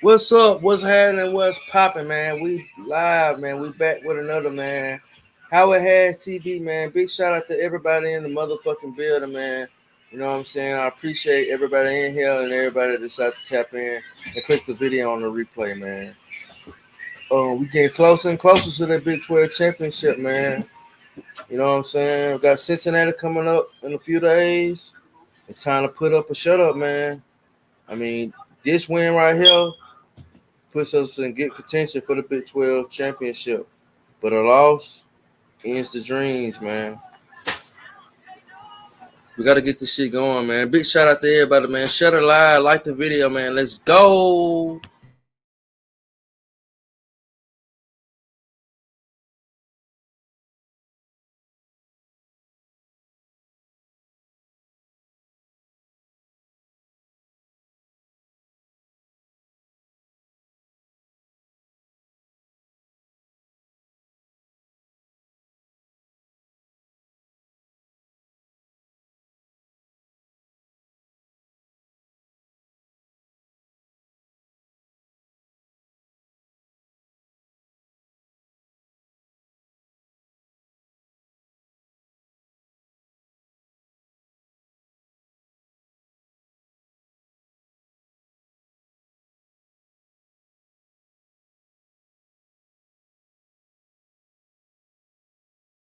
What's up? What's happening? What's popping, man? We live, man. We back with another man. Howard has TV, man. Big shout out to everybody in the motherfucking building, man. You know what I'm saying? I appreciate everybody in here and everybody that decided to tap in and click the video on the replay, man. We getting closer and closer to that Big 12 championship, man. You know what I'm saying? We got Cincinnati coming up in a few days. It's time to put up a shut up, man. I mean, this win right here puts us in good contention for the Big 12 championship. But a loss ends the dreams, man. We got to get this shit going, man. Big shout out to everybody, man. Share it live, like the video, man. Let's go.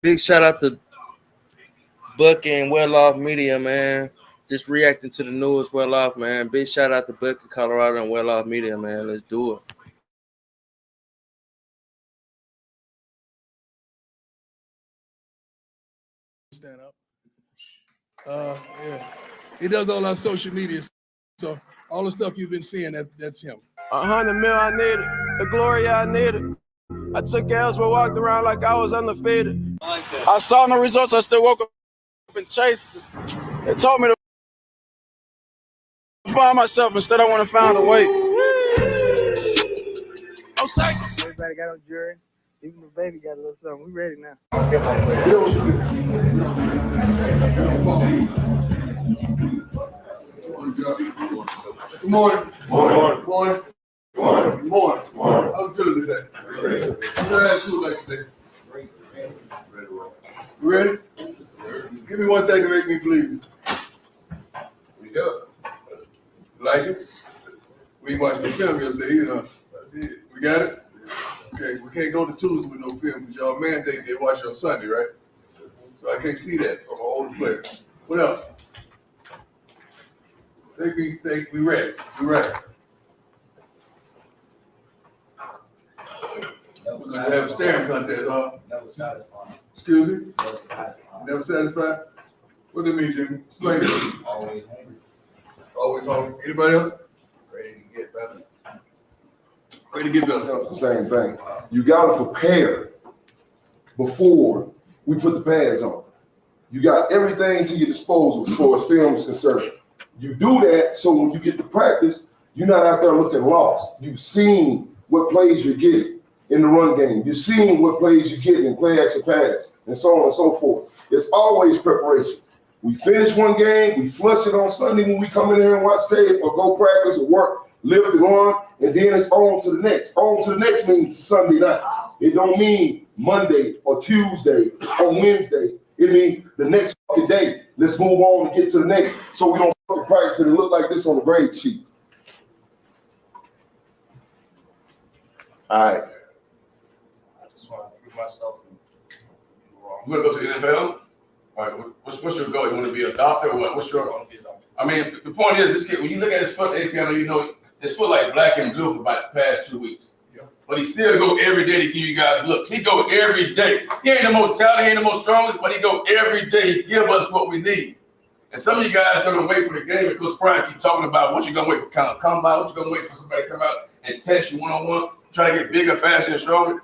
Big shout out to Buck and Well Off Media, man. Just reacting to the news, Well Off, man. Big shout out to Buck in Colorado and Well Off Media, man. Let's do it. Stand up. Yeah. He does all our social media. So all the stuff you've been seeing, that's him. 100 mil, I needed. The glory, I needed. I took L's but walked around like I was undefeated. I saw no results. I still woke up and chased it. They told me to find myself. Instead, I want to find a way. I'm safe. Everybody got on jury. Even the baby got a little something. We ready now. Good morning. Good morning. Good morning. Good morning. How's it feeling today? How's your attitude like today? You ready? Give me one thing to make me believe you. We do. Like it? We ain't watching the film yesterday either. We got it? Okay, we can't go to Tuesday with no film because y'all mandate they watch it on Sunday, right? So I can't see that from an older player. What else? Think we ready. We ready. We're gonna have a staring contest, huh? Never satisfied. Excuse me? Never satisfied. Never satisfied? What do you mean, Jimmy? Explain it. Always hungry. Always hungry. Anybody else? Ready to get better. Ready to get better. That's the same thing. You gotta prepare before we put the pads on. You got everything to your disposal as far as film is concerned. You do that so when you get to practice, you're not out there looking lost. You've seen what plays you're getting in the run game. You've seen what plays you're getting in play action pass and so on and so forth. It's always preparation. We finish one game, we flush it on Sunday when we come in here and watch tape or go practice or work, lift it on, and then it's on to the next. On to the next means Sunday night. It don't mean Monday or Tuesday or Wednesday. It means the next fucking day. Let's move on and get to the next so we don't fucking practice and it look like this on the grade sheet. All right. I just want to give myself You want to go to the NFL? Right. What's your goal? You want to be a doctor or what? What's your? I mean, the point is, this kid. When you look at his foot, AP, I know you know his foot like black and blue for about the past 2 weeks. Yeah. But he still go every day to give you guys looks. He go every day. He ain't the most talented, he ain't the most strongest, but he go every day. He give us what we need. And some of you guys gonna wait for the game because Brian keep talking about what you gonna wait for combine, what you gonna wait for somebody to come out and test you one-on-one, try to get bigger, faster, and stronger.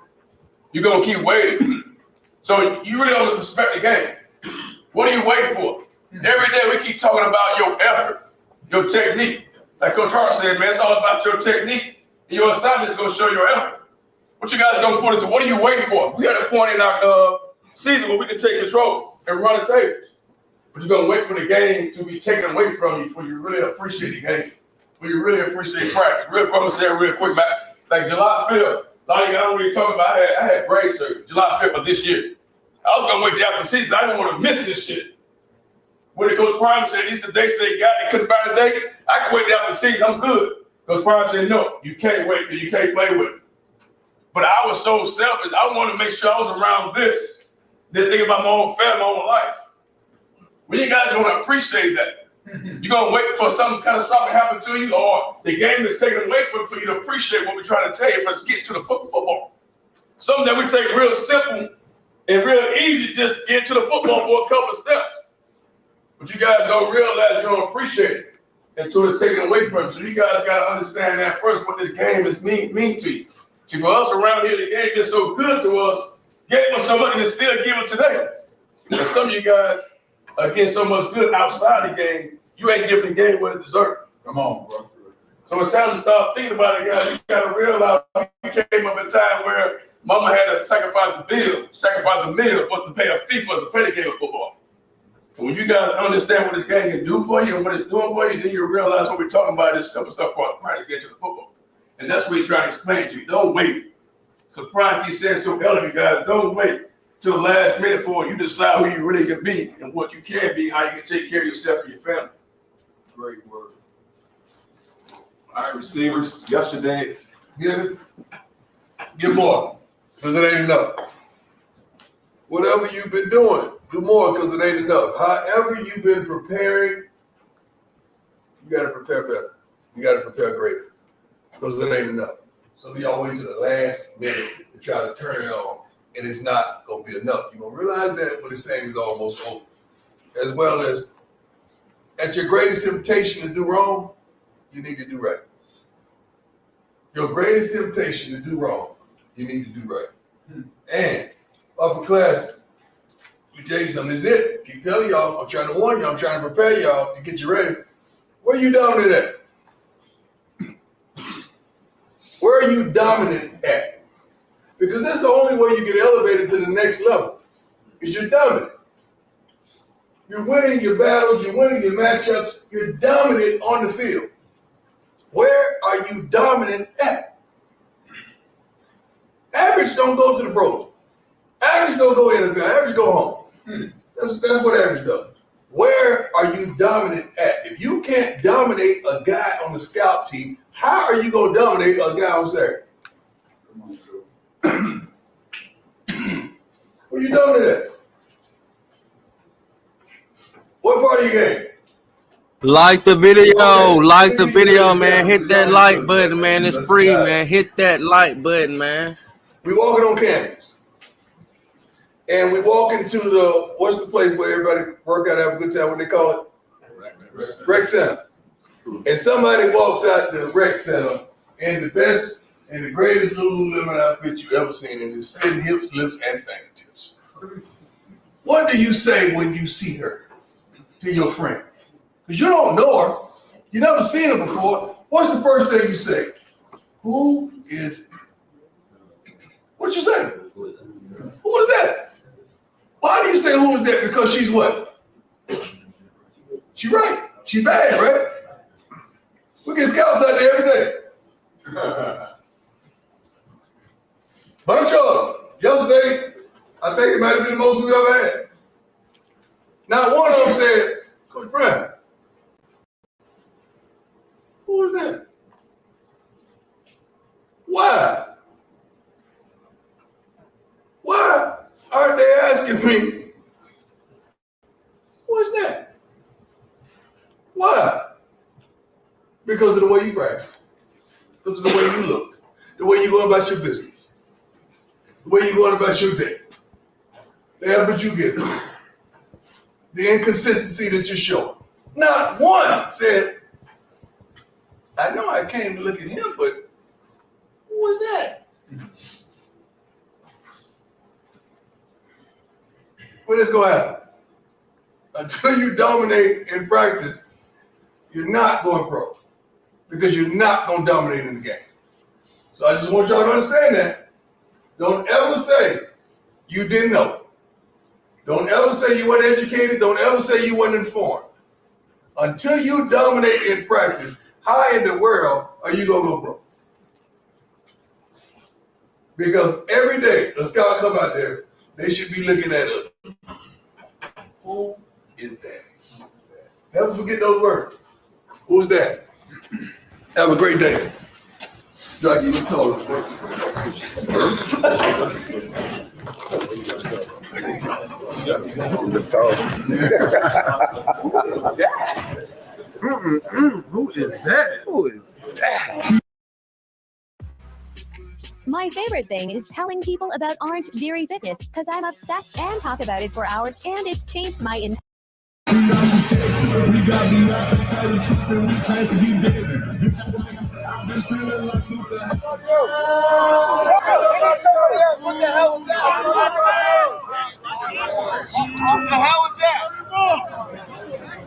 You're gonna keep waiting. So you really don't respect the game. What are you waiting for? Every day we keep talking about your effort, your technique. Like Coach Hart said, man, it's all about your technique. And your assignment is gonna show your effort. What you guys gonna put into? What are you waiting for? We had a point in our season where we can take control and run the tables. But you're gonna wait for the game to be taken away from you before you really appreciate the game. when you really appreciate practice. Real quick, I'm gonna say it real quick, man. Like July 5th, a lot of y'all don't really talk about. I had brain surgery July 5th of this year. I was gonna wait till after the season. I didn't want to miss this shit. When the Coach Prime said these the dates they got, they couldn't find a date. I can wait till after the season. I'm good. Coach Prime said no, you can't wait because you can't play with it. But I was so selfish. I wanted to make sure I was around this. Then think about my own family, my own life. When you guys are gonna appreciate that, you're gonna wait for something catastrophic to happen to you, or the game is taken away from for you to appreciate what we're trying to tell you. Let's get to the football. Something that we take real simple and real easy, just get to the football for a couple of steps. But you guys don't realize, you don't appreciate it until it's taken away from you. So you guys gotta understand that first, what this game is mean to you. See, for us around here, the game is so good to us, gave us so much and it's still giving today. And some of you guys are getting so much good outside the game, you ain't giving the game what it deserves. Come on, bro. So it's time to start thinking about it, guys. You gotta realize you came up at a time where mama had to sacrifice a meal to pay a fee for to play the game of football. And when you guys understand what this game can do for you and what it's doing for you, then you realize what we're talking about is simple stuff for Prime to get to the football. And that's what he's trying to explain to you. Don't wait. Because Prime keeps saying so elegant, guys, don't wait till the last minute for you decide who you really can be and what you can be, how you can take care of yourself and your family. Great word. All right, receivers. Yesterday, give more, because it ain't enough. Whatever you've been doing, do more, because it ain't enough. However you've been preparing, you got to prepare better. You got to prepare greater, because it ain't enough. Some of y'all wait to the last minute to try to turn it on, and it's not going to be enough. You're going to realize that when this thing is almost over. As well as, at your greatest temptation to do wrong, you need to do right. Your greatest temptation to do wrong, you need to do right. And upper class, we tell you something, this is it. Keep telling y'all, I'm trying to warn you, I'm trying to prepare y'all to get you ready. Where are you dominant at? Where are you dominant at? Because that's the only way you get elevated to the next level, is you're dominant. You're winning your battles, you're winning your matchups, you're dominant on the field. Where are you dominant at? Average don't go to the pros. Average don't go NFL. Average go home. That's what average does. Where are you dominant at? If you can't dominate a guy on the scout team, how are you going to dominate a guy on Saturday? Where you dominant at? What part of your game? Like the video, man. Hit that like button, man. It's free, man. Hit that like button, man. We walking on campus. And we walk into what's the place where everybody work out, have a good time, what they call it? Rec Center. And somebody walks out the Rec Center in the best and the greatest Lululemon outfit you've ever seen, in his fitting hips, lips, and fingertips. What do you say when you see her to your friend? Because you don't know her. You never seen her before. What's the first thing you say? Who is it? What you say? Who is that? Why do you say who is that? Because she's what? She right. She bad, right? We get scouts out there every day. Bunch of them. Yesterday, I think it might have been the most we've ever had. Now, one of them said, Coach Prime, who is that? Why? Why aren't they asking me, what's that? Why? Because of the way you practice, because of the way you look, the way you go about your business, the way you going about your day, the effort you get, the inconsistency that you're showing. Not one said, I know I came to look at him, but who was that? When is going to happen? Until you dominate in practice, you're not going pro, because you're not going to dominate in the game. So I just want y'all to understand that. Don't ever say you didn't know. Don't ever say you weren't educated. Don't ever say you weren't informed. Until you dominate in practice, how in the world are you gonna go broke? Because every day a scout come out there, they should be looking at it. Who is that? Never forget those words. Who's that? Have a great day. Jackie, you told us. Who is that? Who is that? My favorite thing is telling people about Orange Theory Fitness because I'm obsessed and talk about it for hours, and it's changed my What the hell was that?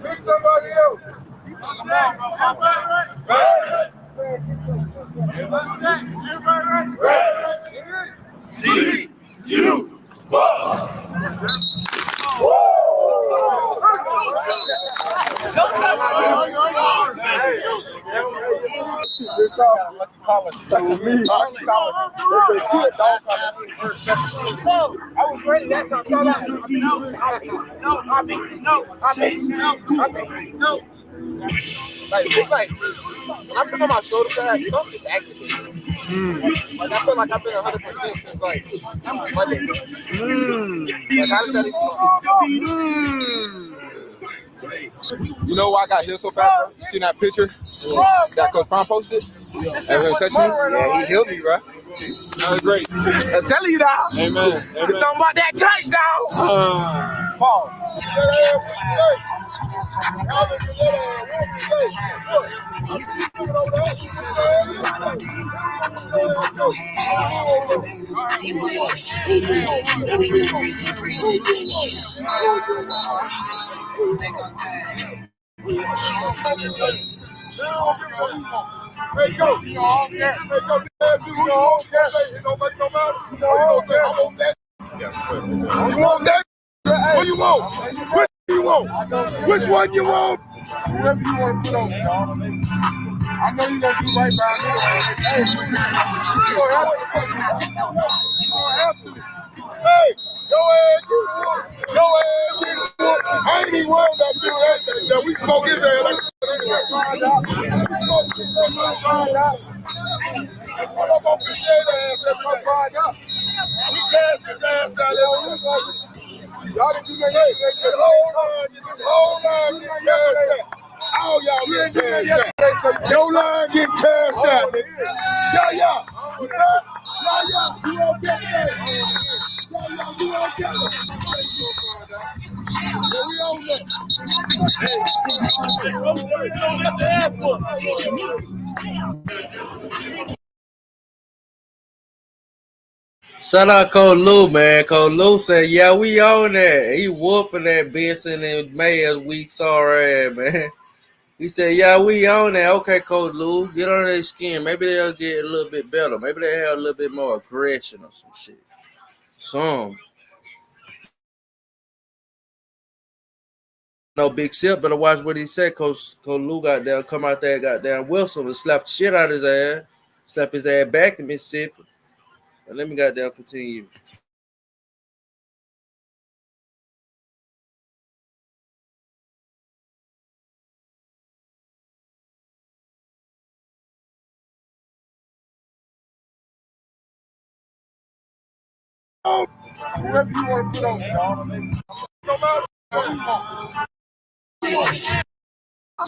Pick somebody else. See you. I was ready that time. No. Like it's like when I put on my shoulder pad, something just activated. Like I feel like I've been 100% since like Monday. Like how did that even You know why I got hit so fast, bro? You seen that picture that Coach Prime posted? Ever touch me? Yeah, he healed me, bro. That was great. I'm telling you now. Amen. It's something about that touchdown. Pause. Hey, go. Hey, go. It don't make no matter. You want that? What you want? Which you want? Which one you want? Whoever you want to put on, dog. I know you're going to do right by me. Hey, you're going to have to. Hey, go ahead, you. Go ahead, you. I ain't even worried about you. That we smoke his ass like put up on his ass every day. We cast his ass out every day. Y'all didn't do that. This whole line get cashed out. All y'all get cashed out. Your line get cashed out. Yeah. You won't get that. You won't get it. We own that. Shout out Cole Lou, man. Cole Lou said, yeah, we on that. He whooping that Benson and May as we saw her, man. He said, yeah, we on that. Okay, Cole Lou, get on their skin. Maybe they'll get a little bit better. Maybe they'll have a little bit more aggression or some shit. No big sip, better watch what he said. Coach Lou got down, come out there, got down Wilson and slapped the shit out of his ass. Slapped his ass back to Mississippi. And let me goddamn continue. Whoever you want to put on, dog. No matter.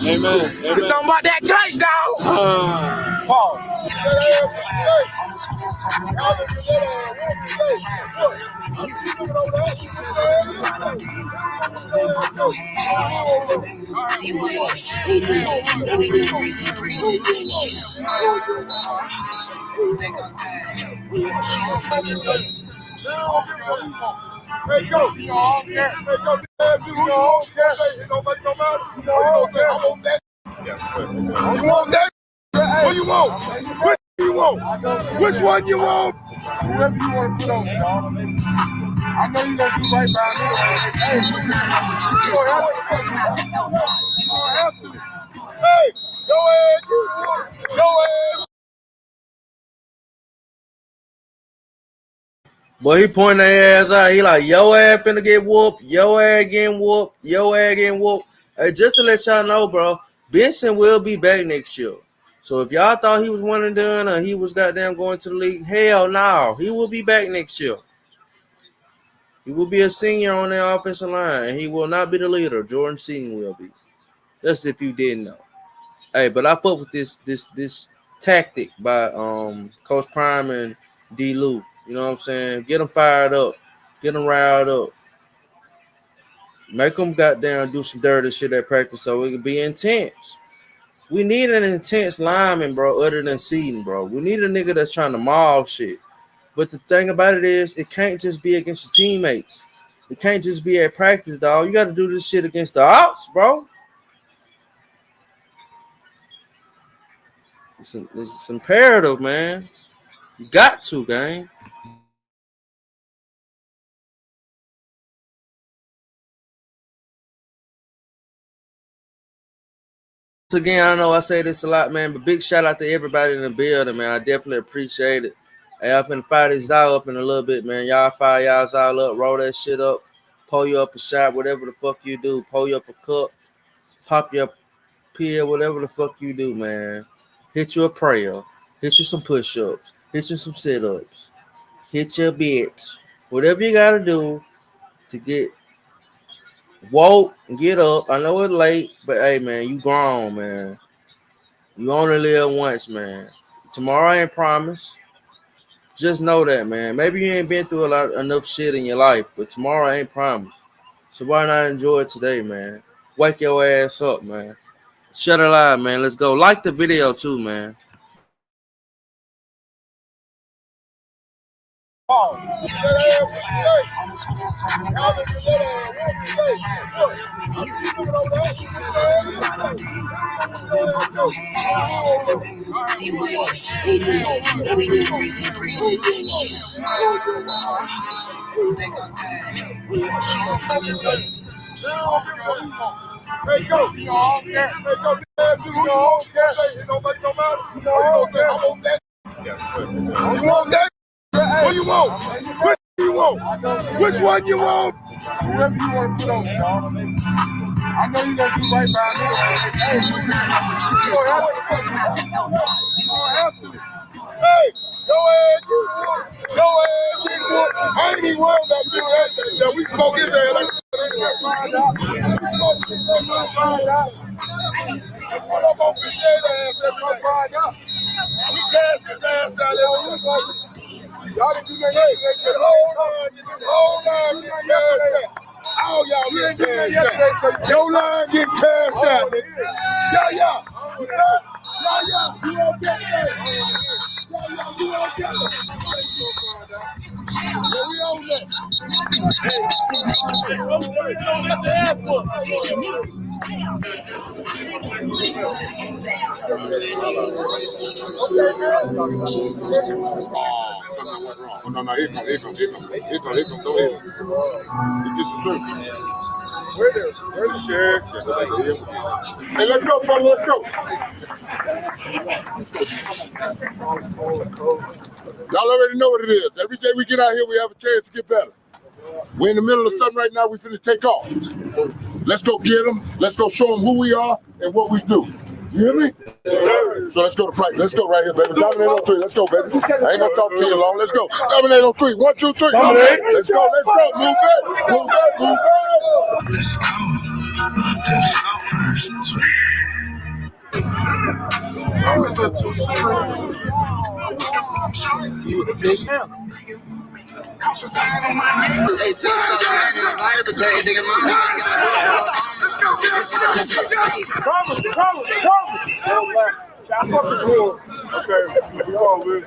Amen. It's something about that touchdown. Pause. Hey, go. Hey, go. It don't make no matter. You want that? What you want? Which you want? Which one you want? Whoever you want to put on, dog. I know you're going to do right by me. Hey, you're going to have to. Hey, go ahead, you whoop. Go ahead. Boy, he pointing their ass out. He like, yo ass finna get whooped. Yo ass getting whooped. Yo ass getting whooped. Hey, just to let y'all know, bro, Benson will be back next year. So if y'all thought he was one and done or he was goddamn going to the league, hell no. He will be back next year. He will be a senior on the offensive line, and he will not be the leader. Jordan Seaton will be. That's if you didn't know. Hey, but I fuck with this tactic by Coach Prime and D. Lou. You know what I'm saying? Get them fired up. Get them riled up. Make them goddamn do some dirty shit at practice so it can be intense. We need an intense lineman, bro, other than Seaton, bro. We need a nigga that's trying to maul shit. But the thing about it is, it can't just be against your teammates. It can't just be at practice, dog. You got to do this shit against the ops, bro. It's imperative, man. You got to, gang. Again, I know I say this a lot, man, but big shout out to everybody in the building, man. I definitely appreciate it. Hey, I'm finna fire this out up in a little bit, man. Y'all fire y'all's all up, roll that shit up, pull you up a shot, whatever the fuck you do, pull you up a cup, pop your pill, whatever the fuck you do, man. Hit you a prayer, hit you some push-ups, hit you some sit-ups, hit your bitch. Whatever you gotta do to get woke and get up. I know it's late, but hey, man, you grown, man. You only live once, man. Tomorrow ain't promised. Just know that, man. Maybe you ain't been through enough shit in your life, but tomorrow ain't promised. So why not enjoy it today, man? Wake your ass up, man. Shut it live, man. Let's go. Like the video too, man. Hey, go. Hey, go. It don't make no matter. You want that? What you want? Which you want? Which one you want? Whatever you want to put on, dog. I know you gonna do right by me. Hey, you gonna have to. You gonna have to. Hey, go ahead, you whoop. Go ahead, you whoop. I ain't even worried about you. That we smoke his ass like put up on his ass. That's my pride. We cast his ass out there. Y'all didn't do that. Whole line get cashed out. All y'all get cashed out. Your line get cashed out. Yeah. You won't get that. Yeah, you won't get that. Where we on that? No, here come. Go ahead. It's just a circus. Where's the sheriff? Hey, let's go, brother, let's go. Y'all already know what it is. Every day we get out here, we have a chance to get better. We're in the middle of something right now, we finna take off. Let's go get them. Let's go show them who we are and what we do. You hear me? Yes, sir. So let's go to practice. Let's go right here, baby. Dominate on 3. Let's go, baby. I ain't gonna talk to you long. Let's go. Dominate on 3. 1, 2, 3. Dominate. Let's go. Move it. You the fish now. Promise. I fucking cool. Okay. We all live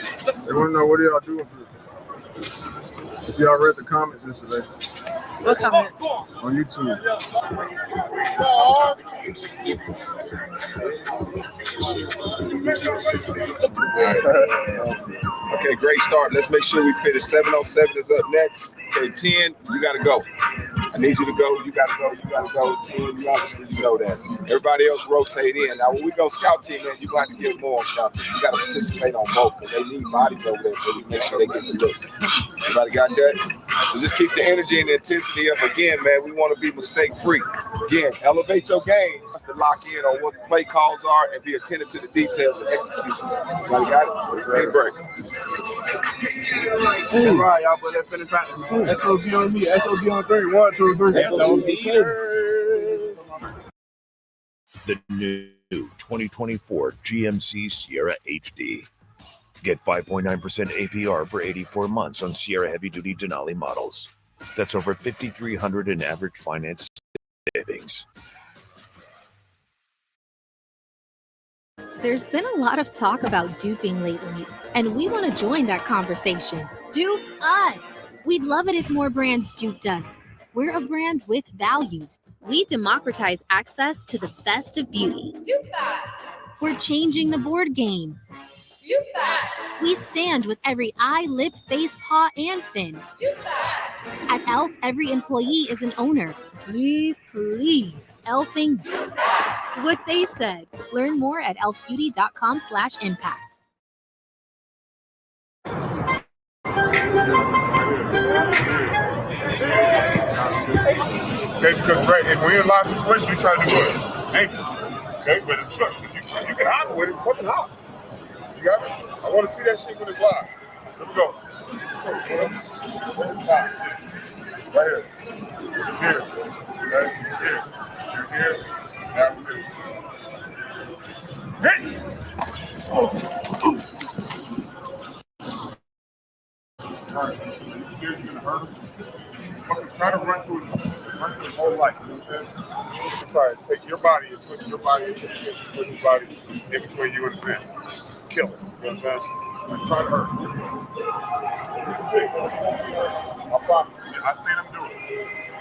They want to know what y'all doing for this. If y'all read the comments yesterday. What comments? On YouTube. Okay, great start. Let's make sure we finish. 707 is up next. Okay, 10, you got to go. I need you to go. You got to go. You got to go. 10, you obviously know that. Everybody else rotate in. Now, when we go scout team, man, you're going to have to get more on scout team. You got to participate on both because they need bodies over there so we make sure they get the looks. Everybody got that? So just keep the energy and the intensity up. Again, man, we want to be mistake-free. Again, elevate your game just to lock in on what the play calls are and be attentive to the details of execution. Everybody got it? Big break. All right, y'all, but let's finish practice. SOB on me. SOB on 3. 1, 2, 3. SOB. The new 2024 GMC Sierra HD. Get 5.9% APR for 84 months on Sierra heavy-duty Denali models. That's over $5,300 in average finance savings. There's been a lot of talk about duping lately, and we want to join that conversation. Dupe us! We'd love it if more brands duped us. We're a brand with values. We democratize access to the best of beauty. Dupe that! We're changing the board game. Dupe that! We stand with every eye, lip, face, paw, and fin. Dupe that! At e.l.f., every employee is an owner. Please, please, elfing what they said. Learn more at elfbeauty.com/impact. Okay, because Greg, if we're in a live situation, you try to do good. Thank you. Okay, but it's fun. If you can hop with it, fucking hop. You got it? I want to see that shit when it's live. Here we go. Right here. Here. Right here. You're here. Now we do. Hit! All right. You scared you're gonna hurt him? Okay, try to run through the whole life. You know what I'm saying? Try to take your body and put your body in between you and the fence. Kill it. You know what I'm saying? Like, try to hurt him. I promise you. I seen him do it.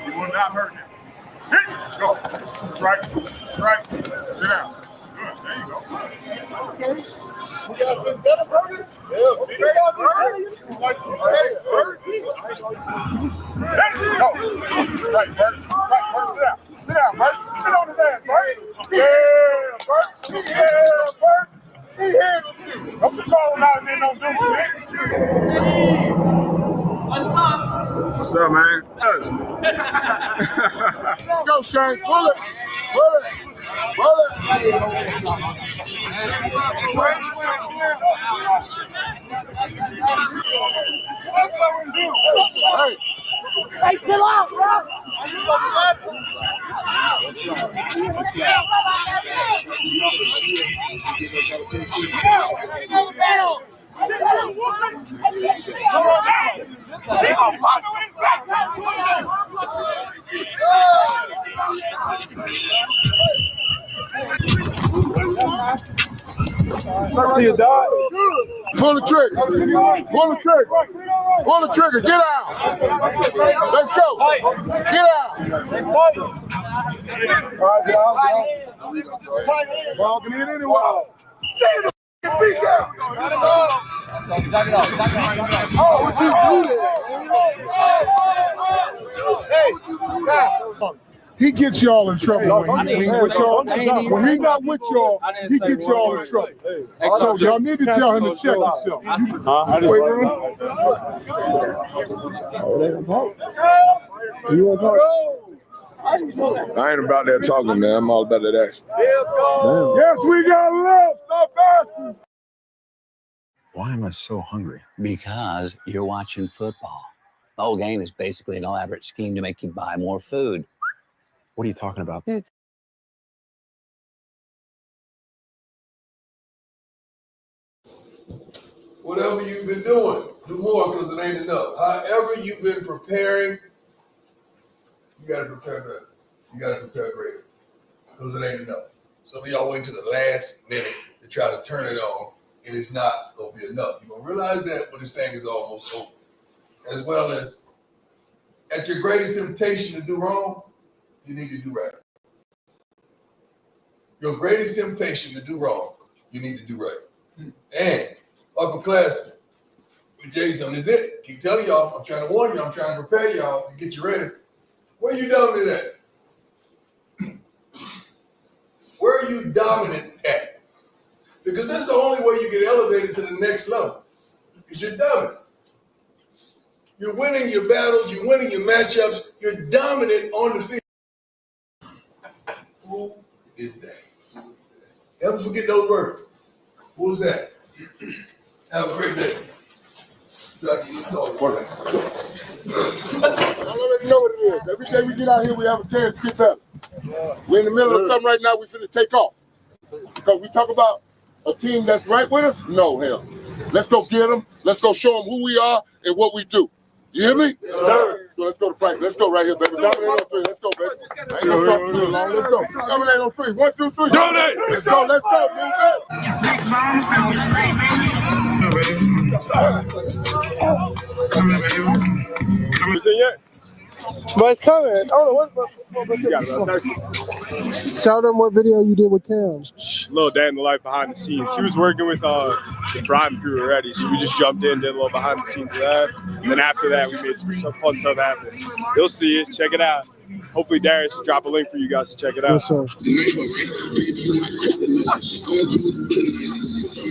You will not hurt him. Hit! Go. Right. Sit down. Good. There you go. You guys been better burgers? Yeah. See? Like you said, Bert. No. Right, Bert. Right, Bert, sit down. Sit down, Bert. Sit on his ass, Bert. Yeah, Bert. Yeah, Bert. He handled you. Don't you call him out and then don't do shit. On top. What's up, man? Let's go, Shane. Pull it. Pull it. Pull it. Hey. Hey, chill out, bro. See a dog? Pull the trigger. Pull the trigger. Pull the trigger. Get out. Let's go. Get out. Walking in anyway. Stay the beat down. Oh, what you do that? Hey, he gets y'all in trouble when he with y'all. When he not with y'all, he gets y'all in trouble. So y'all need to tell him to check himself. I ain't about that talking, man. I'm all about that action. Yes, we got love. Stop asking. Why am I so hungry? Because you're watching football. The whole game is basically an elaborate scheme to make you buy more food. What are you talking about? Whatever you've been doing, do more because it ain't enough. However you've been preparing, you got to prepare better. You got to prepare greater because it ain't enough. Some of y'all wait to the last minute to try to turn it on, and it's not going to be enough. You're going to realize that when this thing is almost over. As well as at your greatest temptation to do wrong, you need to do right. Your greatest temptation to do wrong, you need to do right. And upperclassmen, Jason, is it? Keep telling y'all, I'm trying to warn you, I'm trying to prepare y'all to get you ready. Where you dominant at? Where are you dominant at? Because that's the only way you get elevated to the next level. Because you're dominant. You're winning your battles, you're winning your matchups, you're dominant on the field. Who is that? Help us forget those words. Who's that? Have a great day. I already know what it is. Every day we get out here, we have a chance to get better. We're in the middle of something right now. We finna take off. Because we talk about a team that's right with us. No, hell. Let's go get them. Let's go show them who we are and what we do. You hear me? Yes, sir. So let's go to practice. Let's go right here, baby. Dominate on three. Let's go, baby. I ain't gonna talk too long. Let's go. Dominate on three. 1, 2, 3. Dominate. Let's go. Let's go. You see yet? But it's coming. I don't know what. Tell them what video you did with Cam. Little day in the life behind the scenes. He was working with the Prime crew already, so we just jumped in, did a little behind the scenes of that, and then after that, we made some fun stuff happen. You'll see it. Check it out. Hopefully, Darius will drop a link for you guys to check it out. Yes, sir.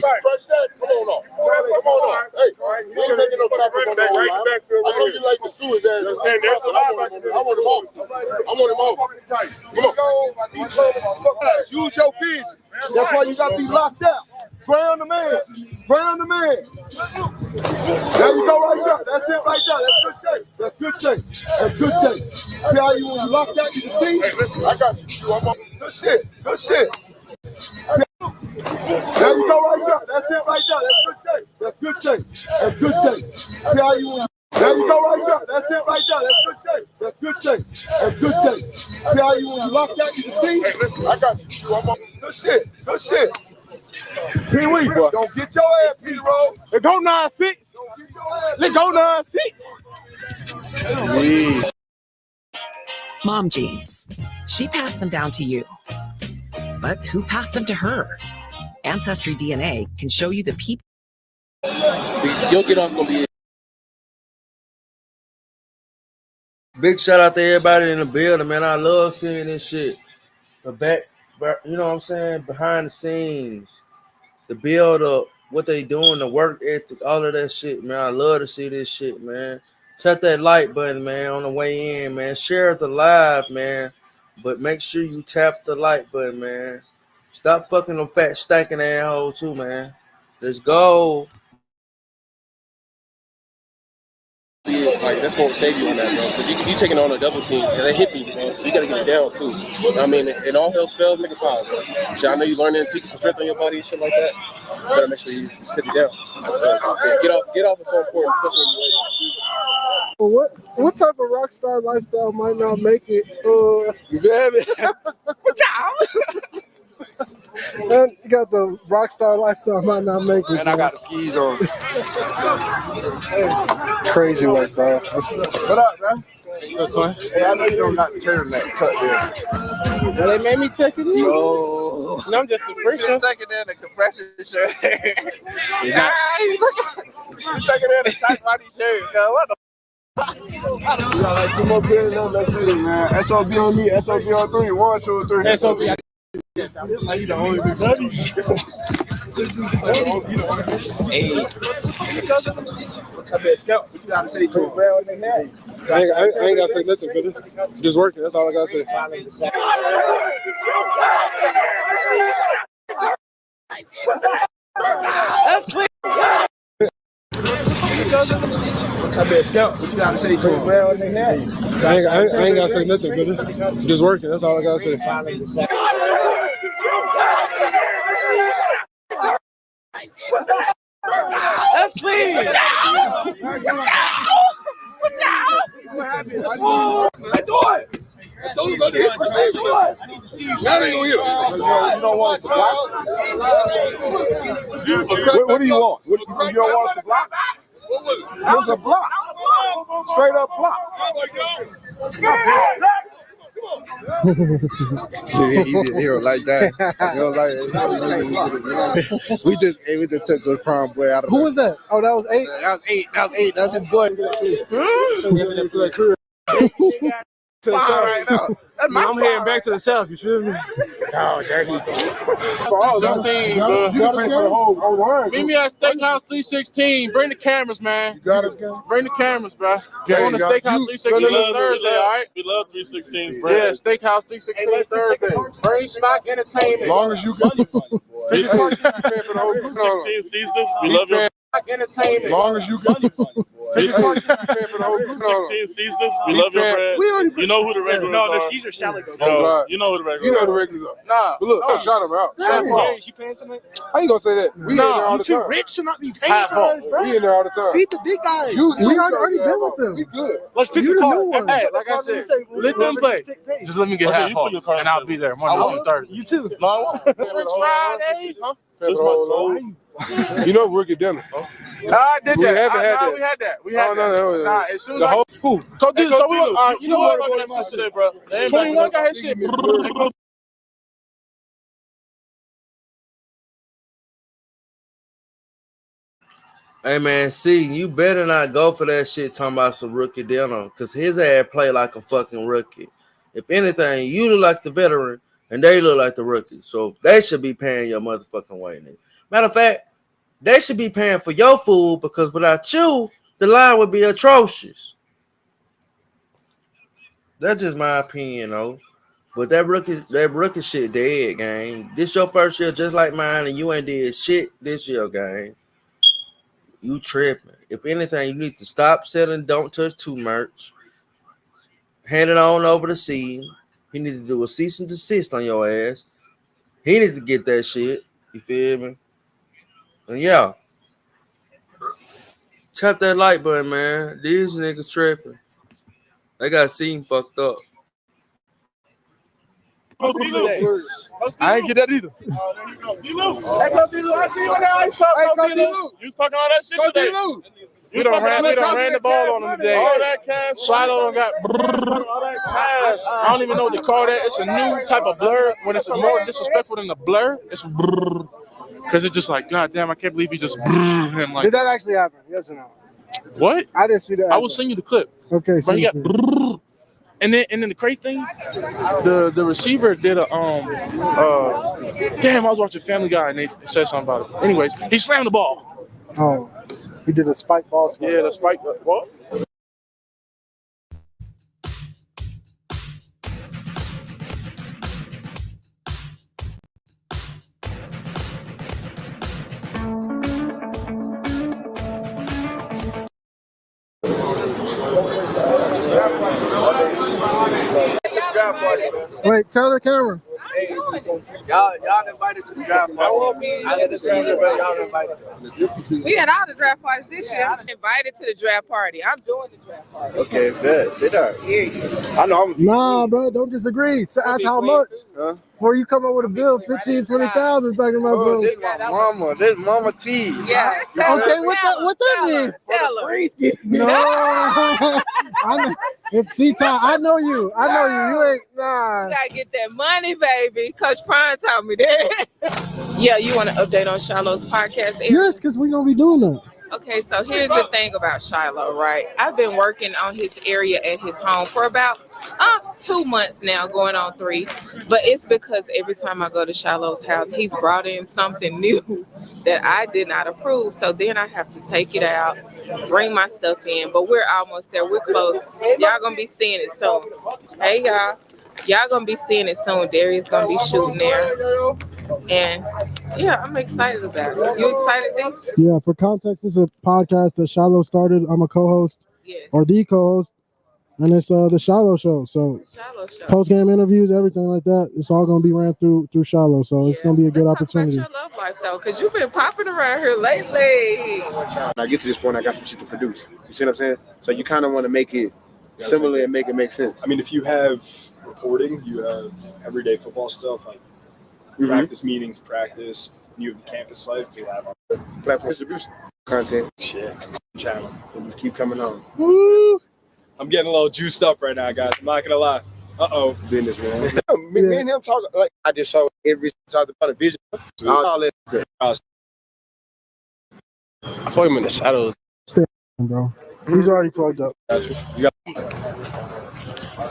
Fresh that. Come on off. Come on off. Hey, we ain't making no tackles on that line. I know you like to sue his ass. I want him off. I want him off. Come on. Use your vision. That's why you got to be locked out. Ground the man. Ground the man. There you go right there. That's it right there. That's good shape. That's good shape. That's good shape. See how you, when you lock out, you can see? Hey, listen, I got you. Good shit. Good shit. There you go right there. That's it right there. That's good shape. That's good shape. That's good shape. See how you, there you go right there. That's it right there. That's good shape. That's good shape. That's good shape. See how you, when you lock out, you can see? Hey, listen, I got you. Good shit. Good shit. Pee-wee, bro. Don't get your ass, P-Roll. Let's go 9-6. Let's go 9-6. Mom jeans. She passed them down to you. But who passed them to her? Ancestry DNA can show you the people. You'll get off gonna be. Big shout out to everybody in the building, man. I love seeing this shit. The back, you know what I'm saying? Behind the scenes, the build up, what they doing, the work ethic, all of that shit, man. I love to see this shit, man. Tap that like button, man, on the way in, man. Share the live, man. But make sure you tap the like button, man. Stop fucking them fat stacking assholes too, man. Let's go. Like that's gonna save you on that, bro. Because you taking on a double team and they hit me, bro. So you gotta get it down too. I mean, and all else fails, make a pause, bro. So I know you learning to get some strength on your body and shit like that. You better make sure you sit it down. Get off is so important, especially when you're waiting. Well, what type of rock star lifestyle might not make it? You got it. And you got the rock star lifestyle might not make it. And I got the skis on. Crazy work, bro. What up, man? That's fine. Hey, I know you don't got the turtleneck cut there. Well, they made me check it in. No, I'm just a freak. You're taking in the compression shirt. You're taking in the tight body shirt. What the you got like 2 more pairs on that shit, man. SOB on me, SOB on 3. 1, 2, 3. SOB. How you the only big buddy? Hey. I bet Scout, what you gotta say to him? I ain't gotta say nothing, brother. Just working, that's all I gotta say. That's clear. I bet Scout, what you gotta say to him? I ain't gotta say nothing, brother. Just working, that's all I gotta say. That's clean. I do it. I told you about the hit percent. Now they gonna hit him. You don't want us to block? What do you want? You don't want us to block? What was it? That was a block. Straight up block. He don't like that. He don't like it. We just took the prom boy out of Who was that? Oh, that was 8? That was 8. That's his boy. Right now. I'm heading back to the south, you feel me? Oh, there he 16, bro. Meet me at Steakhouse 316. Bring the cameras, man. Bring the cameras, bro. Go on to Steakhouse 316 Thursday, all right? We love 316s, bro. Yeah, Steakhouse 316 Thursday. Bring Smack Entertainment. As long as you got 316 sees this. We love your Entertainment. As long as you got 316 sees this. We love your bread. You know who the regulars are. No, the Caesar salad goes. No, you know who the regulars are. You know the regulars are. Nah. But look, shout him out. You paying something? How you gonna say that? We in there all You the too time. rich to not be paying for us, bro. We in there all the time. Beat the big guys. We already been with them. We good. Let's pick the card. Hey, like I said, let them play. Just let me get half off, and I'll be there Monday through Thursday. You too. No, French Fridays. just my goal. You know we're getting dinner. I did We that. haven't had that. We had that. We had No. Nah, as soon as The whole Go do so we you know what? That shit today, bro. 21 got his shit. Hey man, see, you better not go for that shit talking about some rookie dinner, cause his ass play like a fucking rookie. If anything, you look like the veteran and they look like the rookie. So they should be paying your motherfucking way, nigga. Matter of fact, they should be paying for your food, because without you, the line would be atrocious. That's just my opinion, though. But that rookie shit dead, gang. This your first year just like mine, and you ain't did shit this year, gang. You tripping. If anything, you need to stop selling Don't Touch 2 merch. Hand it on over to C. He need to do a cease and desist on your ass. He need to get that shit. You feel me? And yeah. Tap that like button, man. These niggas tripping. They got seen fucked up. I ain't get that either. Hey, go D-Lou. I see you in the ice pop. Go D-Lou. You was talking all that shit today. We done ran the ball on him today. All that cash. Shiloh done got all that cash. I don't even know what to call that. It's a new type of blur. When it's more disrespectful than the blur, it's brrr. Because it's just like, God damn, I can't believe he just brrr him like. Did that actually happen? Yes or no? What? I didn't see that. I will send you the clip. Okay, but he got brrr. And then the crazy thing, the receiver did a damn, I was watching Family Guy and they said something about it. Anyways, he slammed the ball. Oh, he did a spike ball. Yeah, the spike. What? Wait, tell the camera. Y'all invited to the draft party. I understand that, but y'all invited. We had all the draft parties this year. I'm invited to the draft party. I'm doing the draft party. Okay, good. Sit down. I know. Nah, bro, don't disagree. So ask how much. Huh? Before you come up with a bill, 15, 20,000, talking about Oh, some. this mama T. Yeah. Okay, what that mean? Tell her. No, I know. If she talk, I know you. You ain't nah. You gotta get that money, baby. Coach Prime taught me that. Yeah, you want to update on Shiloh's podcast? Eric? Yes, because we're gonna be doing that. Okay, so here's the thing about Shiloh, right? I've been working on his area at his home for about 2 months now, going on 3. But it's because every time I go to Shiloh's house, he's brought in something new that I did not approve. So then I have to take it out, bring my stuff in. But we're almost there. We're close. Y'all gonna be seeing it soon. Hey, y'all. Y'all gonna be seeing it soon. Darius gonna be shooting there. And yeah, I'm excited about it. You excited, D? Yeah, for context, it's a podcast that Shiloh started. I'm a co-host, or the co-host, and it's the Shiloh Show. So post-game interviews, everything like that, it's all gonna be ran through Shiloh. So it's gonna be a good opportunity. Your love life though, because you've been popping around here lately. When I get to this point, I got some shit to produce. You see what I'm saying? So you kind of want to make it similar and make it make sense. I mean, if you have reporting, you have everyday football stuff like practice meetings, practice, you have the campus life, you have platform distribution. content. Shit, channel. We'll just keep coming on. Woo! I'm getting a little juiced up right now, guys. I'm not gonna lie. Business, man. Me and him talk like I just saw every talked about a vision. All that. I fought him in the shadows. Stay on, bro. He's already plugged up. You got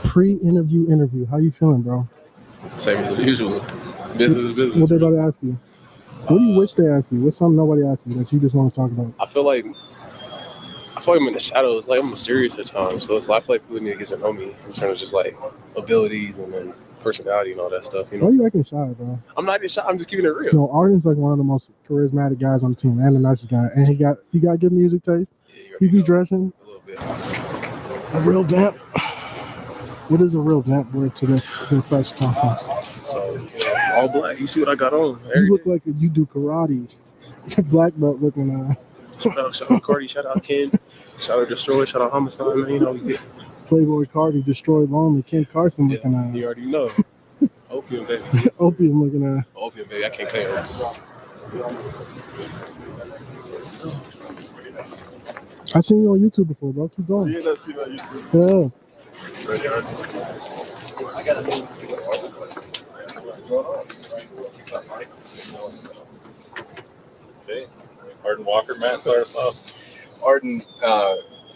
Pre-interview. How you feeling, bro? Same as usual. Business is business. What they about to ask you? What do you wish they asked you? What's something nobody asked you that you just want to talk about? I feel like I fought him in the shadows. Like I'm mysterious at times, so it's like I feel like people need to get to know me in terms of just like abilities and then personality and all that stuff. You know, Why you acting shy, bro? I'm not even shy. I'm just keeping it real. No, Arden's like one of the most charismatic guys on the team and the nicest guy. And he got good music taste. He be dressing. A little bit. A real vamp. What is a real vamp word to the press conference? So, all black. You see what I got on? You look like you do karate. Black belt looking. Shout out Cardi. Shout out Ken. Shout out Destroy. Shout out Homicide. Man, you know we get. Playboy Cardi, Destroyed Lonely, Ken Carson looking. You already know. Opium baby. Opium looking. Opium baby. I can't claim opium. I seen you on YouTube before, bro. Keep going. Yeah, I've seen you on YouTube. Yeah. I got it. Okay. Arden Walker, Matt, start us off. Arden,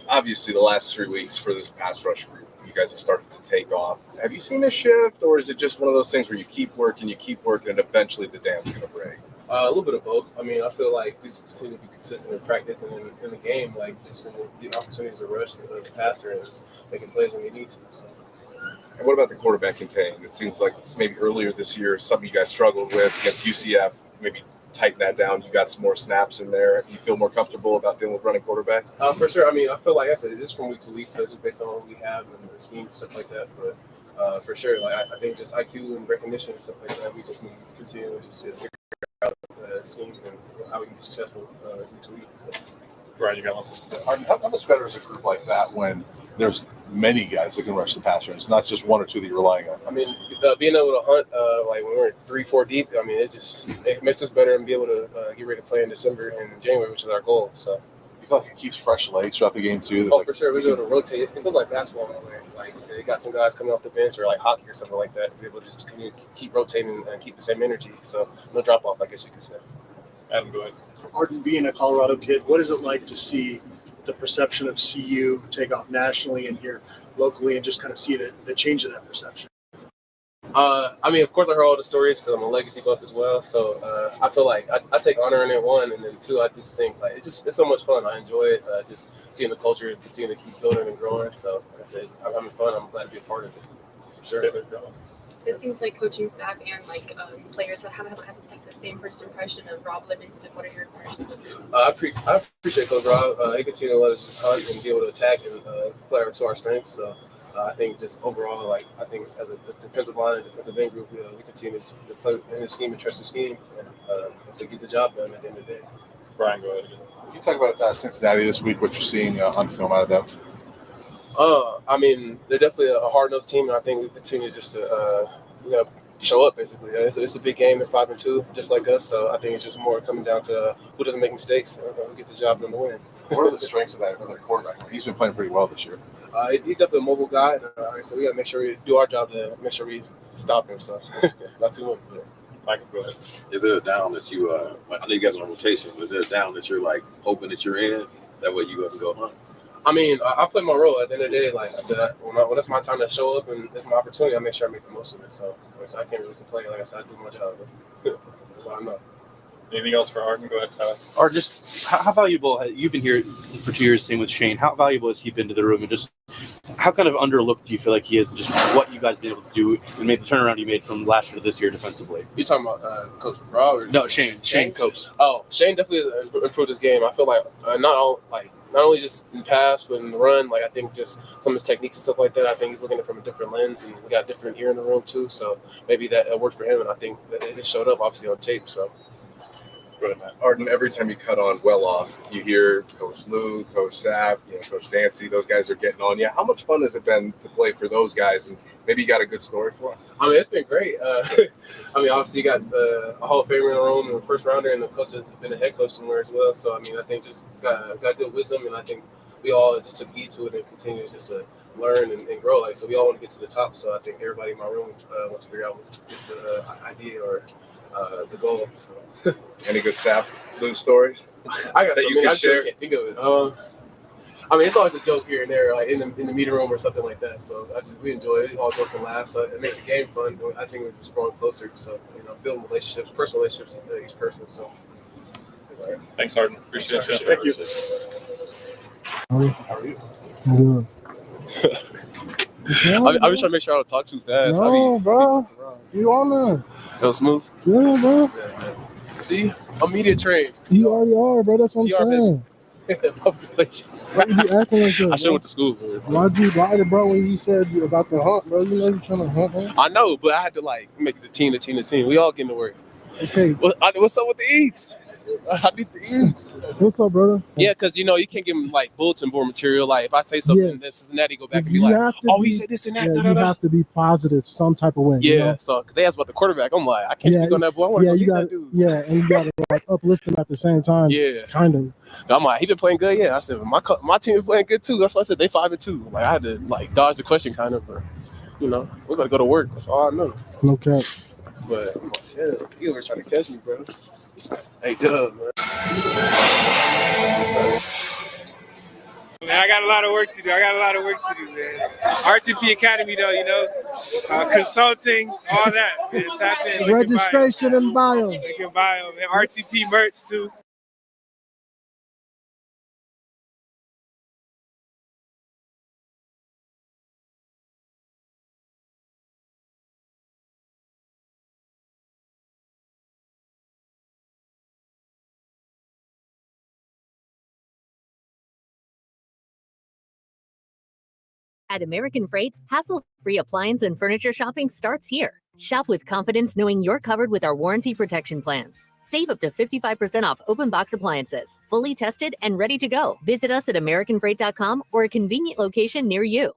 obviously the last 3 weeks for this pass rush group, you guys have started to take off. Have you seen a shift, or is it just one of those things where you keep working, and eventually the dam's going to break? A little bit of both. I mean, I feel like we just continue to be consistent in practice and in the game, like just getting opportunities to rush the passer and making plays when we need to. So. And what about the quarterback contain? It seems like it's maybe earlier this year, something you guys struggled with against UCF, maybe tighten that down. You got some more snaps in there. You feel more comfortable about dealing with running quarterbacks? For sure. I mean, I feel like I said, it's just from week to week, so it's just based on what we have and the scheme and stuff like that. But for sure, like I think just IQ and recognition and stuff like that, we just need to continue to just figure out schemes and how we can be successful week to week. So. Brian, you got one? How much better is a group like that when there's many guys that can rush the passer? It's not just one or two that you're relying on. I mean, being able to hunt like when we're 3-4 deep, I mean, it makes us better and be able to get ready to play in December and January, which is our goal. So you feel like it keeps fresh legs throughout the game too? Oh, for sure. We're able to rotate. It feels like basketball in a way. Like they got some guys coming off the bench or like hockey or something like that to be able to just keep rotating and keep the same energy. So no drop off, I guess you could say. Adam, go ahead. Arden, being a Colorado kid, what is it like to see the perception of CU take off nationally and here locally and just kind of see the change of that perception? I mean, of course, I heard all the stories because I'm a legacy buff as well. So I feel like I take honor in it, one, and then two, I just think like it's so much fun. I enjoy it. Just seeing the culture continue to keep building and growing. So like I said, I'm having fun. I'm glad to be a part of it. Sure. It seems like coaching staff and like players haven't had like the same first impression of Rob Livingston. What are your impressions of him? I appreciate Coach Rob. He continue to let us just hunt and be able to attack and play to our strengths. So I think just overall, like I think as a defensive line and defensive end group, we continue to play in the scheme and trust the scheme and to get the job done at the end of the day. Brian, go ahead. Can you talk about Cincinnati this week? What you're seeing on film out of them? I mean, they're definitely a hard-nosed team, and I think we continue just to, show up, basically. It's a big game. They're 5-2, just like us, so I think it's just more coming down to who doesn't make mistakes and who gets the job done to win. What are the strengths of that other quarterback? He's been playing pretty well this year. He's definitely a mobile guy, so we got to make sure we do our job to make sure we stop him, so not too much. But. Michael, go ahead. Is there a down that you, I know you guys are on rotation, is there a down that you're like hoping that you're in? That way you can go hunt? I mean, I play my role at the end of the day. Like I said, when it's my time to show up and it's my opportunity, I make sure I make the most of it. So I can't really complain. Like I said, I do my job. That's all I know. Anything else for Arden? Go ahead, Tyler. Or just how valuable, you've been here for 2 years, same with Shane. How valuable has he been to the room? And just how kind of underlooked do you feel like he is? And just what you guys have been able to do and make the turnaround you made from last year to this year defensively? You talking about Coach Rob? Or no, Shane Coates. Oh, Shane definitely improved his game. I feel like not only just in pass, but in the run. Like I think just some of his techniques and stuff like that. I think he's looking at it from a different lens, and we got a different ear in the room too. So maybe that worked for him, and I think that it just showed up obviously on tape. So. Go ahead, Matt. Arden, every time you cut on Well Off, you hear Coach Lou, Coach Sapp, Coach Dancy. Those guys are getting on you. How much fun has it been to play for those guys? And maybe you got a good story for them. I mean, it's been great. Obviously, you got a Hall of Famer in the room and a first rounder, and the coach has been a head coach somewhere as well. So, I mean, I think just got good wisdom, and I think we all just took heed to it and continue just to learn and grow. So we all want to get to the top. So I think everybody in my room wants to figure out what's the idea or the goal. So. Any good Sapp Lou stories? I got that some. you can I share. can't think of it. I mean, it's always a joke here and there, like in the meeting room or something like that. So we enjoy it. All joke and laugh. So it makes the game fun. I think we're just growing closer. So building relationships, personal relationships with each person. So. Thanks, Arden. Appreciate you. Thank you. How are you? Good. I'm just trying to make sure I don't talk too fast. No, bro. You on there? Go smooth. Yeah, bro. See, I'm media trained. You already are, bro. That's what I'm saying. Public relations. Why you be acting like that? I should have went to school for it. Why'd you lie to bro when he said about the hunt, bro? You know you're trying to hunt him. I know, but I had to make the team. We all getting to work. Okay. What's up with the eats? I need to eat. What's up, brother? Yeah, because you can't give them bulletin board material. Like if I say something, then Cincinnati go back and be like, "Oh, he said this and that." Yeah, you have to be positive some type of way. Yeah. You know? So they asked about the quarterback. I'm like, I can't speak on that boy. I want to go get that dude. Yeah, and you got to uplift him at the same time. Yeah. Kind of. I'm like, he been playing good. Yeah. I said, my team been playing good too. That's why I said they 5-2. Like I had to dodge the question kind of, but we got to go to work. That's all I know. Okay. But I'm like, yeah, you were trying to catch me, bro. Hey, Dub, man. Man, I got a lot of work to do. Man. RTP Academy, though, consulting, all that. Man, tap in. Registration and bio. Link in bio, man. RTP merch, too. At American Freight, hassle-free appliance and furniture shopping starts here. Shop with confidence knowing you're covered with our warranty protection plans. Save up to 55% off open box appliances, fully tested and ready to go. Visit us at AmericanFreight.com or a convenient location near you.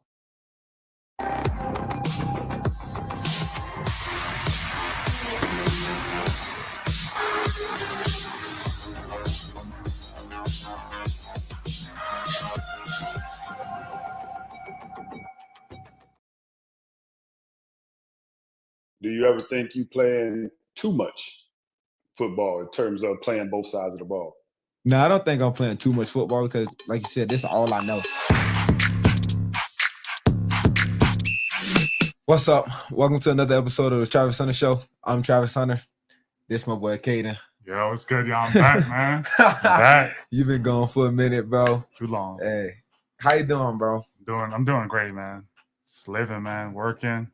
Do you ever think you playing too much football in terms of playing both sides of the ball? No, I don't think I'm playing too much football because, like you said, this is all I know. What's up? Welcome to another episode of the Travis Hunter Show. I'm Travis Hunter. This is my boy, Caden. Yo, what's good, y'all? I'm back, man. I'm back. You've been gone for a minute, bro. Too long. Hey, how you doing, bro? I'm doing great, man. Just living, man. Working,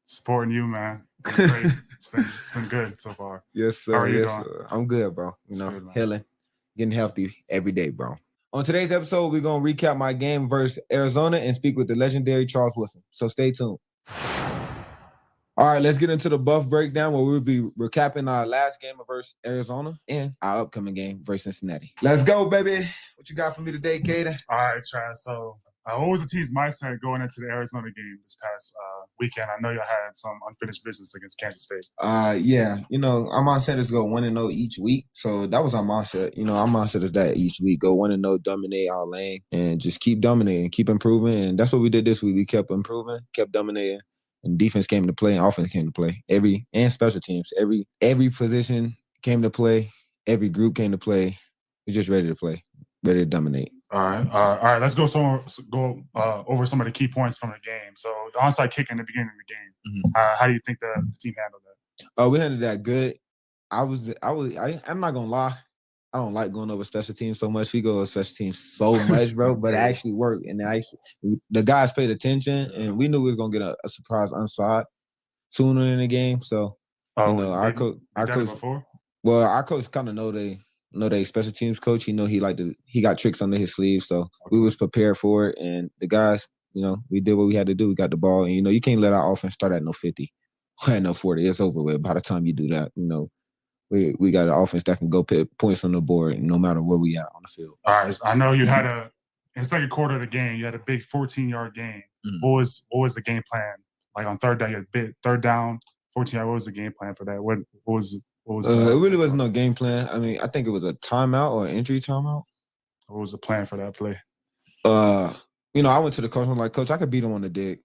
supporting you, man. Great. It's been good so far. Yes, sir. How are you doing? Sir. I'm good, bro. Good, healing, getting healthy every day, bro. On today's episode, we're going to recap my game versus Arizona and speak with the legendary Charles Woodson. So stay tuned. All right, let's get into the buff breakdown where we'll be recapping our last game versus Arizona and our upcoming game versus Cincinnati. Let's go, baby. What you got for me today, Caden? All right, Trav. So what was the team's mindset going into the Arizona game this past weekend? I know y'all had some unfinished business against Kansas State. Yeah. Our mindset is go 1-0 each week. So that was our mindset. Our mindset is that each week. Go 1-0, dominate our lane, and just keep dominating, keep improving. And that's what we did this week. We kept improving, kept dominating. And defense came to play, and offense came to play. And special teams. Every position came to play. Every group came to play. We're just ready to play, ready to dominate. All right. Let's go over some of the key points from the game. So the onside kick in the beginning of the game. Mm-hmm. How do you think the team handled that? We handled that good. I'm not gonna lie. I don't like going over special teams so much. We go over special teams so much, bro. But it actually worked, and the guys paid attention, and we knew we was gonna get a surprise onside sooner in the game. So our coach. Before? Well, our coach kind of know they special teams coach. He got tricks under his sleeve, so we was prepared for it. And the guys, we did what we had to do. We got the ball, and you can't let our offense start at no 50 or at no 40. It's over with by the time you do that. we got an offense that can go put points on the board no matter where we at on the field. All right, I know you had in the second quarter of the game, you had a big 14-yard gain. Mm-hmm. What was the game plan? Like on third down, you had third down, 14-yard. What was the game plan for that? What was it really wasn't no game plan. I mean, I think it was a timeout or an injury timeout. What was the plan for that play? I went to the coach. I'm like, Coach, I could beat him on the dig.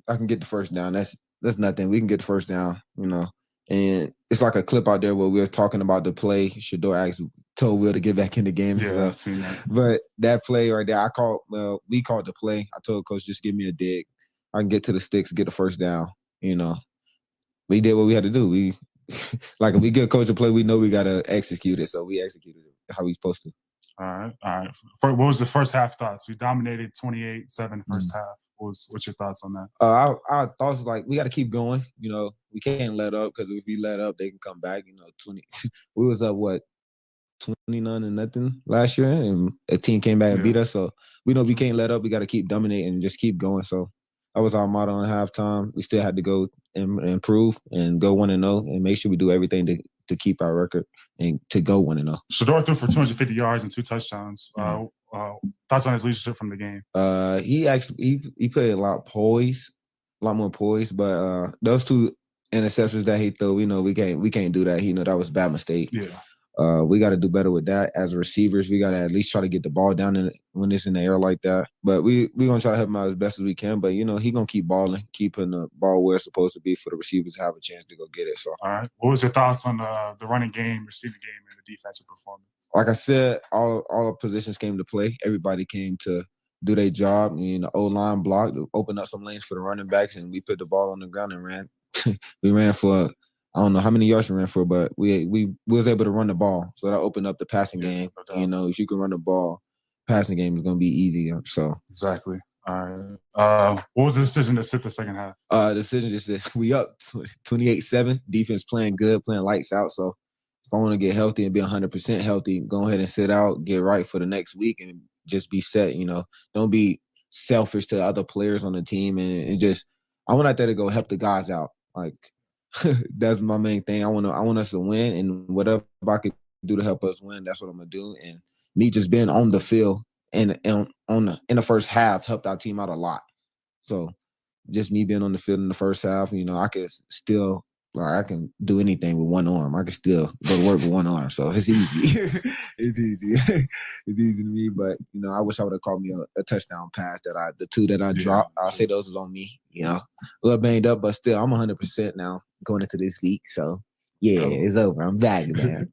I can get the first down. That's nothing. We can get the first down, And it's like a clip out there where we were talking about the play. Shador actually told Will to get back in the game. Yeah, I've seen that. But that play right there, we called the play. I told Coach, just give me a dig. I can get to the sticks, get the first down. We did what we had to do. We like if we give Coach a play, we know we gotta execute it. So we executed it how we supposed to. All right. What was the first half thoughts? We dominated 28-7 first half. What's your thoughts on that? Our thoughts like we got to keep going. We can't let up because if we let up, they can come back. 20. We was up 29-0 last year, and a team came back and beat us. So we know we can't let up. We got to keep dominating and just keep going. So that was our motto on halftime. We still had to go and improve and go 1-0 and make sure we do everything to keep our record and to go 1-0. Shador threw for 250 yards and 2 touchdowns. Thoughts on his leadership from the game? He played a lot more poised. But those 2 interceptions that he threw, we can't do that. That was a bad mistake. Yeah. We got to do better with that as receivers. We got to at least try to get the ball down when it's in the air like that. But we gonna try to help him out as best as we can. But he gonna keep balling, keeping the ball where it's supposed to be for the receivers to have a chance to go get it. So, all right, what was your thoughts on the running game, receiving game, and the defensive performance? Like I said, all positions came to play. Everybody came to do their job. The O-line blocked, opened up some lanes for the running backs, and we put the ball on the ground and ran. We ran for. I don't know how many yards we ran for, but we was able to run the ball. So that opened up the passing game. If you can run the ball, passing game is going to be easier. So exactly. All right. What was the decision to sit the second half? The decision just is we up 28-7. Defense playing good, playing lights out. So if I want to get healthy and be 100% healthy, go ahead and sit out, get right for the next week, and just be set. Don't be selfish to other players on the team, and just I want out there to go help the guys out. Like. That's my main thing. I want us to win, and whatever I can do to help us win, that's what I'm gonna do. And me just being on the field and in the first half helped our team out a lot. So just me being on the field in the first half, I could still I can do anything with one arm. I can still go to work with one arm. So it's easy. It's easy. It's easy to me. But I wish I would have caught me a touchdown pass the 2 that I dropped. I'll say those was on me. A little banged up, but still I'm 100% now going into this week. So yeah, it's over. I'm back, man.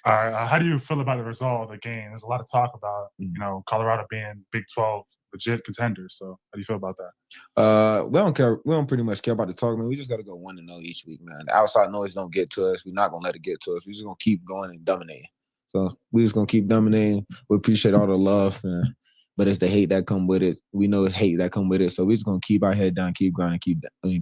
All right. How do you feel about the result of the game? There's a lot of talk about Colorado being Big 12 legit contenders. So how do you feel about that? We don't care. We don't pretty much care about the talk, man. We just got to go 1-0 each week, man. The outside noise don't get to us. We're not gonna let it get to us. We're just gonna keep going and dominating. So we just gonna keep dominating. We appreciate all the love, man. But it's the hate that come with it. We know it's hate that come with it. So we're just gonna keep our head down, keep grinding,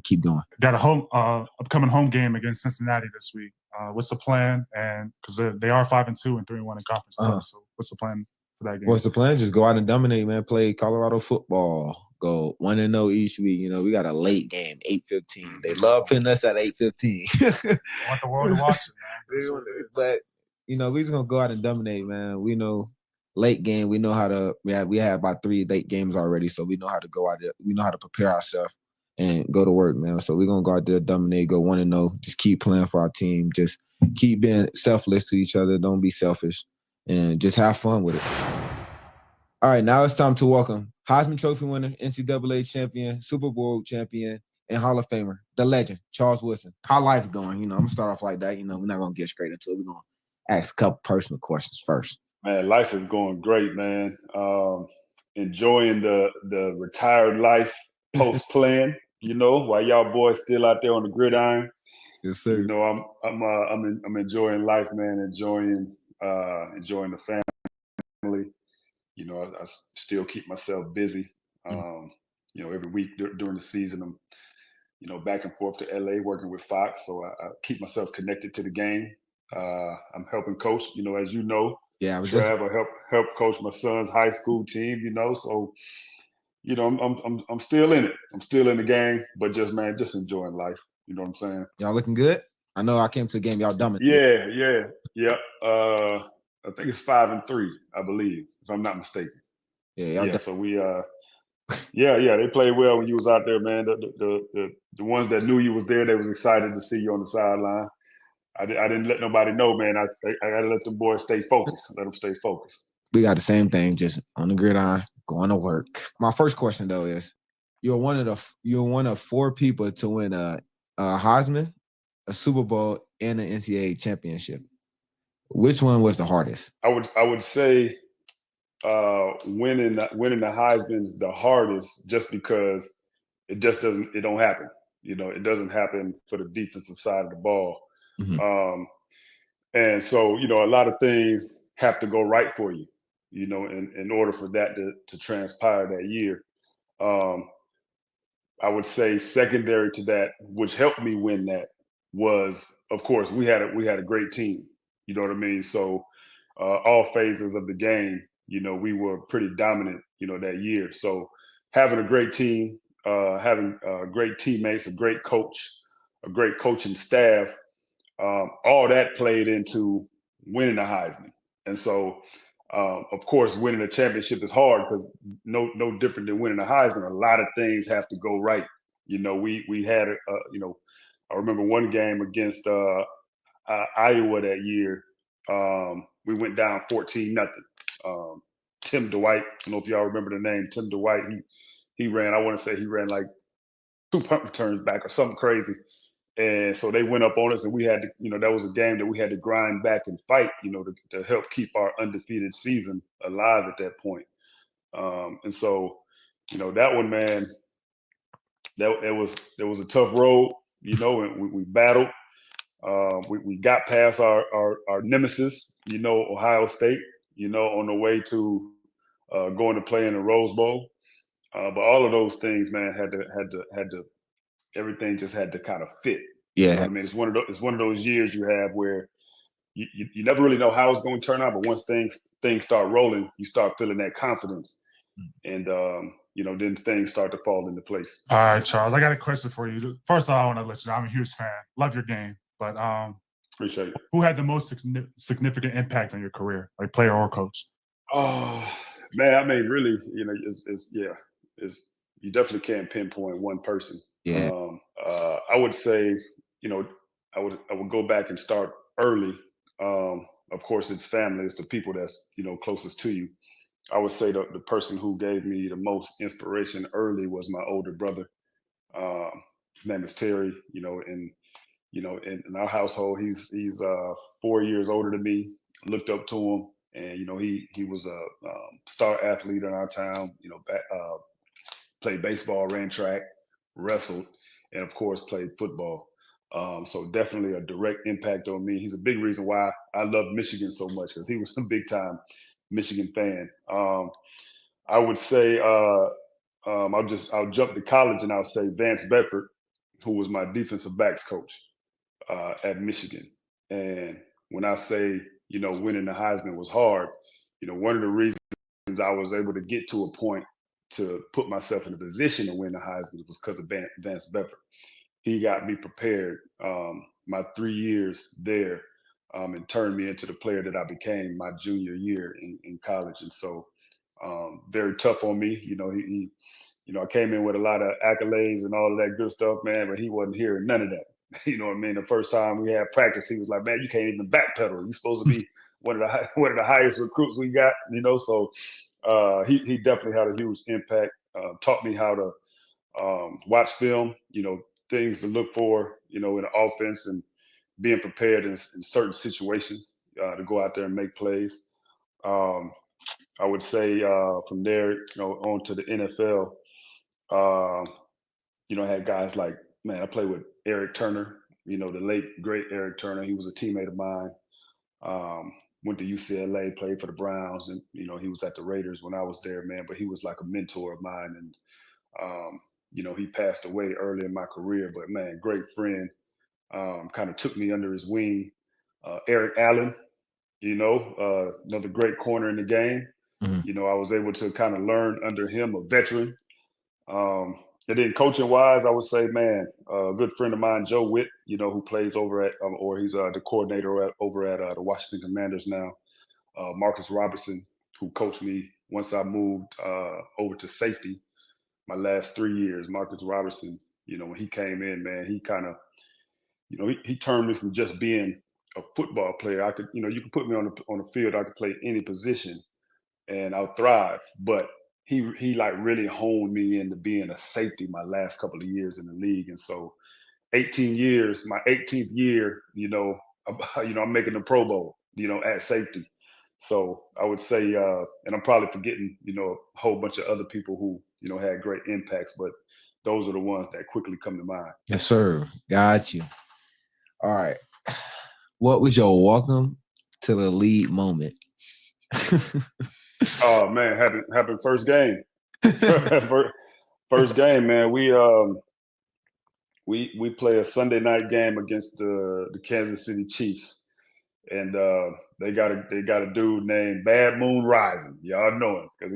keep going. Got a upcoming home game against Cincinnati this week. What's the plan? And because they are 5-2 and 3-1 in conference play. So what's the plan for that game? What's the plan? Just go out and dominate, man. Play Colorado football. Go 1-0 each week. We got a late game, 8:15. They love putting us at 8:15. I want the world to watch it, man. But we just gonna go out and dominate, man. We know late game. We know how to. We had about 3 late games already, so we know how to go out there. We know how to prepare ourselves and go to work, man. So we're gonna go out there, dominate, go 1-0. Just keep playing for our team. Just keep being selfless to each other. Don't be selfish, and just have fun with it. All right, now it's time to welcome Heisman Trophy winner, NCAA champion, Super Bowl champion, and Hall of Famer, the legend, Charles Woodson. How life going? I'm gonna start off like that. We're not gonna get straight into it. We're gonna ask a couple personal questions first. Man, life is going great, man. Enjoying the retired life post playing. While y'all boys still out there on the gridiron. Yes, sir. I'm enjoying life, man. Enjoying the family. I still keep myself busy. Every week during the season, I'm back and forth to LA working with Fox, so I keep myself connected to the game. I'm helping coach, as you know. Yeah, I help coach my son's high school team, so I'm still in it. I'm still in the game, but just enjoying life. You know what I'm saying? Y'all looking good? I know I came to the game, y'all dominated. Yeah. I think it's 5-3, I believe, if I'm not mistaken. Yeah. So we they played well when you was out there, man. The ones that knew you was there, they was excited to see you on the sideline. I didn't let nobody know, man. I gotta let them boys stay focused. Let them stay focused. We got the same thing, just on the gridiron, going to work. My first question though is, you're one of 4 people to win a Heisman, a Super Bowl, and an NCAA championship. Which one was the hardest? I would say winning the Heisman is the hardest, just because it don't happen. It doesn't happen for the defensive side of the ball. Mm-hmm. And so, a lot of things have to go right for you, in order for that to transpire that year. I would say secondary to that, which helped me win that, was, of course, we had a great team. You know what I mean? So all phases of the game, we were pretty dominant, that year. So having a great team, having great teammates, a great coach, a great coaching staff, all that played into winning the Heisman. And so, of course, winning a championship is hard, because no different than winning a Heisman. A lot of things have to go right. We had, I remember one game against Iowa that year. We went down 14-0. Tim Dwight, I don't know if y'all remember the name, Tim Dwight. He ran, I want to say he ran like 2 punt returns back or something crazy. And so they went up on us, and we had to, that was a game that we had to grind back and fight, to help keep our undefeated season alive at that point. And so, that one, man, it was a tough road, and we battled. We got past our nemesis, Ohio State, on the way to going to play in the Rose Bowl. But all of those things, man, had to everything just had to kind of fit. Yeah. You know what I mean? It's one of those years you have where you never really know how it's going to turn out, but once things start rolling, you start feeling that confidence, and then things start to fall into place. All right, Charles, I got a question for you. First of all, I want to let you know I'm a huge fan. Love your game, but appreciate it. Who had the most significant impact on your career, like player or coach? Oh man, I mean, really, it's you definitely can't pinpoint one person. Yeah. I would say, I would go back and start early. Of course, it's family. It's the people that's, closest to you. I would say the person who gave me the most inspiration early was my older brother. His name is Terry, and, in our household, he's 4 years older than me. Looked up to him, and, he was a star athlete in our town, played baseball, ran track, wrestled, and of course played football. So definitely a direct impact on me. He's a big reason why I love Michigan so much, because he was a big time Michigan fan. I would say I'll jump to college, and I'll say Vance Bedford, who was my defensive backs coach at Michigan. And when I say, winning the Heisman was hard, one of the reasons I was able to get to a point to put myself in a position to win the Heisman was because of Vance Bedford. He got me prepared my 3 years there, and turned me into the player that I became my junior year in college. And so very tough on me. He I came in with a lot of accolades and all of that good stuff, man, but he wasn't hearing none of that. You know what I mean? The first time we had practice, he was like, "Man, you can't even backpedal. You're supposed to be one of the highest recruits we got." So he definitely had a huge impact. Taught me how to watch film, things to look for, in an offense, and being prepared in certain situations to go out there and make plays. I would say from there, on to the NFL. I had guys like, man, I played with Eric Turner, the late great Eric Turner. He was a teammate of mine. Went to UCLA, played for the Browns, and he was at the Raiders when I was there, man. But he was like a mentor of mine, and he passed away early in my career. But man, great friend. Kind of took me under his wing. Eric Allen, another great corner in the game. Mm-hmm. I was able to kind of learn under him, a veteran. And then coaching wise, I would say, man, a good friend of mine, Joe Witt, who plays over at, or he's the coordinator over at the Washington Commanders now. Marcus Robertson, who coached me once I moved over to safety my last 3 years. Marcus Robertson, when he came in, man, he kind of, he turned me from just being a football player. I could, you could put me on the field, I could play any position, and I'll thrive. But he like really honed me into being a safety my last couple of years in the league. And so 18 years, my 18th year, I'm making the Pro Bowl, at safety. So I would say, and I'm probably forgetting, a whole bunch of other people who, had great impacts, but those are the ones that quickly come to mind. Yes, sir. Got you. All right. What was your welcome to the lead moment? Oh man, happened first game. First game, man. We play a Sunday night game against the Kansas City Chiefs, and they got a dude named Bad Moon Rising. Y'all know him because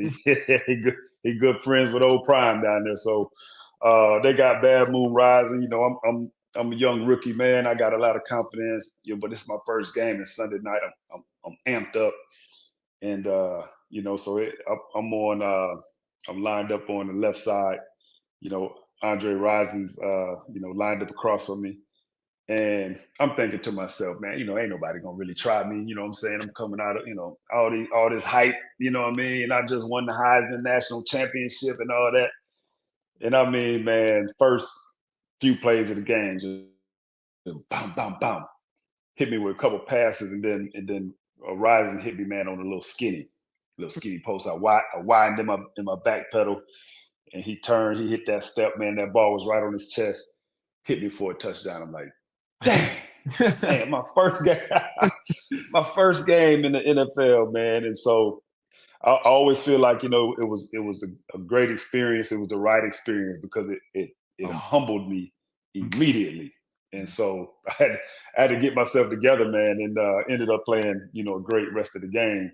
he good friends with old Prime down there. So they got Bad Moon Rising. I'm a young rookie, man. I got a lot of confidence, but it's my first game. It's Sunday night. I'm amped up, and so I'm on. I'm lined up on the left side. Andre Rising's lined up across from me. And I'm thinking to myself, man, ain't nobody gonna really try me. You know what I'm saying? I'm coming out of, all this hype, you know what I mean? And I just won the Heisman National Championship and all that. And I mean, man, first few plays of the game, just bam, bam, bam, hit me with a couple passes, and then Rising hit me, man, on a little skinny post. I widened in my back pedal, and he turned, he hit that step, man. That ball was right on his chest, hit me for a touchdown. I'm like, dang, my first game in the NFL, man. And so I always feel like, it was a great experience. It was the right experience because it humbled me immediately. And so I had to get myself together, man, and ended up playing, a great rest of the game.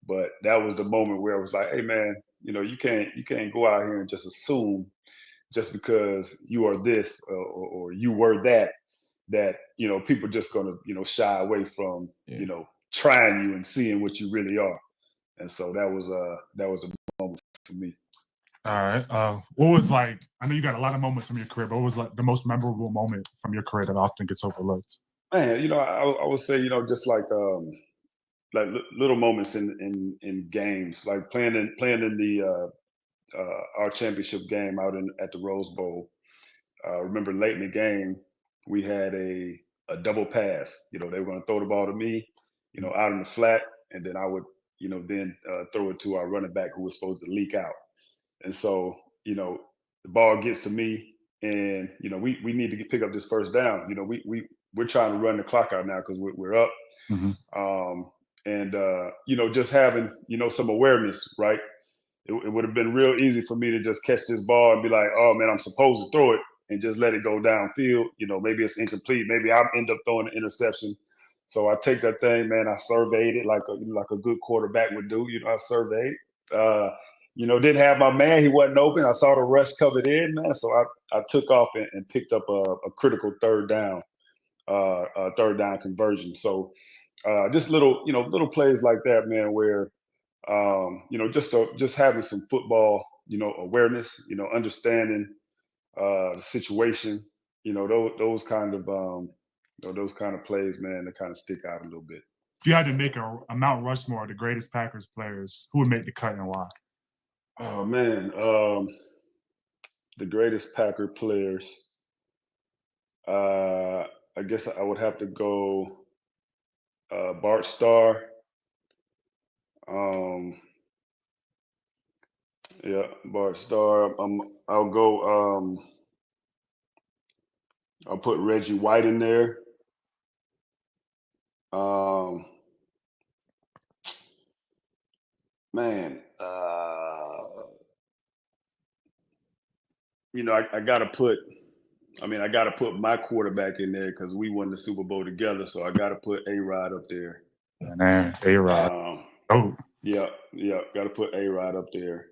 But that was the moment where I was like, hey, man, you can't go out here and just assume just because you are this or you were that people just gonna shy away from trying you and seeing what you really are. And so that was a moment for me. All right. What was I know you got a lot of moments from your career, but what was the most memorable moment from your career that often gets overlooked? Man, I would say, just like little moments in games, like playing in the our championship game out at the Rose Bowl. Remember late in the game, we had a double pass. They were going to throw the ball to me, out in the flat, and then I would, then throw it to our running back who was supposed to leak out. And so, the ball gets to me, and we need to pick up this first down. We're trying to run the clock out now because we're up. Mm-hmm. And just having some awareness, right? It would have been real easy for me to just catch this ball and be like, oh man, I'm supposed to throw it and just let it go downfield. Maybe it's incomplete. Maybe I'll end up throwing an interception. So I take that thing, man. I surveyed it like a good quarterback would do. I surveyed. Didn't have my man. He wasn't open. I saw the rush covered in, man. So I took off and picked up a critical third down conversion. So just little plays like that, man, where just having some football, awareness, understanding the situation, those kind of plays, man, that kind of stick out a little bit. If you had to make a Mount Rushmore, the greatest Packers players, who would make the cut and why? Oh man, the greatest Packer players. I guess I would have to go Bart Starr. Yeah, Bart Starr. I'll go. I'll put Reggie White in there. Man, I gotta put. I gotta put my quarterback in there because we won the Super Bowl together. So I gotta put A-Rod up there. Man, A-Rod. Yeah. Gotta put A-Rod up there.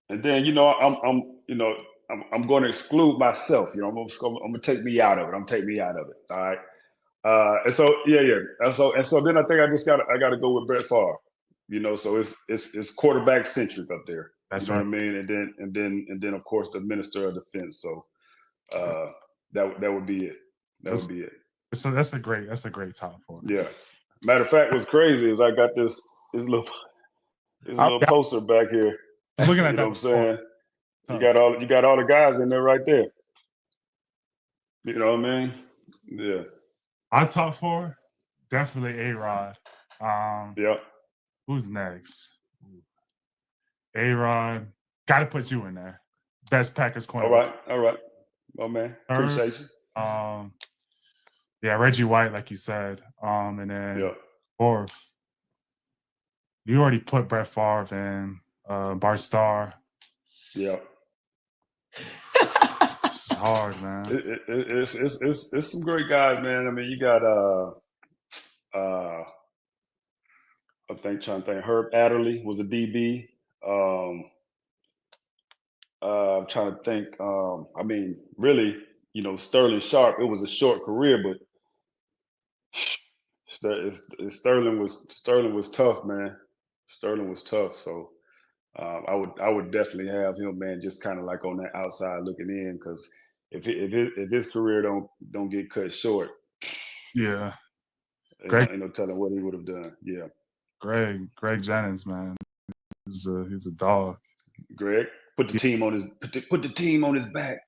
And then, I'm going to exclude myself. I'm going to take me out of it. I'm take me out of it. All right. And so, yeah. And so then I think I got to go with Brett Favre. So it's quarterback centric up there. That's what I right. mean? And then of course the Minister of Defense. So that would be it. Would be it. So that's a great top four. Yeah. Matter of fact, what's crazy is I got this little poster back here. I was looking at you that. Know what I'm saying? You got all the guys in there right there. You know what I mean? Yeah. Our top four, definitely A-Rod. Yep. Who's next? A-Rod. Got to put you in there. Best Packers corner. All right. Oh man, appreciate you. Yeah, Reggie White, like you said. And then fourth, you already put Brett Favre in. Bart Starr. Yeah. This is hard, man. It's some great guys, man. I mean, you got trying to think. Herb Adderley was a DB. I'm trying to think. I mean, really, Sterling Sharp. It was a short career, but Sterling was tough, man. Sterling was tough. So I would definitely have him, man, just kind of like on that outside looking in, because if his career don't get cut short, yeah, ain't no telling what he would have done. Yeah, Greg Jennings, man, he's a dog. Greg put the team on his back.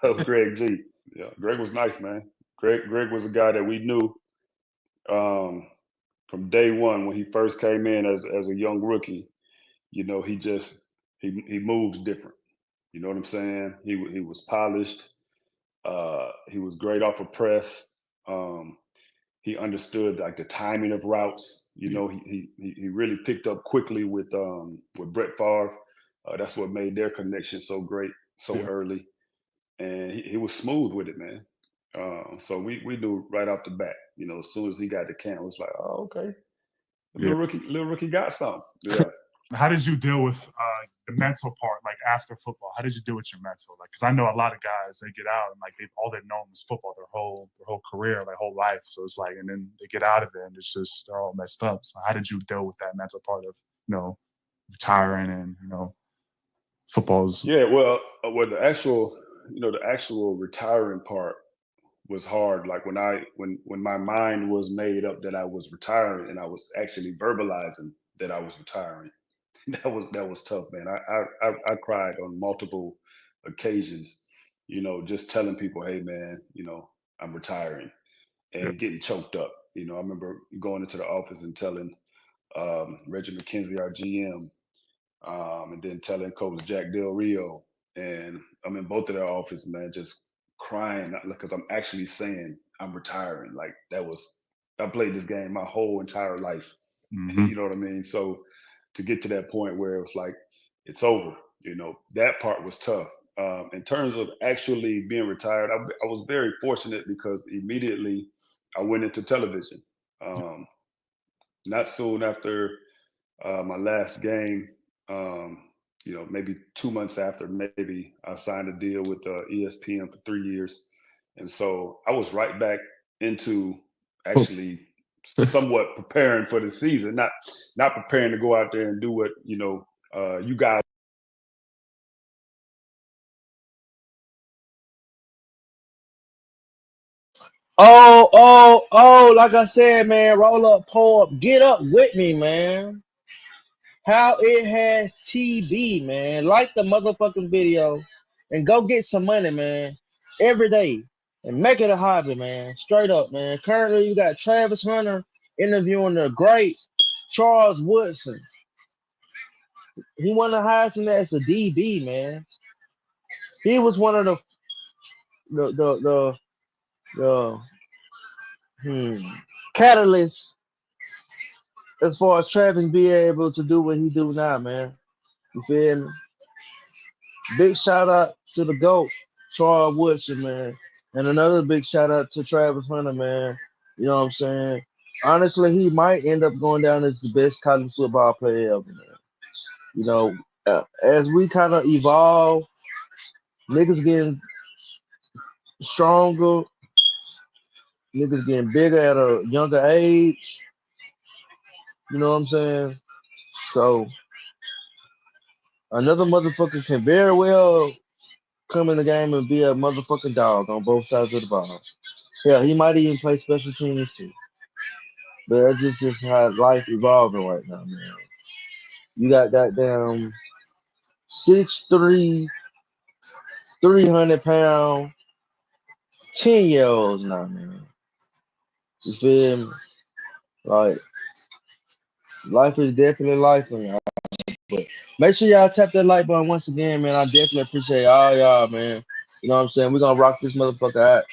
Oh, Greg G. Yeah, Greg was nice, man. Greg was a guy that we knew from day one when he first came in as a young rookie. He moved different. You know what I'm saying? He was polished. He was great off of press. He understood like the timing of routes. He really picked up quickly with Brett Favre. That's what made their connection so great so early. And he was smooth with it, man. So we knew right off the bat. As soon as he got to camp, it was like, oh, okay, little rookie got something. Yeah. How did you deal with the mental part, like after football? How did you deal with your mental? Like, because I know a lot of guys, they get out and like all they've known is football their whole career, their whole life. So it's like, and then they get out of it and it's just they're all messed up. So how did you deal with that mental part of retiring and football's? Yeah, well, the actual retiring part was hard. Like when my mind was made up that I was retiring and I was actually verbalizing that I was retiring. That was tough, man. I cried on multiple occasions, just telling people, hey man, I'm retiring, and getting choked up. I remember going into the office and telling Reggie McKenzie, our GM, and then telling Coach Jack Del Rio, and I'm in both of their office, man, just crying because I'm actually saying I'm retiring. Like I played this game my whole entire life. Mm-hmm. You know what I mean? So to get to that point where it was like, it's over, that part was tough. In terms of actually being retired, I was very fortunate because immediately I went into television. Not soon after my last game, maybe 2 months after, maybe I signed a deal with ESPN for 3 years. And so I was right back into actually somewhat preparing for the season, not preparing to go out there and do what you guys. Oh, like I said, man, roll up, pull up, get up with me, man. How it has TB, man. Like the motherfucking video and go get some money, man, every day and make it a hobby, man. Straight up, man. Currently, you got Travis Hunter interviewing the great Charles Woodson. He won the Heisman as a DB, man. He was one of the catalysts as far as Travis being able to do what he do now, man. You feel me? Big shout out to the GOAT, Charles Woodson, man. And another big shout out to Travis Hunter, man. You know what I'm saying? Honestly, he might end up going down as the best college football player ever, man. as we kind of evolve, niggas getting stronger, niggas getting bigger at a younger age. You know what I'm saying? So another motherfucker can very well come in the game and be a motherfucking dog on both sides of the ball. Yeah, he might even play special teams too. But that's just how life evolving right now, man. You got goddamn 6'3", 300 pound 10-year-olds now, man. You feel me? Like life is definitely life, man. But make sure y'all tap that like button once again, man. I definitely appreciate all y'all, man. You know what I'm saying? We're gonna rock this motherfucker out.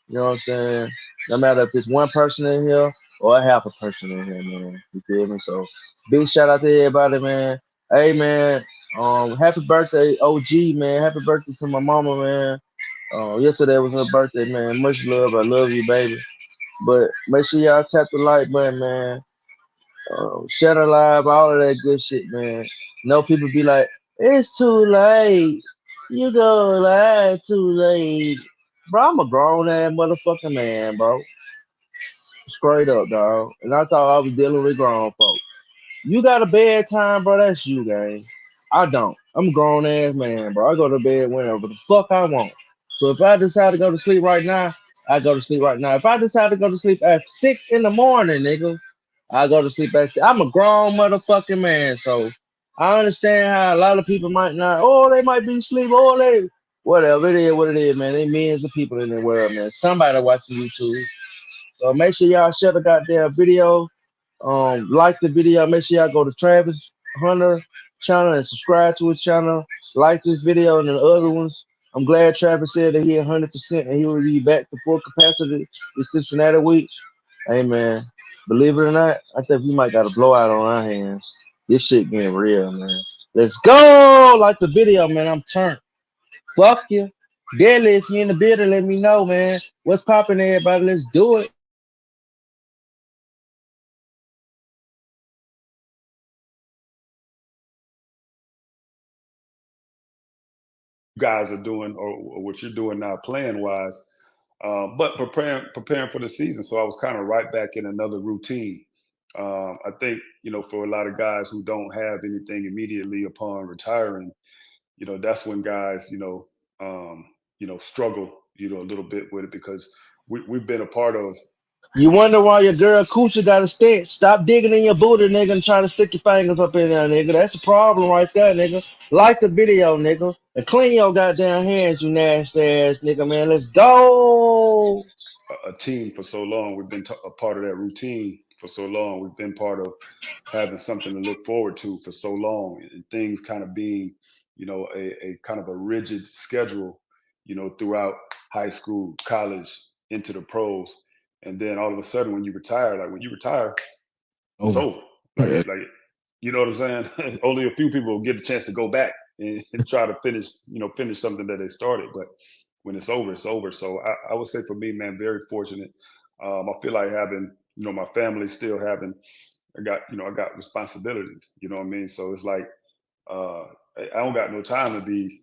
You know what I'm saying? No matter if it's one person in here or a half a person in here, man. You feel me? So big shout out to everybody, man. Hey man, happy birthday, OG, man. Happy birthday to my mama, man. Yesterday was her birthday, man. Much love. I love you, baby. But make sure y'all tap the like button, man. Shut alive, all of that good shit, man. No people be like, it's too late. You go live too late. Bro, I'm a grown ass motherfucking man, bro. Straight up, dog. And I thought I was dealing with grown folks. You got a bedtime, bro. That's you, gang. I don't. I'm a grown ass man, bro. I go to bed whenever the fuck I want. So if I decide to go to sleep right now, I go to sleep right now. If I decide to go to sleep at 6 in the morning, nigga, I go to sleep at 6. I'm a grown motherfucking man, so I understand how a lot of people might not. Oh, they might be asleep. Oh, they whatever it is, what it is, man. They millions of people in the world, man. Somebody watching YouTube. So make sure y'all share the goddamn video. Like the video. Make sure y'all go to Travis Hunter channel and subscribe to his channel. Like this video and the other ones. I'm glad Travis said that he 100% and he will be back to full capacity this Cincinnati week. Hey man, believe it or not, I think we might got a blowout on our hands. This shit getting real, man. Let's go! Like the video, man. I'm turned. Fuck you. Deadly, if you in the building, let me know, man. What's popping, everybody? Let's do it. Guys are doing or what you're doing now playing wise, but preparing for the season. So I was kind of right back in another routine. I think for a lot of guys who don't have anything immediately upon retiring, that's when guys struggle a little bit with it because we've been a part of. You wonder why your girl Coochie got a stitch. Stop digging in your booty, nigga, and trying to stick your fingers up in there, nigga. That's the problem right there, nigga. Like the video, nigga. And clean your goddamn hands, you nasty ass nigga, man. Let's go. A team for so long. We've been a part of that routine for so long. We've been part of having something to look forward to for so long, and things kind of being, a kind of a rigid schedule, throughout high school, college, into the pros, and then all of a sudden when you retire, it's over. Like you know what I'm saying? Only a few people will get a chance to go back and try to finish something that they started, but when it's over, it's over. So I would say for me, man, very fortunate. I feel like having, my family still having, I got responsibilities, you know what I mean? So it's like, I don't got no time to be,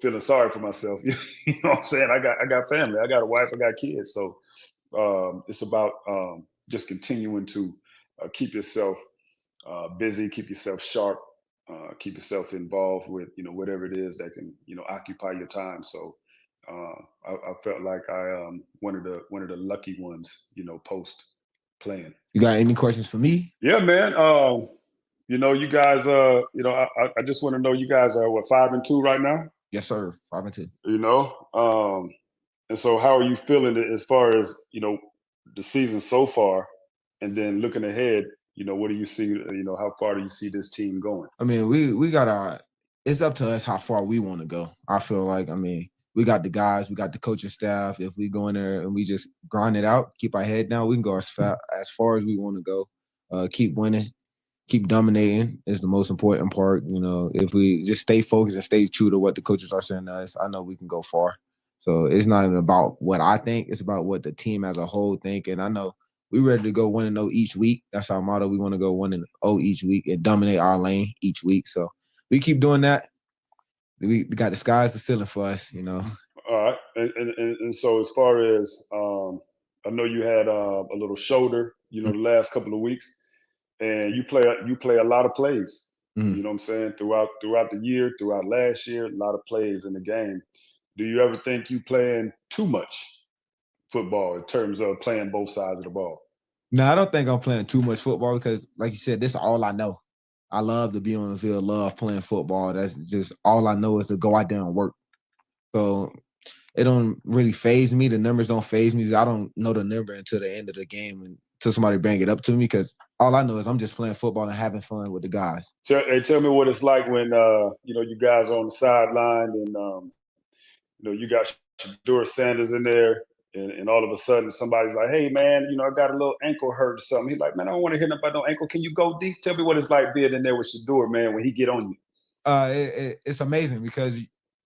feeling sorry for myself. You know what I'm saying? I got family, I got a wife, I got kids. So it's about just continuing to keep yourself busy, keep yourself sharp, keep yourself involved with, whatever it is that can, occupy your time. So I felt like I one of the lucky ones, post playing. You got any questions for me? Yeah, man. You guys. I just want to know, you guys are what, 5-2 right now? Yes, sir. 5-2. And so how are you feeling as far as the season so far, and then looking ahead? What do you see? How far do you see this team going? I mean, we got it's up to us how far we want to go. I feel like, we got the guys, we got the coaching staff. If we go in there and we just grind it out, keep our head down, we can go as far as we want to go. Keep winning, keep dominating is the most important part. If we just stay focused and stay true to what the coaches are saying to us, I know we can go far. So it's not even about what I think, it's about what the team as a whole think. And I know we're ready to go 1-0 each week. That's our motto. We want to go 1-0 each week and dominate our lane each week. So we keep doing that, we got the sky's the ceiling for us, you know. All right, and so as far as I know you had a little shoulder, you know, the last couple of weeks, and you play a lot of plays. Mm. You know what I'm saying? Throughout the year, throughout last year, a lot of plays in the game. Do you ever think you playing too much football in terms of playing both sides of the ball? No, I don't think I'm playing too much football because, like you said, this is all I know. I love to be on the field, love playing football. That's just all I know is to go out there and work. So it don't really phase me. The numbers don't phase me. I don't know the number until the end of the game until somebody bring it up to me because all I know is I'm just playing football and having fun with the guys. Tell me what it's like when you know, you guys are on the sideline and you know, you got Shador Sanders in there, and all of a sudden somebody's like, "Hey man, you know, I got a little ankle hurt or something." He's like, "Man, I don't want to hear nothing about no ankle. Can you go deep? Tell me what it's like being in there with Shador, man, when he get on you." It's amazing because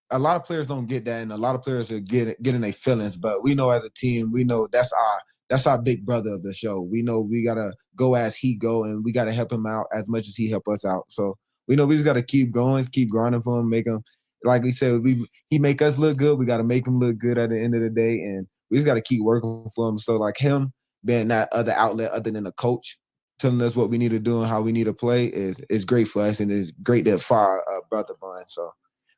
a lot of players don't get that, and a lot of players are getting their feelings. But we know as a team, we know that's our big brother of the show. We know we gotta go as he go, and we gotta help him out as much as he help us out. So we know we just gotta keep going, keep grinding for him, make him, like we said, he make us look good. We gotta make him look good at the end of the day, and we just gotta keep working for him. So like him being that other outlet other than a coach, telling us what we need to do and how we need to play is great for us, and it's great that far brother bond. So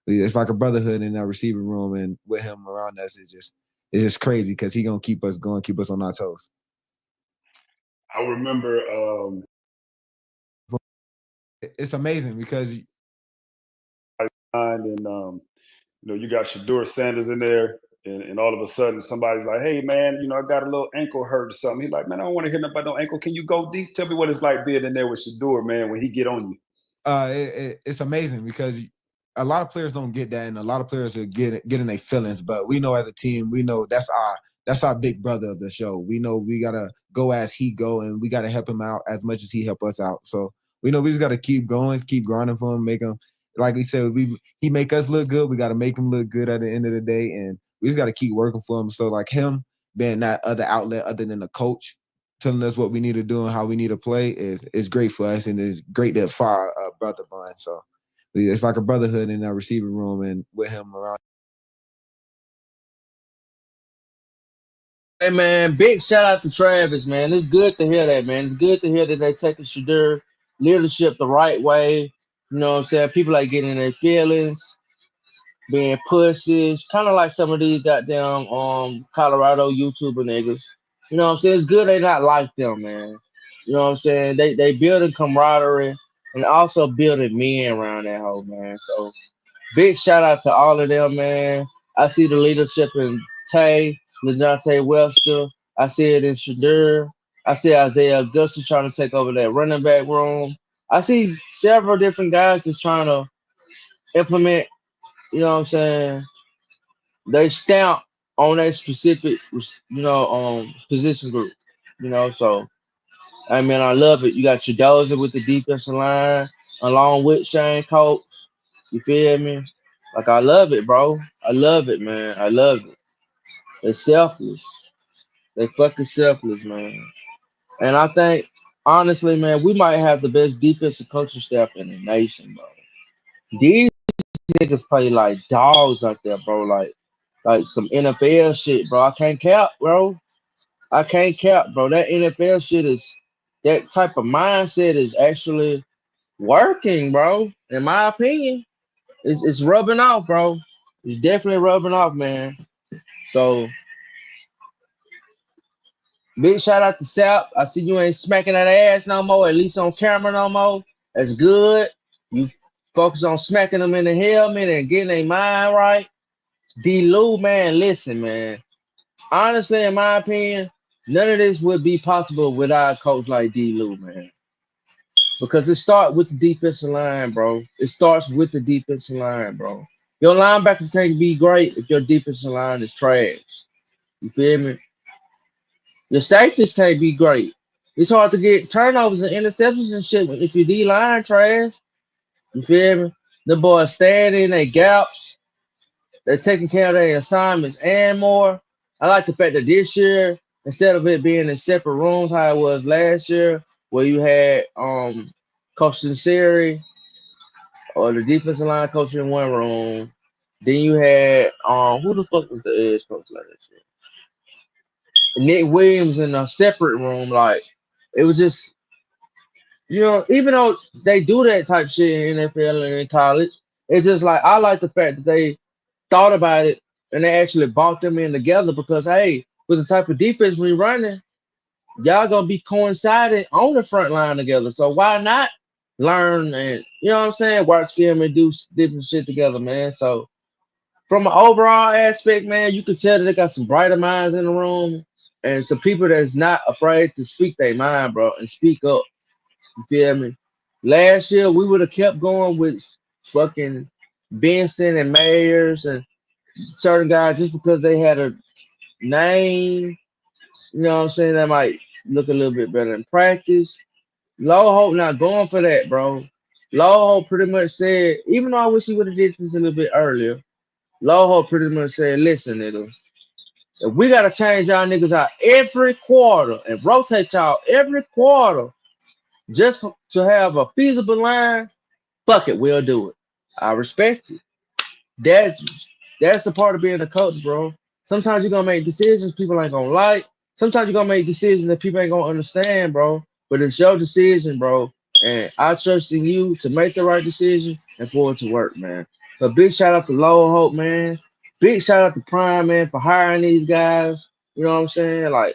it's like a brotherhood in our receiving room, and with him around us, it's just crazy because he gonna keep us going, keep us on our toes. I remember. It's amazing because. And you know, you got Shador Sanders in there, and all of a sudden somebody's like, "Hey man, you know, I got a little ankle hurt or something." He's like, "Man, I don't want to hear nothing about no ankle. Can you go deep? Tell me what it's like being in there with Shador, man, when he get on you." It's amazing because a lot of players don't get that, and a lot of players are getting their feelings. But we know as a team, we know that's our big brother of the show. We know we gotta go as he go, and we gotta help him out as much as he help us out. So we know we just gotta keep going, keep grinding for him, make him. Like we said, he make us look good. We got to make him look good at the end of the day, and we just got to keep working for him. So like him being that other outlet other than the coach, telling us what we need to do and how we need to play is great for us, and it's great that far brother bond. So it's like a brotherhood in our receiving room, and with him around. Hey man, big shout out to Travis, man. It's good to hear that, man. It's good to hear that they taking Shadur leadership the right way. You know what I'm saying? People like getting in their feelings, being pussies, kind of like some of these goddamn Colorado YouTuber niggas. You know what I'm saying? It's good they not like them, man. You know what I'm saying? They building camaraderie and also building men around that hoe, man. So big shout out to all of them, man. I see the leadership in Tay, LeJontay Webster. I see it in Shadur. I see Isaiah Augusta trying to take over that running back room. I see several different guys just trying to implement, you know what I'm saying, they stamp on that specific, position group. You know, so I mean, I love it. You got your Dozer with the defensive line, along with Shane Coates. You feel me? Like I love it, bro. I love it, man. I love it. They're selfless. They fucking selfless, man. And I think, honestly, man, we might have the best defensive coaching staff in the nation, bro. These niggas play like dogs out there, bro. Like some NFL shit, bro. I can't cap, bro. I can't cap, bro. That NFL shit is that type of mindset is actually working, bro. In my opinion, it's rubbing off, bro. It's definitely rubbing off, man. So big shout out to Sap. I see you ain't smacking that ass no more, at least on camera no more. That's good. You focus on smacking them in the helmet and getting their mind right. D. Lou, man, listen, man. Honestly, in my opinion, none of this would be possible without a coach like D. Lou, man. Because it starts with the defensive line, bro. It starts with the defensive line, bro. Your linebackers can't be great if your defensive line is trash. You feel me? Your safeties can't be great. It's hard to get turnovers and interceptions and shit if your D line trash. You feel me? The boys stand in their gaps. They're taking care of their assignments and more. I like the fact that this year, instead of it being in separate rooms, how it was last year, where you had Coach Cincinnati, or the defensive line coach in one room. Then you had who the fuck was the edge coach like that shit? Nick Williams in a separate room. Like it was just even though they do that type shit in NFL and in college, it's just like I like the fact that they thought about it and they actually brought them in together because hey, with the type of defense we running, y'all gonna be coinciding on the front line together. So why not learn and what I'm saying, watch film and do different shit together, man. So from an overall aspect, man, you can tell that they got some brighter minds in the room and some people that's not afraid to speak their mind, bro, and speak up. You feel me? Last year we would have kept going with fucking Benson and Mayers and certain guys just because they had a name. You know what I'm saying? That might look a little bit better in practice. Low Hope not going for that, bro. Low Hope pretty much said, even though I wish he would have did this a little bit earlier, Low Hope pretty much said, listen, niggas, if we gotta change y'all niggas out every quarter and rotate y'all every quarter just to have a feasible line, fuck it, we'll do it. I respect it. That's the part of being a coach, bro. Sometimes you're gonna make decisions people ain't gonna like. Sometimes you're gonna make decisions that people ain't gonna understand, bro. But it's your decision, bro. And I trust in you to make the right decision and for it to work, man. So big shout out to Low Hope, man. Big shout out to Prime, man, for hiring these guys. You know what I'm saying? Like,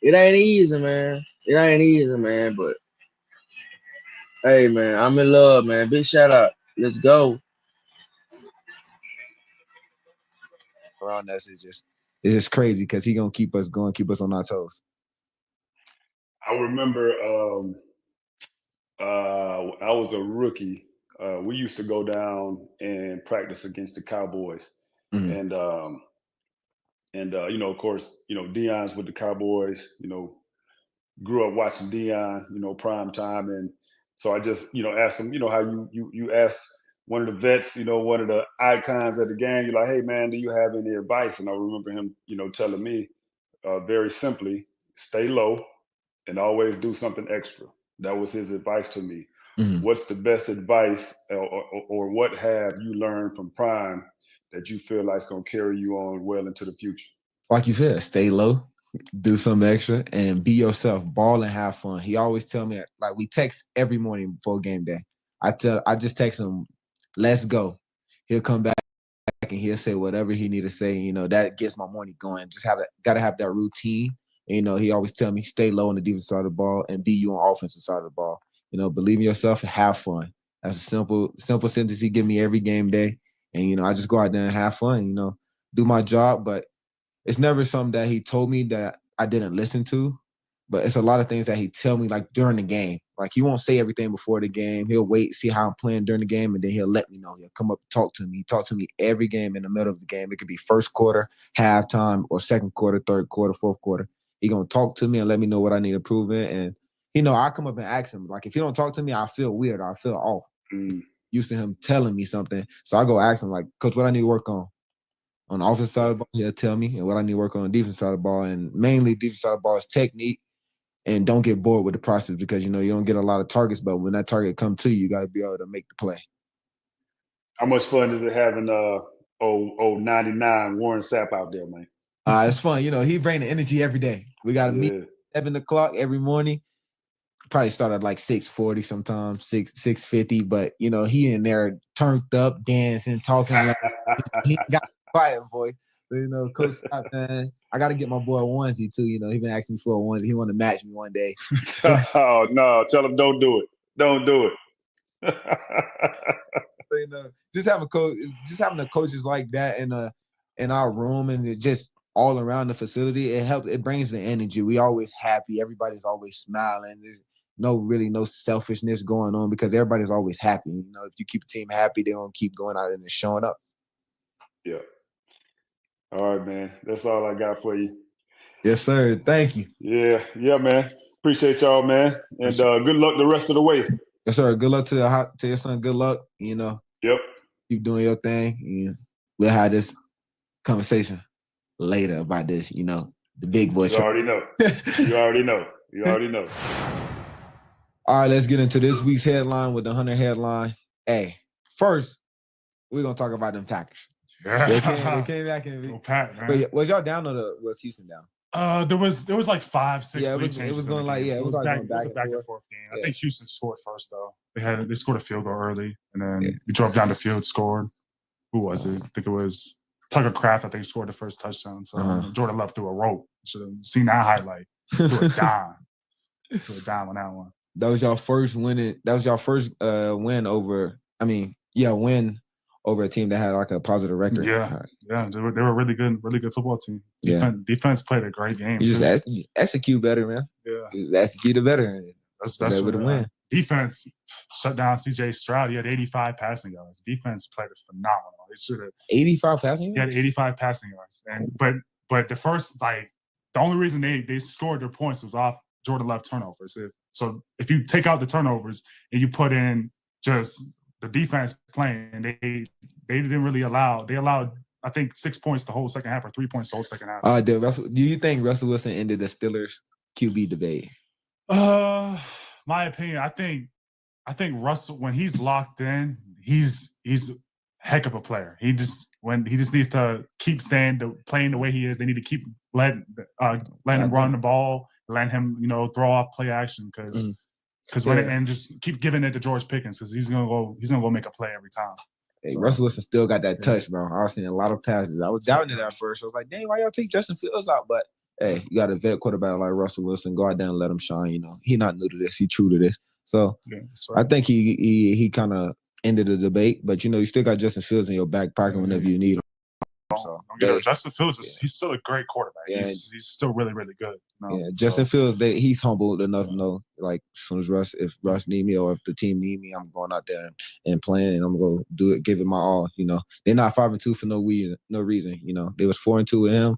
it ain't easy, man. It ain't easy, man. But hey, man, I'm in love, man. Big shout out. Let's go. Around us is just crazy because he gonna keep us going, keep us on our toes. I remember I was a rookie. We used to go down and practice against the Cowboys, and of course, Deion's with the Cowboys. Grew up watching Deion, prime time, and so I just asked him, how you ask one of the vets, one of the icons of the game, you're like, hey man, do you have any advice? And I remember him, telling me very simply, stay low and always do something extra. That was his advice to me. What's the best advice or what have you learned from Prime that you feel like is going to carry you on well into the future? Like you said, stay low, do something extra, and be yourself, ball and have fun. He always tell me, like, we text every morning before game day. I just text him, let's go. He'll come back and he'll say whatever he need to say. That gets my morning going. Just gotta have that routine. And, he always tell me, stay low on the defensive side of the ball and be you on offensive side of the ball. Believe in yourself and have fun. That's a simple sentence he give me every game day. And, I just go out there and have fun, do my job. But it's never something that he told me that I didn't listen to. But it's a lot of things that he tell me, like, during the game. Like, he won't say everything before the game. He'll wait, see how I'm playing during the game, and then he'll let me know. He'll come up and talk to me. He talk to me every game in the middle of the game. It could be first quarter, halftime, or second quarter, third quarter, fourth quarter. He going to talk to me and let me know what I need to improve in. And, I come up and ask him. Like, if he don't talk to me, I feel weird. I feel off. Used to him telling me something. So I go ask him, like, Coach, what I need to work on? On the offensive side of the ball, he'll tell me, and what I need to work on the defense side of the ball. And mainly defense side of the ball is technique. And don't get bored with the process because, you don't get a lot of targets, but when that target comes to you, you got to be able to make the play. How much fun is it having 99 Warren Sapp out there, man? It's fun. He bring the energy every day. We got to meet at 7 o'clock every morning. Probably start at like 6:40 sometimes, 6:50. But, he in there turned up, dancing, talking. Like, he got a quiet voice. So, Coach Sapp, man, I got to get my boy a onesie too. He been asking me for a onesie. He want to match me one day. Oh, no. Tell him don't do it. Don't do it. So, just having the coaches like that in our room and it just all around the facility, it helps. It brings the energy. We always happy. Everybody's always smiling. There's no selfishness going on because everybody's always happy. If you keep a team happy, they're gonna keep going out and showing up. Yeah. All right, man. That's all I got for you. Yes, sir. Thank you. Yeah, man. Appreciate y'all, man. And good luck the rest of the way. Yes, sir. Good luck to your son. Good luck. Yep. Keep doing your thing. And we'll have this conversation later about this. The big boy. You already know. You already know. You already know. All right, let's get into this week's headline with the Hunter headline. Hey, first, we're gonna talk about them Packers. Yeah. They came back and Go Pack, man. Wait, was y'all down or was Houston down? There was like 5-6 Yeah, lead changes. it was going like so it was like going back a and back forth. and forth game. I think Houston scored first though. They scored a field goal early, and then we drove down the field, scored. Who was it? I think it was Tucker Kraft. I think scored the first touchdown. So Jordan Love threw a rope. Should have seen that highlight. Threw a dime. Threw a dime on that one. That was your first win. That was your first win over. Win over a team that had like a positive record. Yeah, yeah, they were a really good football team. Defense played a great game. You just execute better, man. Yeah, you just execute it better. That's able to win. Defense shut down C.J. Stroud. He had 85 passing yards. Defense played it phenomenal. They should have 85 passing yards. He had 85 passing yards, and but the first the only reason they scored their points was off Jordan Love turnovers. So if you take out the turnovers and you put in just the defense playing, they didn't really allow. They allowed, I think, 6 points the whole second half or 3 points the whole second half. Do you think Russell Wilson ended the Steelers QB debate? My opinion, I think Russell, when he's locked in, he's a heck of a player. He just needs to keep playing the way he is. They need to keep letting him run the ball, letting him throw off play action because and just keep giving it to George Pickens because he's gonna go make a play every time. Hey, Russell Wilson still got that touch, bro. I was seeing a lot of passes. I was doubting it at first. I was like, dang, why y'all take Justin Fields out? But hey, you got a vet quarterback like Russell Wilson. Go out there and let him shine. He not new to this. He true to this. So I think he kind of ended the debate. But you still got Justin Fields in your back pocket whenever you need him. So Justin Fields he's still a great quarterback. Yeah, he's still really, really good. Justin Fields, he's humble enough to know, like, as soon as if Russ need me or if the team need me, I'm going out there and playing, and I'm gonna go do it, give it my all. They're not 5-2 for no reason. They was 4-2 with him.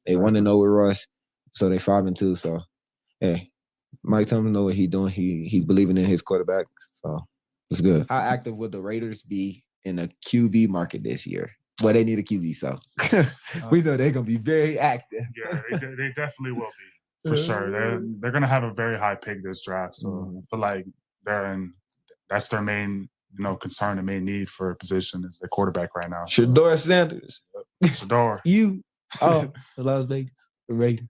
They 1-0 with Russ, so they 5-2. So hey, Mike tell him to know what he's doing. He's believing in his quarterback, so it's good. How active would the Raiders be in the QB market this year? Well, they need a QB, so we know they're gonna be very active. Yeah, they definitely will be for sure. They're gonna have a very high pick this draft. So, but like that's their main concern and main need for a position is the quarterback right now. Shador Sanders, Shador, the Las Vegas Raiders.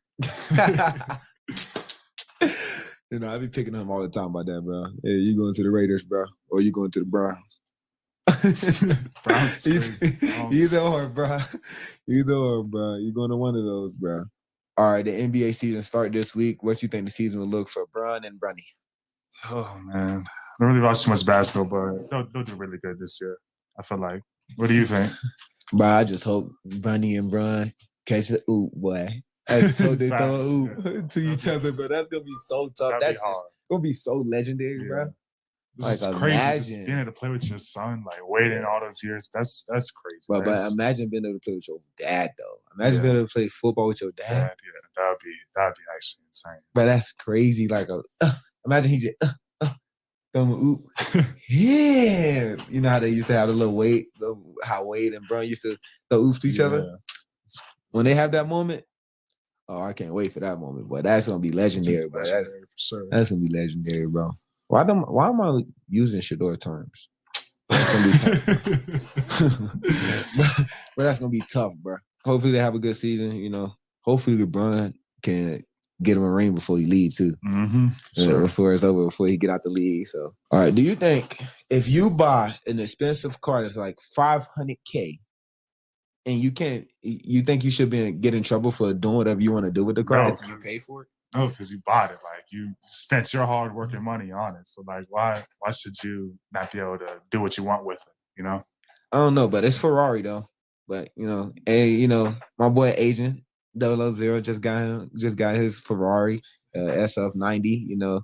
I be picking him all the time about that, bro. Hey, you going to the Raiders, bro, or you going to the Browns? Either or, bro. You're going to one of those, bro. All right, the NBA season start this week. What you think the season will look for Bron and Bronny? Oh man, I don't really watch too much basketball, but they'll do really good this year. I feel like. What do you think? Bro, I just hope Bronny and Bron catch the oop, boy. I just hope they throw a oop to each other, but that's gonna be so tough. That's just gonna be so legendary, bro. This is crazy. Just being able to play with your son, like waiting all those years. That's crazy. But imagine being able to play with your dad, though. Imagine being able to play football with your dad. That'd be actually insane. But that's crazy. Like imagine he just throw him a oop. Yeah, you know how they used to have a little weight, how Wade and Bron used to throw oops to each other. When they have that moment, I can't wait for that moment. But that's gonna be legendary, bro. That's gonna be legendary, bro. Why am I using Shador terms? That's gonna be tough. But that's gonna be tough, bro. Hopefully they have a good season. Hopefully LeBron can get him a ring before he leaves too. Before it's over, before he get out the league. So, all right. Do you think if you buy an expensive car that's like $500K, and you think you should get in trouble for doing whatever you want to do with the car after you pay for it? No, because you bought it. Like you spent your hard working money on it. So like, why should you not be able to do what you want with it? I don't know, but it's Ferrari though. But my boy Agent 000 just got his Ferrari SF90.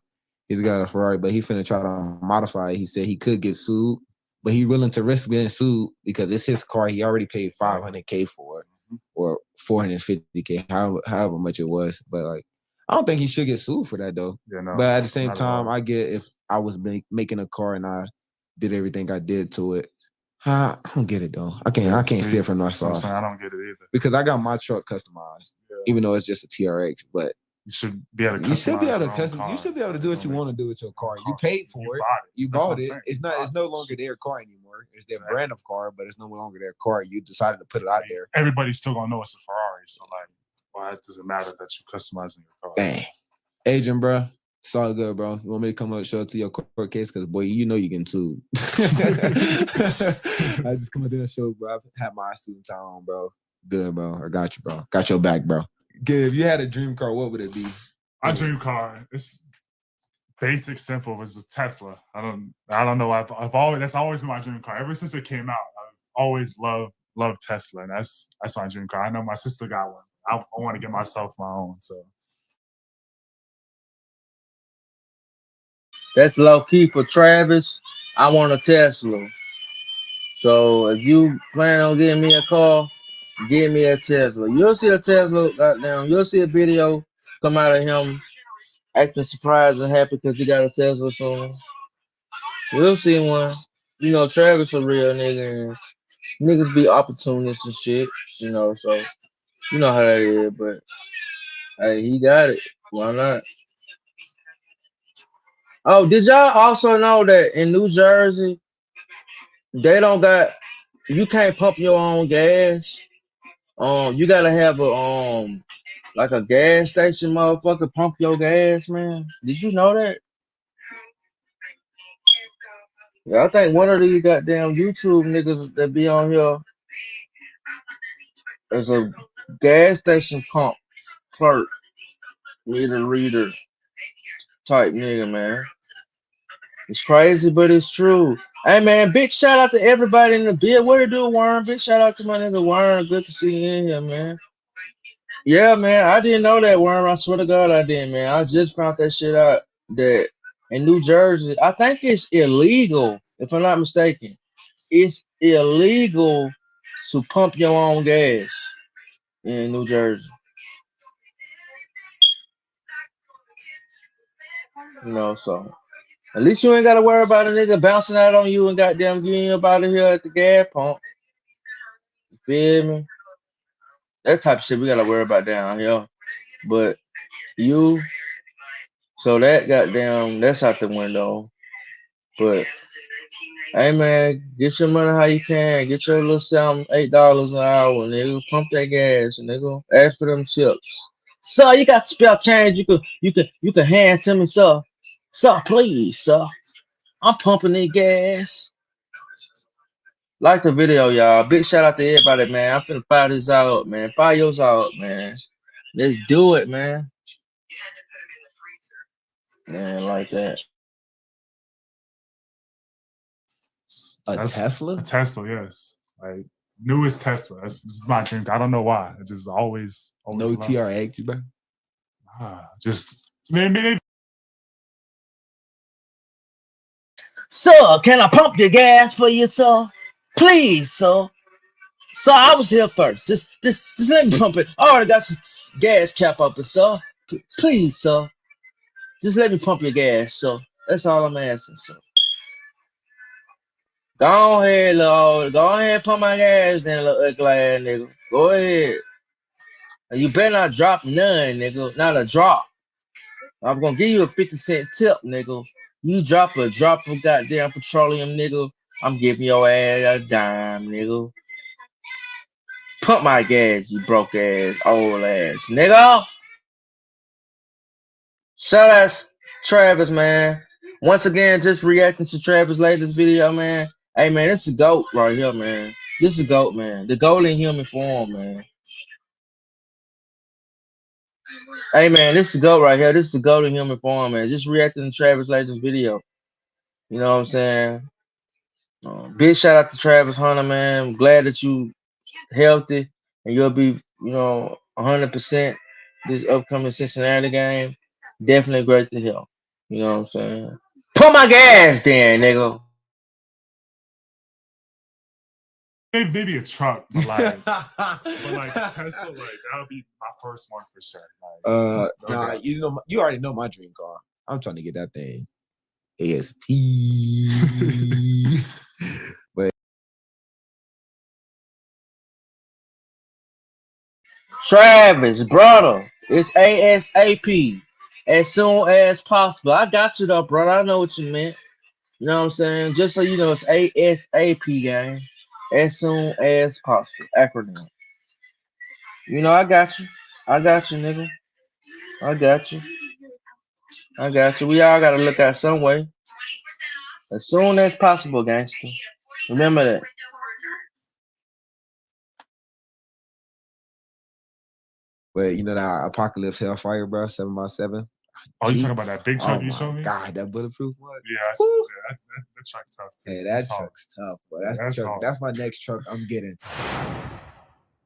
He's got a Ferrari, but he finna try to modify it. He said he could get sued, but he's willing to risk being sued because it's his car. He already paid $500K for it, or $450K, however much it was. But like, I don't think he should get sued for that though. But at the same time, I get if I was making a car and I did everything I did to it. I don't get it though. I can't see it from my side. I don't get it either. Because I got my truck customized, even though it's just a TRX. But you should be able to. You should be able to do what you want to do with your car. You paid for it. You bought it. It's no longer their car anymore. It's their brand of car, but it's no longer their car. You decided to put it out there. Everybody's still gonna know it's a Ferrari. So like, why does it matter that you're customizing your car? Dang. Agent, bro. It's all good, bro. You want me to come up and show it to your court case? Because, boy, you know you getting sued. I just come up there and show, bro. I have my suit and tie on, bro. Good, bro. I got you, bro. Got your back, bro. Good. If you had a dream car, what would it be? My dream car, it's basic, simple. It was a Tesla. I don't know. I've always, that's always been my dream car. Ever since it came out, I've always loved Tesla, and that's my dream car. I know my sister got one. I want to get myself my own. So That's low key for Travis. I want a Tesla. So if you plan on getting me a car, give me a Tesla. You'll see a Tesla, goddamn. You'll see a video come out of him acting surprised and happy because he got a Tesla soon. We'll see one. You know, Travis a real nigga, and niggas be opportunists and shit. You know, so you know how that is. But hey, he got it. Why not? Oh, did y'all also know that in New Jersey they don't got, you can't pump your own gas. You gotta have a like a gas station motherfucker pump your gas, man. Did you know that? Yeah, I think one of these goddamn YouTube niggas that be on here is a gas station pump clerk, meter reader type nigga, man. It's crazy, but it's true. Hey man, big shout out to everybody in the bid. What it do, Worm? Big shout out to my nigga Worm. Good to see you in here, man. Yeah, man, I didn't know that, Worm. I swear to God, I didn't, man. I just found that shit out that in New Jersey, I think it's illegal, if I'm not mistaken. It's illegal to pump your own gas in New Jersey. You know, so at least you ain't gotta worry about a nigga bouncing out on you and goddamn getting up out of here at the gas pump. You feel me? That type of shit we gotta worry about down here. But you, so that goddamn, that's out the window. But hey man, get your money how you can. Get your little $7, $8 an hour, nigga. Pump that gas, nigga. Ask for them chips. Sir, you got spare change. You can hand to me, sir. Sir, please, sir. I'm pumping the gas. Like the video, y'all. Big shout out to everybody, man. I'm finna fire this out, man. Fire yours out, man. Let's do it, man. Man, like that. Tesla? A Tesla, yes. Like newest Tesla. That's my dream. I don't know why. It just always no TRX, bro. Just maybe. Sir, can I pump your gas for you, sir? Please, sir. Sir, I was here first. Just let me pump it. I already got some gas cap up, sir. Please, sir. Just let me pump your gas, sir. That's all I'm asking, sir. Go ahead, Lord. Go ahead and pump my gas, then, little ugly ass nigga. Go ahead. And you better not drop none, nigga. Not a drop. I'm gonna give you a 50-cent tip, nigga. You drop of goddamn petroleum, nigga. I'm giving your ass a dime, nigga. Pump my gas, you broke ass, old ass, nigga. Shout out Travis, man. Once again, just reacting to Travis' latest video, man. Hey, man, this is GOAT right here, man. This is GOAT, man. The GOAT in human form, man. Hey, man, this is GOAT right here. This is the GOAT in human form, man. Just reacting to Travis' latest video. You know what I'm saying? Big shout out to Travis Hunter, man. I'm glad that you healthy and you'll be, 100% this upcoming Cincinnati game. Definitely great to hear. You know what I'm saying? Put my gas then, nigga. Maybe a truck, but like Tesla, like that would be my first one for sure. Like, you already know my dream car. I'm trying to get that thing ASP. But Travis, brother, it's ASAP as soon as possible. I got you though, brother. I know what you meant. You know what I'm saying? Just so you know, it's ASAP, gang. As soon as possible. Acronym. You know, I got you. I got you, nigga. I got you. I got you. We all gotta look at some way. As soon as possible, gangster. Remember that. But you know that Apocalypse Hellfire, bro, 7x7. Oh, you talking about that big truck Oh you showed my me? God, that bulletproof one. Yeah, that truck tough too. Hey, That's that hard. truck's tough, bro. Yeah, That's the that's truck. hard. That's my next truck I'm getting.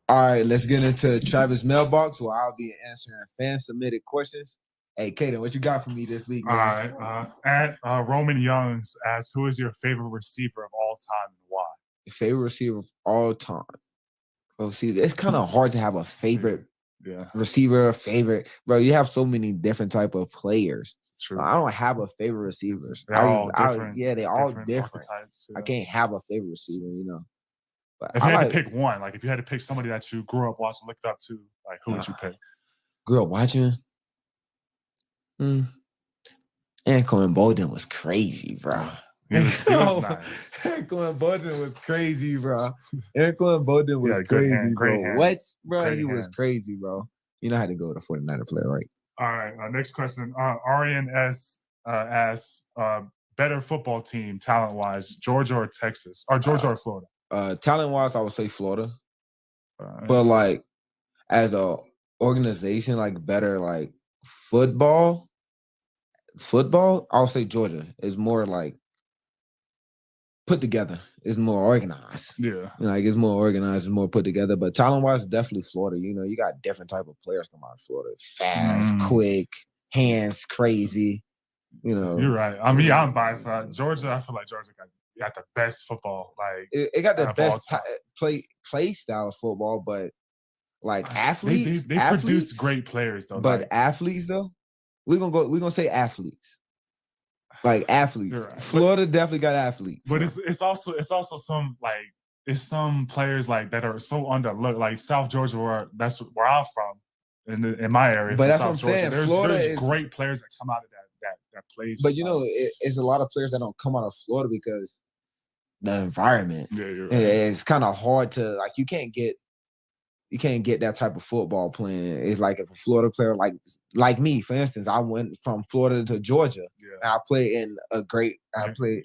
All right, let's get into Travis' mailbox where I'll be answering fan submitted questions. Hey, Kaden, what you got for me this week, All man? right. At Roman Youngs asks, who is your favorite receiver of all time and why? Favorite receiver of all time. Oh, see, it's kind of hard to have a favorite receiver, favorite. Bro, you have so many different type of players. True. I don't have a favorite receivers. They're all different. They're all different different. archetypes. I can't have a favorite receiver, you know. But If you had to pick one, like if you had to pick somebody that you grew up watching, looked up to, like who would you pick? Grew up watching. Anquan Bolden was crazy, bro. He was nice. Anquan Bolden was crazy, bro. Anquan Bolden was crazy, great bro. hands. What, bro? Great He was hands. crazy, bro. You know how to go with a 49er player, right? All right. Next question. Arian S asks, better football team talent wise, Georgia or Texas, or Georgia or Florida? Talent wise, I would say Florida. But like as a organization, like better like football, I'll say Georgia is more like put together. It's more organized. Yeah. You know, like it's more organized, it's more put together. But talent wise, definitely Florida. You know, you got different type of players come out of Florida. Fast, quick, hands crazy. You know. You're right. I mean, I'm biased. Georgia, I feel like Georgia got the best football. Like it got the best play style of football, but like athletes, they produce great players though. But athletes though, we're gonna say athletes. Like athletes. Right. Florida definitely got athletes. But it's also some like it's some players like that are so underlooked. Like South Georgia, that's where I'm from, in my area. But that's South what I'm saying. Georgia. Florida there's is great players that come out of that place. But you know, it's a lot of players that don't come out of Florida because the environment. Yeah, you're right. It's kind of hard to like. You can't get that type of football playing. It's like if a Florida player like me, for instance, I went from Florida to Georgia. Yeah. And I played in a great. It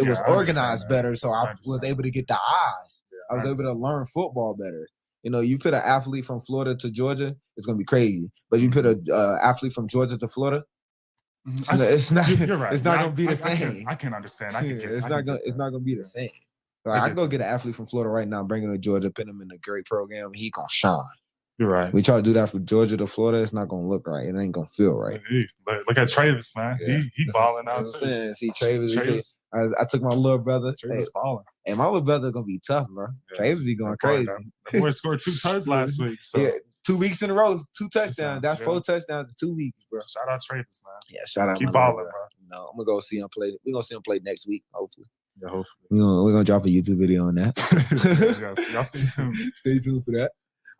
was I organized better, so I was able to get the eyes. Yeah, I was able to learn football better. You know, you put an athlete from Florida to Georgia, it's gonna be crazy. But you put an athlete from Georgia to Florida, it's not. You're right. It's not gonna be the same. I can understand. It's not gonna be the same. Like, I can go get an athlete from Florida right now, bring him to Georgia, put him in a great program, he gonna shine. You're right. We try to do that from Georgia to Florida, it's not gonna look right. It ain't gonna feel right. Look at Travis, man. Yeah. He balling out too. See, Travis. I took my little brother. Travis balling. And my little brother gonna be tough, bro. Yeah. Travis be going crazy. The boy scored 2 touchdowns last week. So. Yeah, 2 weeks in a row, 2 touchdowns. That's 4 touchdowns in 2 weeks, bro. Shout out Travis, man. Yeah, shout out. Keep balling, bro. No, I'm gonna go see him play. We're gonna see him play next week, hopefully. Yeah, hopefully. We're gonna drop a YouTube video on that. Yes, y'all stay tuned. Stay tuned for that.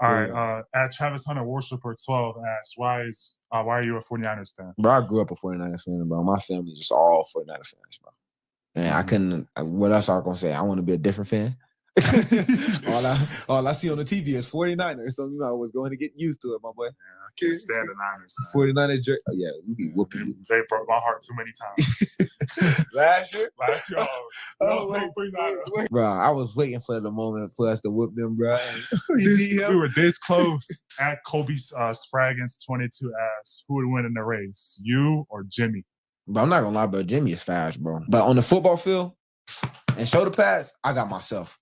All right. At Travis Hunter Worshiper 12 asks, why are you a 49ers fan? Bro, I grew up a 49ers fan, bro. My family is just all 49ers fans, bro. And I couldn't. What else I gonna say? I want to be a different fan. all I see on the TV is 49ers, so you know I was going to get used to it, my boy. Yeah, I can't stand the Niners. 49ers, yeah, we be whooping you. They broke my heart too many times. Last year, wait. Bro, I was waiting for the moment for us to whoop them, bro. We were this close. At Kobe Spraggins 22 asks, who would win in the race, you or Jimmy? But I'm not gonna lie, bro. Jimmy is fast, bro. But on the football field and shoulder pads, I got myself.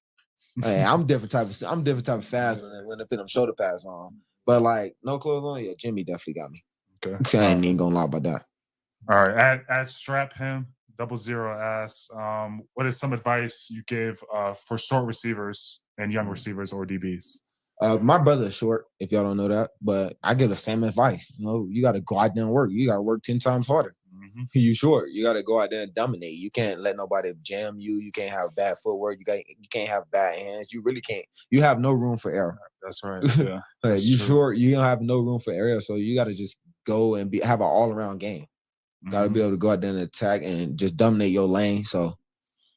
Hey, I'm different type of fast when I put them shoulder pads on. But like no clothes on, yeah, Jimmy definitely got me. Okay. I ain't even gonna lie about that. All right. At Strap Him 00 asks, what is some advice you give for short receivers and young receivers or DBs? My brother is short, if y'all don't know that, but I give the same advice. You know, you got to go out there and work. You got to work 10 times harder. Mm-hmm. You short. You got to go out there and dominate. You can't let nobody jam you. You can't have bad footwork. You can't have bad hands. You really can't. You have no room for error. That's right. Yeah. You short. You don't have no room for error. So you got to just go and have an all-around game. Gotta be able to go out there and attack and just dominate your lane. So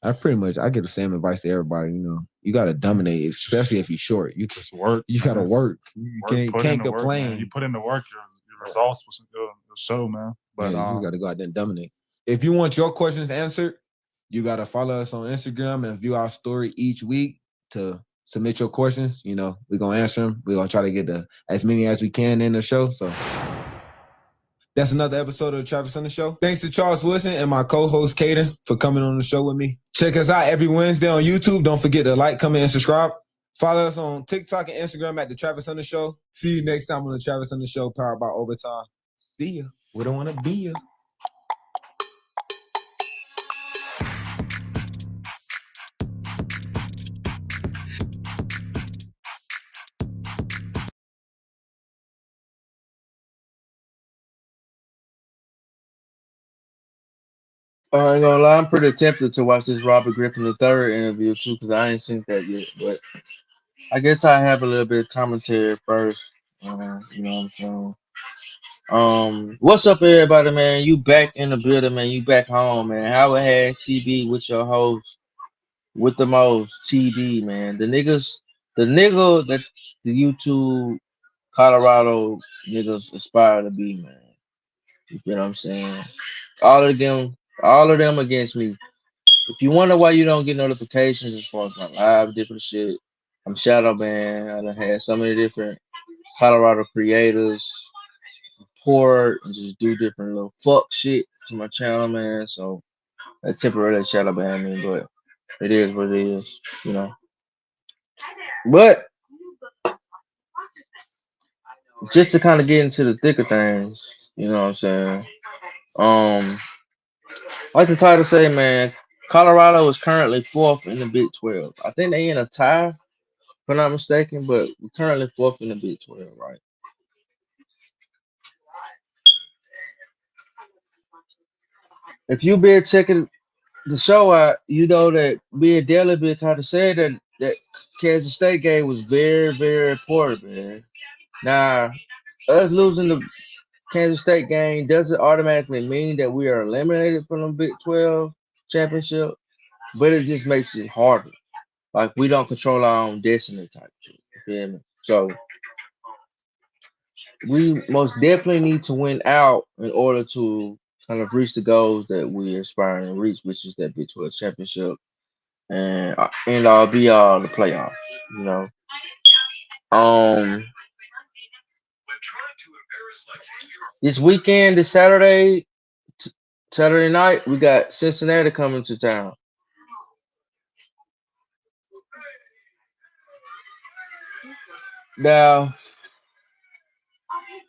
I give the same advice to everybody. You gotta dominate, especially if you're short. You just work. You gotta work. You can't complain. Work, you put in the work, your results will show, man. But you just gotta go out there and dominate. If you want your questions answered, you gotta follow us on Instagram and view our story each week to submit your questions. We're gonna answer them. We're gonna try to get as many as we can in the show. So that's another episode of the Travis Hunter Show. Thanks to Charles Wilson and my co-host Kaden for coming on the show with me. Check us out every Wednesday on YouTube. Don't forget to like, comment, and subscribe. Follow us on TikTok and Instagram at the Travis Hunter Show. See you next time on the Travis Hunter Show, powered by Overtime. See ya. We don't want to be ya. I ain't gonna lie, I'm pretty tempted to watch this Robert Griffin III interview too, because I ain't seen that yet. But I guess I have a little bit of commentary first. You know what I'm saying? What's up, everybody, man? You back in the building, man. You back home, man. Howard had TB with your host, with the most TB, man. The nigga that the YouTube Colorado niggas aspire to be, man. You know what I'm saying? All of them against me. If you wonder why you don't get notifications as far as my live different shit, I'm shadow banned. I done had so many different Colorado creators report and just do different little fuck shit to my channel, man. So that temporarily shadow banned me, but it is what it is, But just to kind of get into the thick of things, you know what I'm saying? Like the title say, man, Colorado is currently fourth in the Big 12. I think they in a tie, if I'm not mistaken, but we're currently fourth in the Big 12, right? If you been checking the show out, you know that me and Della been kind of saying that Kansas State game was very, very important, man. Now, us losing the Kansas State game doesn't automatically mean that we are eliminated from the Big 12 championship, but it just makes it harder. Like we don't control our own destiny type shit. You feel me? So we most definitely need to win out in order to kind of reach the goals that we aspire to reach, which is that Big 12 championship and end all be all the playoffs. You know. This weekend, this Saturday night, we got Cincinnati coming to town. Now,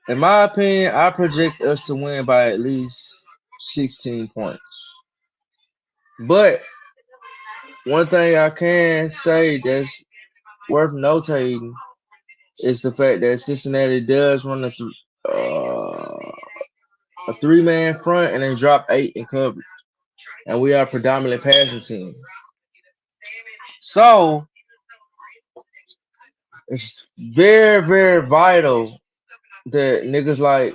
in my opinion, I project us to win by at least 16 points. But one thing I can say that's worth notating is the fact that Cincinnati does run a three-man front and then drop 8 in coverage. And we are predominantly passing team. So it's very, very vital that niggas like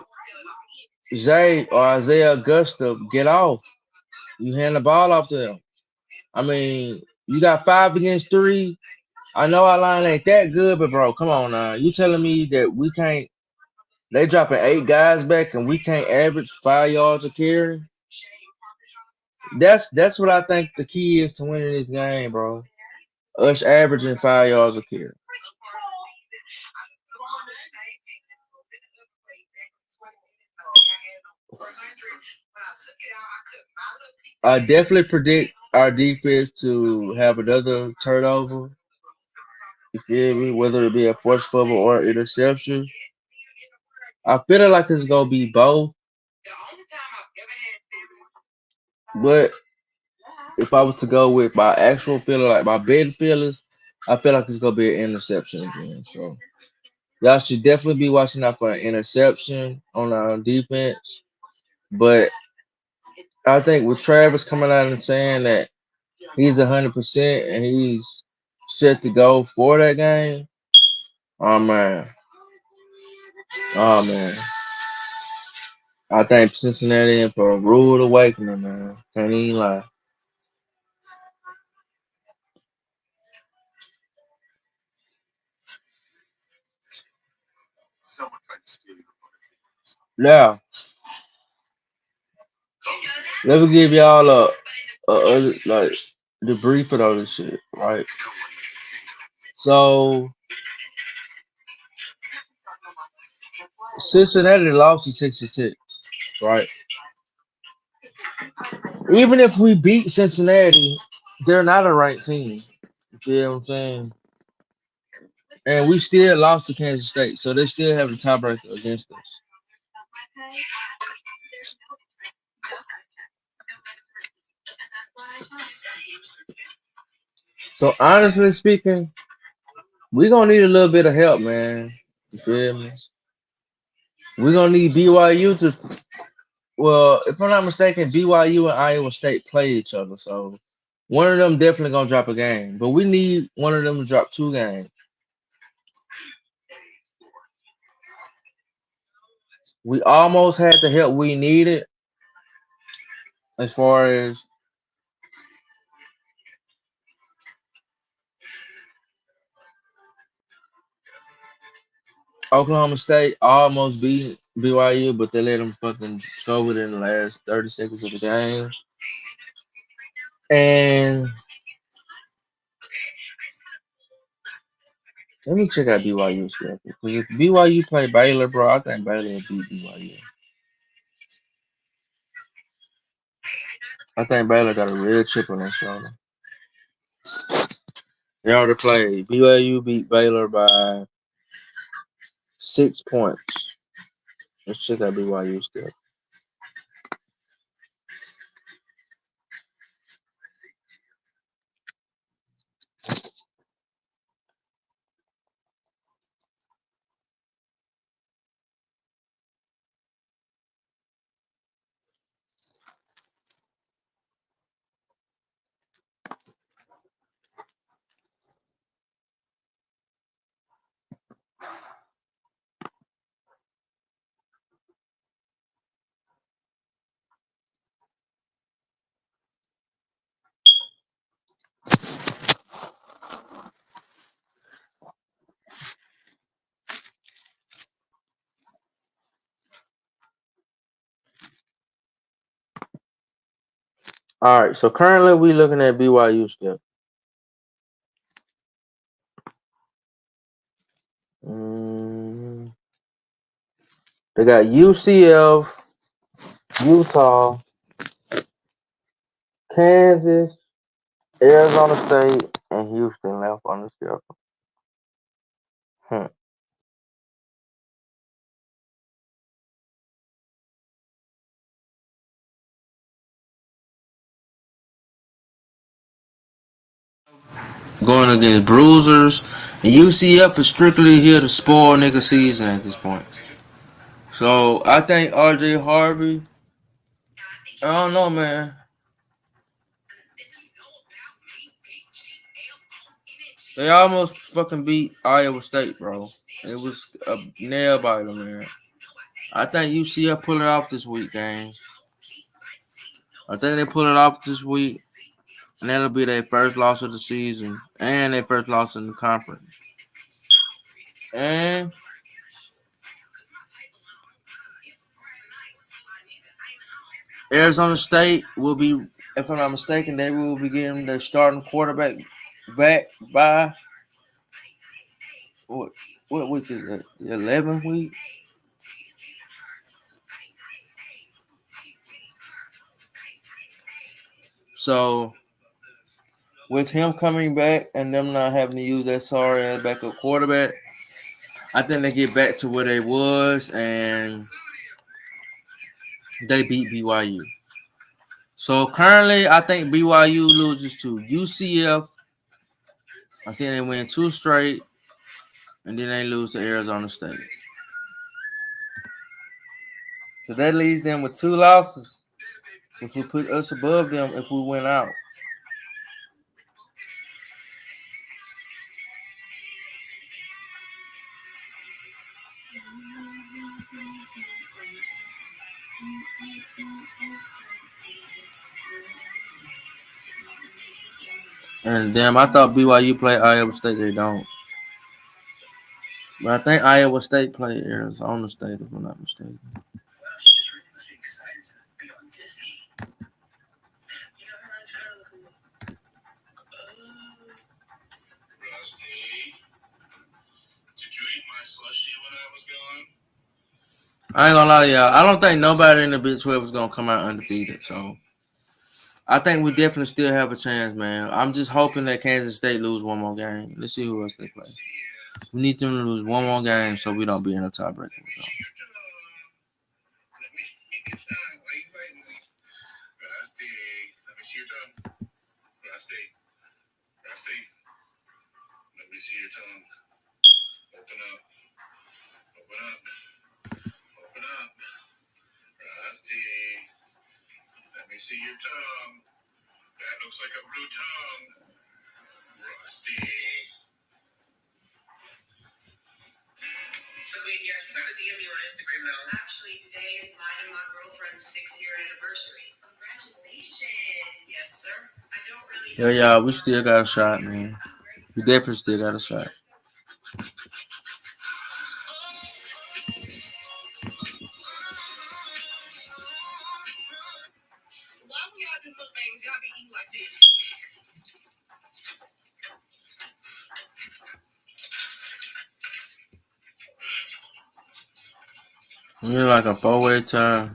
Zay or Isaiah Augusta get off. You hand the ball off to them. I mean, you got 5 against 3. I know our line ain't that good, but bro, come on now. You telling me that we can't? They dropping 8 guys back and we can't average 5 yards a carry? That's what I think the key is to winning this game, bro. Us averaging 5 yards a carry. I definitely predict our defense to have another turnover. You feel me? Whether it be a forced fumble or interception. I feel like it's gonna be both. But if I was to go with my actual feeling, like my betting feelings, I feel like it's gonna be an interception again. So y'all should definitely be watching out for an interception on our defense. But I think with Travis coming out and saying that he's 100% and he's set to go for that game, oh man, I think Cincinnati in for a rude awakening, man. Can't even lie. Now, let me give y'all like the brief of all this shit, right? So Cincinnati lost to Texas Tech, right? Even if we beat Cincinnati, they're not a ranked team. You feel what I'm saying? And we still lost to Kansas State, so they still have a tiebreaker against us. So honestly speaking, we're gonna need a little bit of help, man. You feel me? We're gonna need BYU to, well, if I'm not mistaken, BYU and Iowa State play each other. So one of them definitely gonna drop a game. But we need one of them to drop 2 games. We almost had the help we needed as far as Oklahoma State almost beat BYU, but they let them fucking score it in the last 30 seconds of the game. And let me check out BYU's schedule. Because if BYU play Baylor, bro, I think Baylor will beat BYU. I think Baylor got a real chip on their shoulder. They already played. BYU beat Baylor by 6 points. Let's check out BYU's schedule. All right, so currently we looking at BYU schedule. They got UCF, Utah, Kansas, Arizona State, and Houston left on the schedule. Going against Bruisers, and UCF is strictly here to spoil nigga season at this point. So I think RJ Harvey, I don't know, man. They almost fucking beat Iowa State, bro. It was a nail biter, man. I think UCF pull it off this week, gang. I think they pull it off this week, and that'll be their first loss of the season and their first loss in the conference. And Arizona State will be, if I'm not mistaken, they will be getting their starting quarterback back by what week is it? The 11th week? So with him coming back and them not having to use that sorry ass backup quarterback, I think they get back to where they was and they beat BYU. So currently, I think BYU loses to UCF. I think they win 2 straight, and then they lose to Arizona State. So that leaves them with 2 losses, which will put us above them if we win out. And damn, I thought BYU play Iowa State. They don't. But I think Iowa State play Arizona State, if I'm not mistaken. I ain't gonna lie to y'all. I don't think nobody in the Big 12 is gonna come out undefeated. So I think we definitely still have a chance, man. I'm just hoping that Kansas State lose one more game. Let's see who else they play. We need them to lose one more game so we don't be in a tiebreaker. So. Let me see your tongue. Open up. Open up. Open up. Rusty. Let me see your tongue. That looks like a blue tongue. Rusty. Wait, yeah, she got a DM you on Instagram now. Actually, today is mine and my girlfriend's 6-year anniversary. Congratulations. Yes, sir. I don't really. Yeah, we still got a shot, man. We definitely still got a shot. We're like a 4-way tie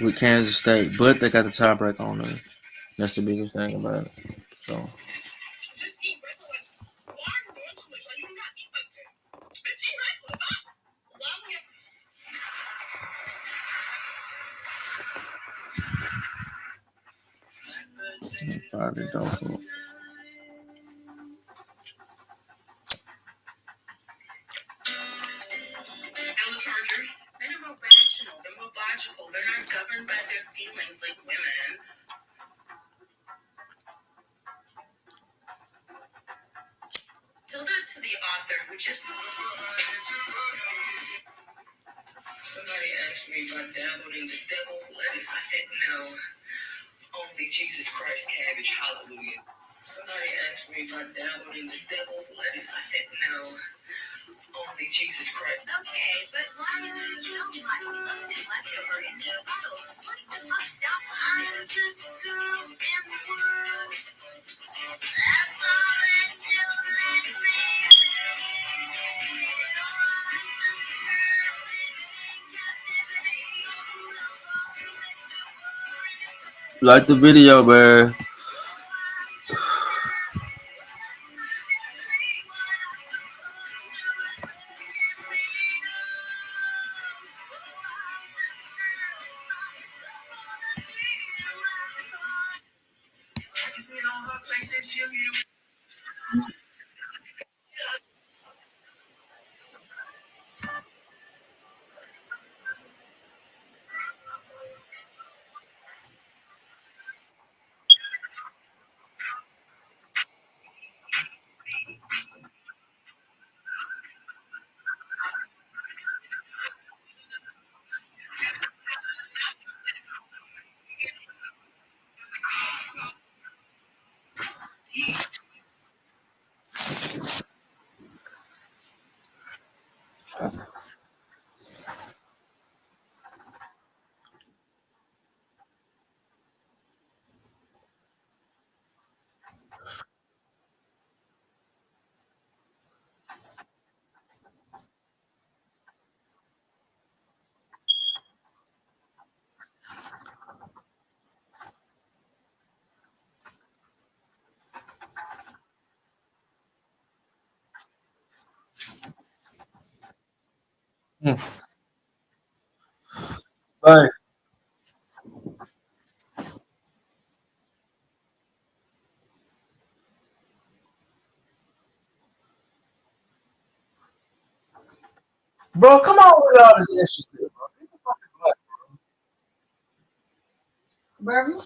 with Kansas State, but they got the tiebreaker on them. That's the biggest thing about it. So. Friday, don't. Men are more rational, they're more logical, they're not governed by their feelings like women. Tell that to the author who just. Somebody asked me if I dabbled in the devil's lettuce. I said no. Only Jesus Christ cabbage, hallelujah. Somebody asked me if I dabbled in the devil's lettuce. I said no. Only Jesus Christ. Okay, but why are you so much leftover in the bottle? What is the must stop? I'm just a girl in the world. That's all that you let me Like the video, man. Right. Bro, come on with all this extra shit, bro.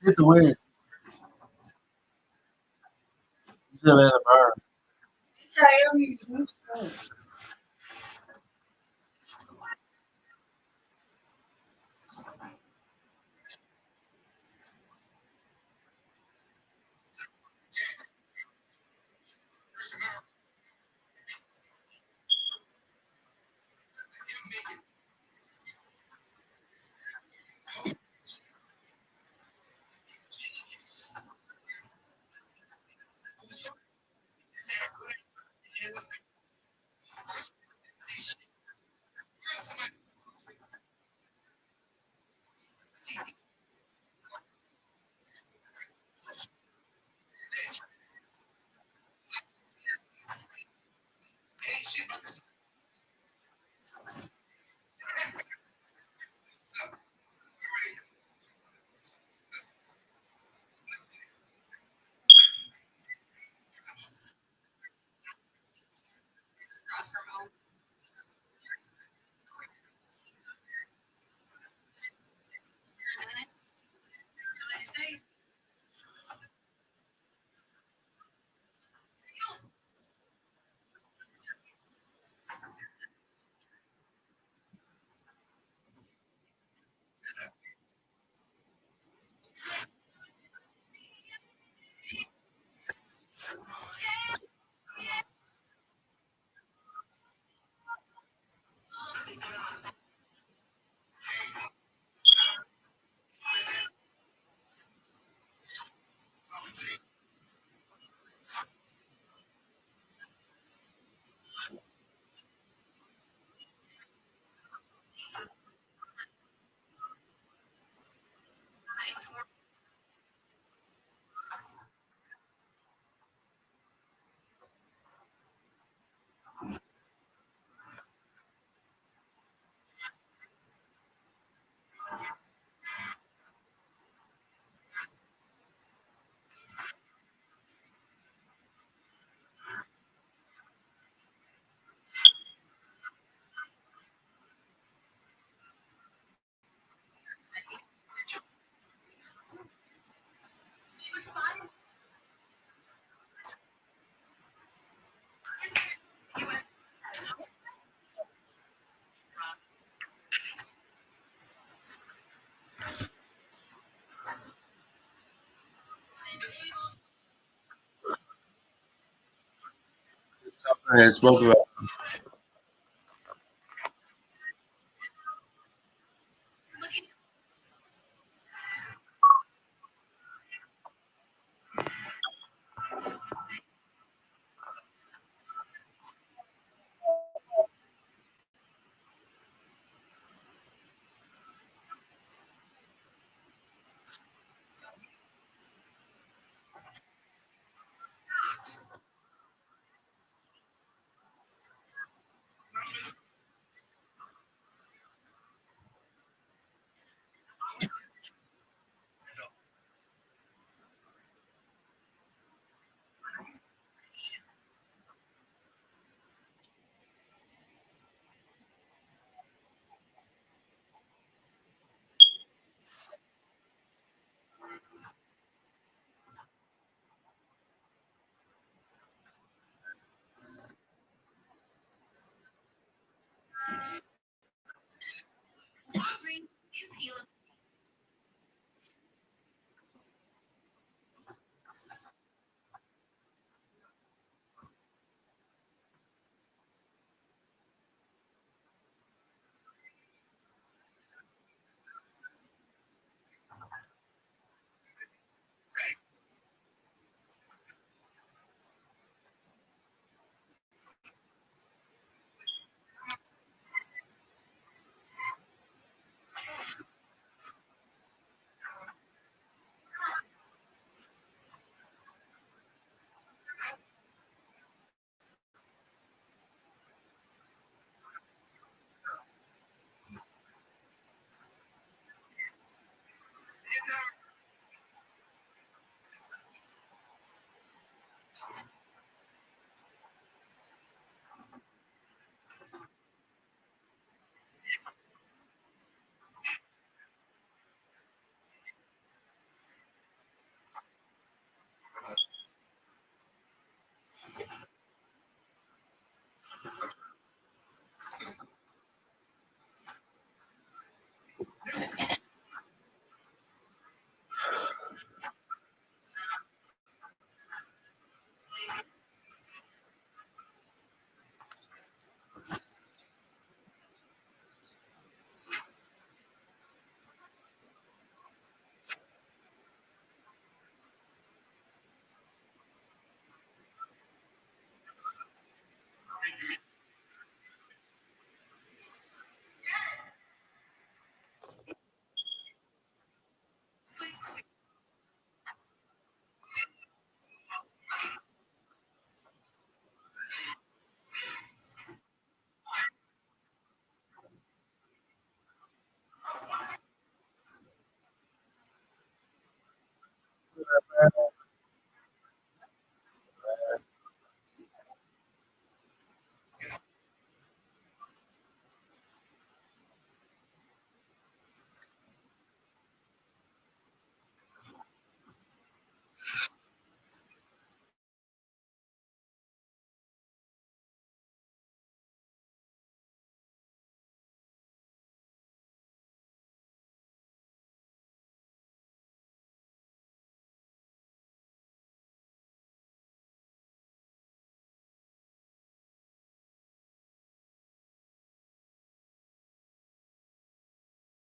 Get the win. You should let it burn. I had spoke about.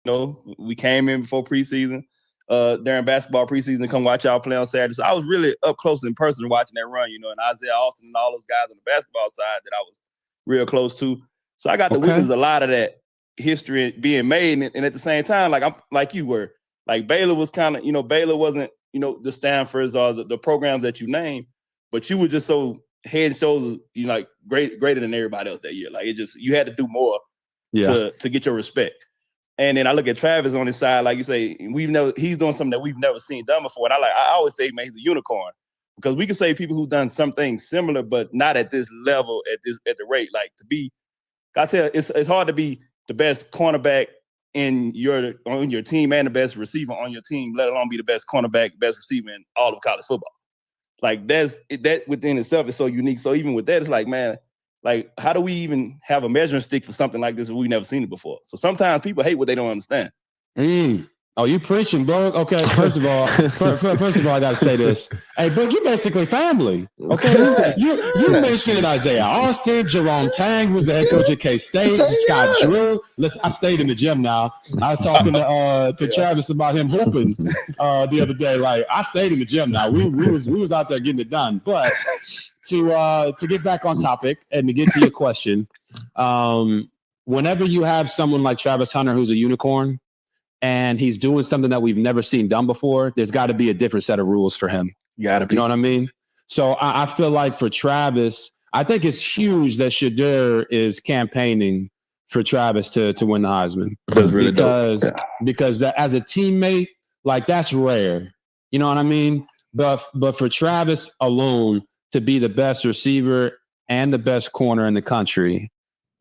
know, we came in before preseason, during basketball preseason, to come watch y'all play on Saturday. So I was really up close in person watching that run, and Isaiah Austin and all those guys on the basketball side that I was real close to. So I got to witness a lot of that history being made. And at the same time, like I'm like you were, like Baylor was kind of, Baylor wasn't, the Stanfords or the programs that you named, but you were just so head and shoulders, like greater than everybody else that year. Like you had to do more to get your respect. And then I look at Travis on his side, like you say, he's doing something that we've never seen done before. And I always say, man, he's a unicorn, because we can say people who've done something similar, but not at this level, at the rate. Like I tell you, it's hard to be the best cornerback on your team and the best receiver on your team, let alone be the best cornerback, best receiver in all of college football. Like that within itself is so unique. So even with that, it's like, man, like, how do we even have a measuring stick for something like this if we've never seen it before? So sometimes people hate what they don't understand. Oh, you preaching, Bug? Okay, first of all, I got to say this. Hey, Bug, you basically family. Okay, you mentioned Isaiah Austin, Jerome Tang, who's the head coach at K-State, Scott Drew. Listen, I stayed in the gym now. I was talking to Travis about him hooping the other day. Like, I stayed in the gym now. We was out there getting it done. But to get back on topic and to get to your question, whenever you have someone like Travis Hunter, who's a unicorn, and he's doing something that we've never seen done before, there's got to be a different set of rules for him. You know what I mean? So I feel like for Travis, I think it's huge that Shedeur is campaigning for Travis to win the Heisman. That's really dope. Because as a teammate, like, that's rare. You know what I mean? But for Travis alone to be the best receiver and the best corner in the country,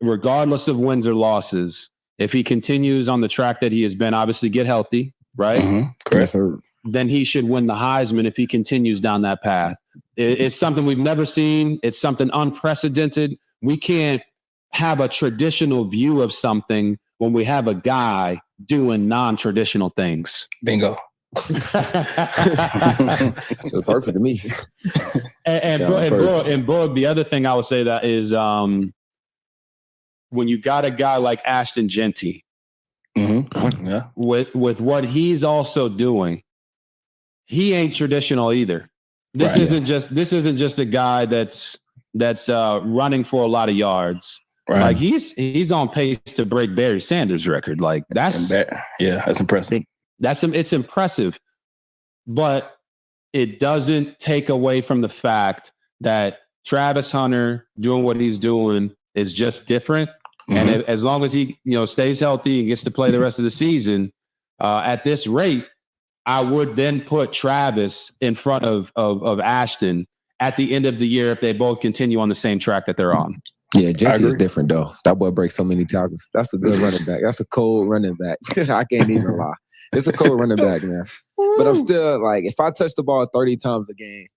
regardless of wins or losses, if he continues on the track that he has been, obviously get healthy, right? Correct. Then he should win the Heisman if he continues down that path. It's something we've never seen. It's something unprecedented. We can't have a traditional view of something when we have a guy doing non-traditional things. Bingo. It's perfect to me. And Bug, the other thing I would say that is, when you got a guy like Ashton Genty, with what he's also doing, he ain't traditional either. This isn't just a guy that's running for a lot of yards. Right. Like he's on pace to break Barry Sanders' record. Like that's impressive. It's impressive, but it doesn't take away from the fact that Travis Hunter doing what he's doing is just different. And as long as he, stays healthy and gets to play the rest of the season, at this rate, I would then put Travis in front of Ashton at the end of the year if they both continue on the same track that they're on. Yeah, Genty is different though. That boy breaks so many tackles. That's a good running back. That's a cold running back. I can't even lie. It's a cold running back, man. But I'm still like, if I touch the ball 30 times a game,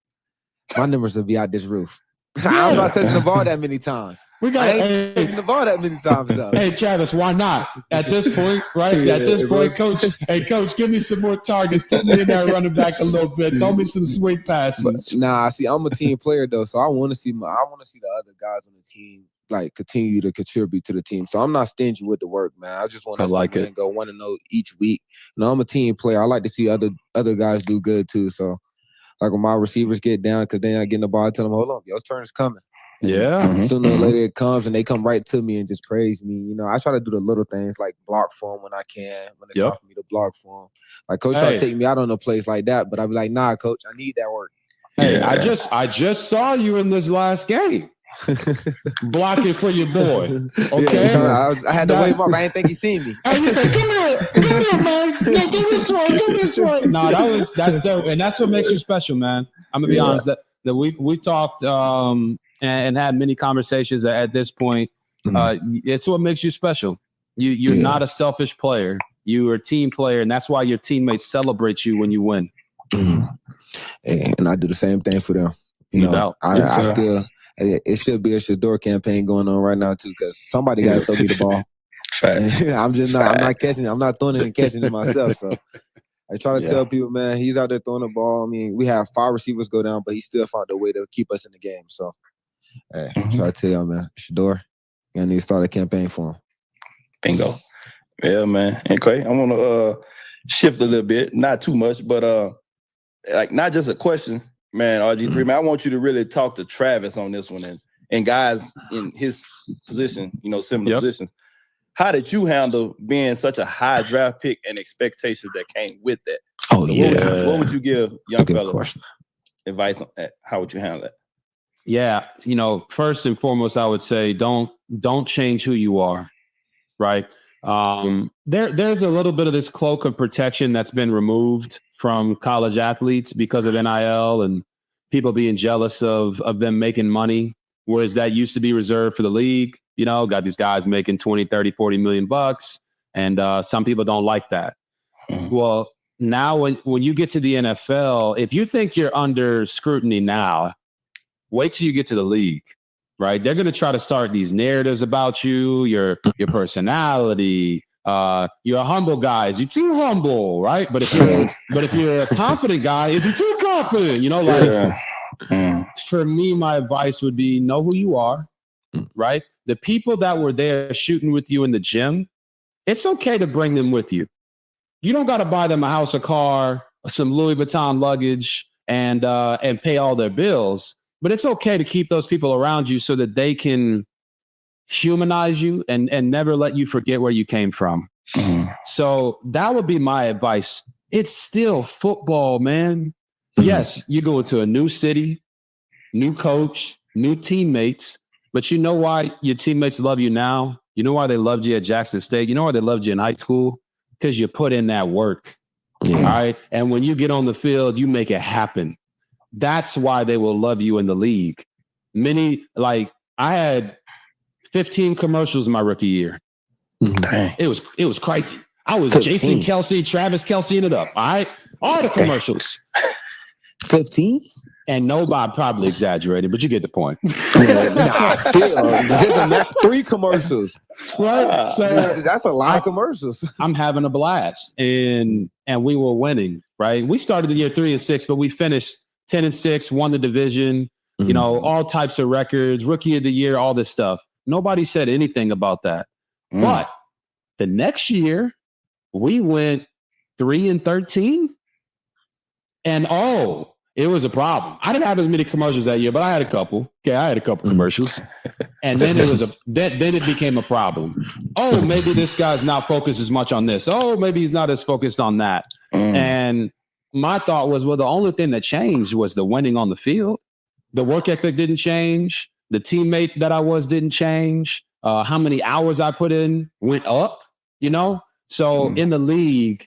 my numbers will be out this roof. I'm not touching the ball that many times. I ain't touching the ball that many times though. Hey Travis, why not? At this point, right? At this point, coach, give me some more targets. Put me in there running back a little bit. Throw me some swing passes. But, see, I'm a team player though, so I want to see the other guys on the team like continue to contribute to the team. So I'm not stingy with the work, man. I just want us to win, go 1-0 each week. I'm a team player. I like to see other guys do good too. So like when my receivers get down because they're not getting the ball, I tell them, hold on, your turn is coming. Yeah. Sooner or later it comes and they come right to me and just praise me. I try to do the little things like block for them when I can, when it's time for me to block for them. Like coach try to take me out on a place like that, but I'll be like, nah, coach, I need that work. Hey, I just saw you in this last game. Blocking for your boy. Okay. Yeah, I had to wave up. I didn't think he seen me. And you say, come here, man. Go this way. No, that's dope. And that's what makes you special, man. I'm gonna be honest that we talked and had many conversations at this point. It's what makes you special. You're not a selfish player. You're a team player, and that's why your teammates celebrate you when you win. And I do the same thing for them. I still. It should be a Shedeur campaign going on right now too, because somebody got to throw me the ball. I'm not catching it. I'm not throwing it and catching it myself. So I try to tell people, man, he's out there throwing the ball. I mean, we have 5 receivers go down, but he still found a way to keep us in the game. So try to tell y'all, man, Shedeur, I need to start a campaign for him. Bingo. Yeah, man. Okay, I want to shift a little bit, not too much, but like not just a question, man. RG3, man, I want you to really talk to Travis on this one and guys in his position, similar positions. How did you handle being such a high draft pick and expectations that came with that? Oh, so yeah. What would you give young Good fellas question. advice on that? How would you handle that? Yeah, first and foremost, I would say don't change who you are, right? There's a little bit of this cloak of protection that's been removed from college athletes because of NIL and people being jealous of them making money, whereas that used to be reserved for the league. Got these guys making 20, 30, 40 million bucks, and some people don't like that. Well, now when you get to the NFL, if you think you're under scrutiny now, wait till you get to the league, right? They're going to try to start these narratives about you, your personality. You're a humble guy. Is he too humble, right? But if you're a confident guy, is he too confident? For me, my advice would be know who you are, right? The people that were there shooting with you in the gym, it's okay to bring them with you. You don't got to buy them a house, a car, some Louis Vuitton luggage, and pay all their bills. But it's okay to keep those people around you so that they can humanize you and never let you forget where you came from. So that would be my advice. It's still football, man. Yes, you go into a new city, new coach, new teammates, but you know why your teammates love you now? You know why they loved you at Jackson State? You know why they loved you in high school? Because you put in that work. All right. And when you get on the field, you make it happen. That's why they will love you in the league. I had 15 commercials my rookie year. It was crazy. I was 15. Jason Kelsey, Travis Kelsey-ing it up. All right. All the commercials. 15? And nobody probably exaggerated, but you get the point. Still, that's 3 commercials. Right? So that's a lot of commercials. I'm having a blast, and we were winning. Right? We started the year 3-6, but we finished 10-6, won the division. All types of records, rookie of the year, all this stuff. Nobody said anything about that. But the next year, we went 3-13, and it was a problem. I didn't have as many commercials that year, but I had a couple. Okay, I had a couple commercials. And then then it became a problem. Oh, maybe this guy's not focused as much on this. Oh, maybe he's not as focused on that. And my thought was, well, the only thing that changed was the winning on the field. The work ethic didn't change. The teammate that I was didn't change. How many hours I put in went up, So in the league,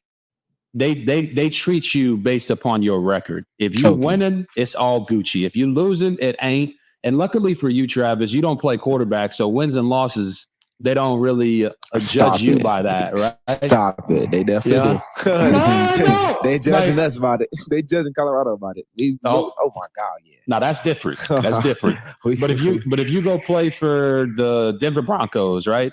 they treat you based upon your record. If you winning, it's all Gucci. If you losing, it ain't. And luckily for you, Travis, you don't play quarterback, so wins and losses, they don't really judge you by that, right? Stop it. They definitely do. No. They judging us about it. They judging Colorado about it. Oh my God, yeah. No, that's different. That's different. But if you go play for the Denver Broncos, right?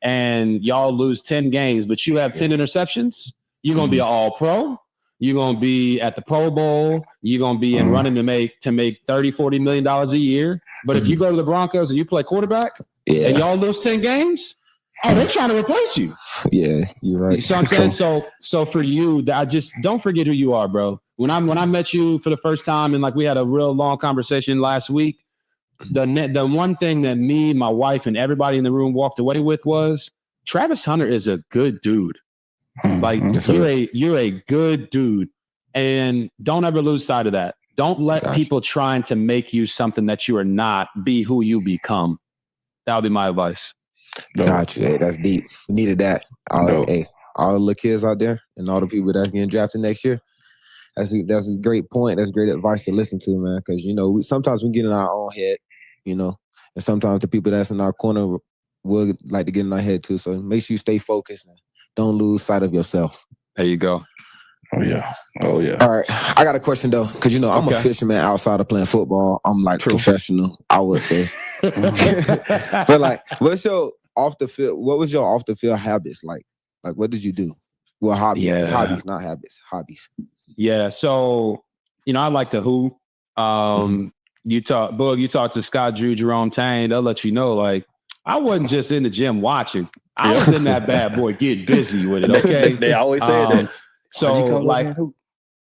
And y'all lose 10 games, but you have 10 interceptions, you're gonna be an all-pro. You're gonna be at the Pro Bowl. You're gonna be in running to make $30-40 million a year. But if you go to the Broncos and you play quarterback and y'all lose 10 games, they're trying to replace you. Yeah, you're right. So I'm saying, so for you, I just don't forget who you are, bro. When I met you for the first time and we had a real long conversation last week, the one thing that me, my wife, and everybody in the room walked away with was Travis Hunter is a good dude. You're a good dude, and don't ever lose sight of that. Don't let people trying to make you something that you are not be who you become. That would be my advice. Got you. Hey, that's deep. We needed that. All the little kids out there and all the people that's getting drafted next year. That's a great point. That's great advice to listen to, man. Because sometimes we get in our own head, and sometimes the people that's in our corner will like to get in our head too. So make sure you stay focused and don't lose sight of yourself. There you go. Oh yeah. All right. I got a question though, because I'm a fisherman outside of playing football. I'm professional, I would say. But what's your off the field? What was your off the field habits like? Like what did you do? Well, hobbies, not habits. Hobbies. Yeah. So I like to hoop. You talk to Scott Drew, Jerome Tang. They'll let you know. I wasn't just in the gym watching. I was in that bad boy getting busy with it. Okay, they always say that. So like,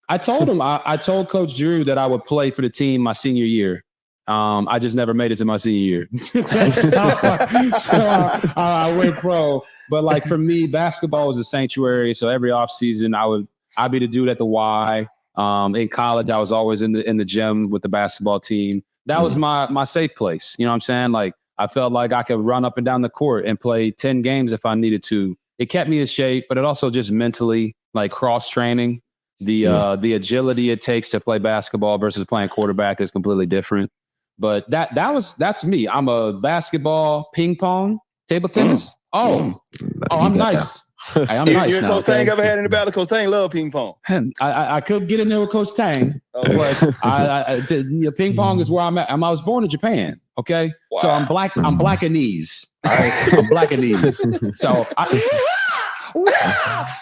I told him, I told Coach Drew that I would play for the team my senior year. I just never made it to my senior year. I went pro. But like for me, basketball was a sanctuary. So every offseason I'd be the dude at the Y. In college, I was always in the gym with the basketball team. That was my safe place. You know what I'm saying? Like I felt like I could run up and down the court and play 10 games if I needed to. It kept me in shape, but it also just mentally like cross training. The agility it takes to play basketball versus playing quarterback is completely different. But that's me. I'm a basketball, ping pong, table tennis. I'm nice. Hey, I'm nice You and now, Coach Tang okay? ever had any battle? Coach Tang love ping pong. I could get in there with Coach Tang, but ping pong is where I'm at. I was born in Japan. Okay, so I'm Blackanese. All right, I'm Blackanese. So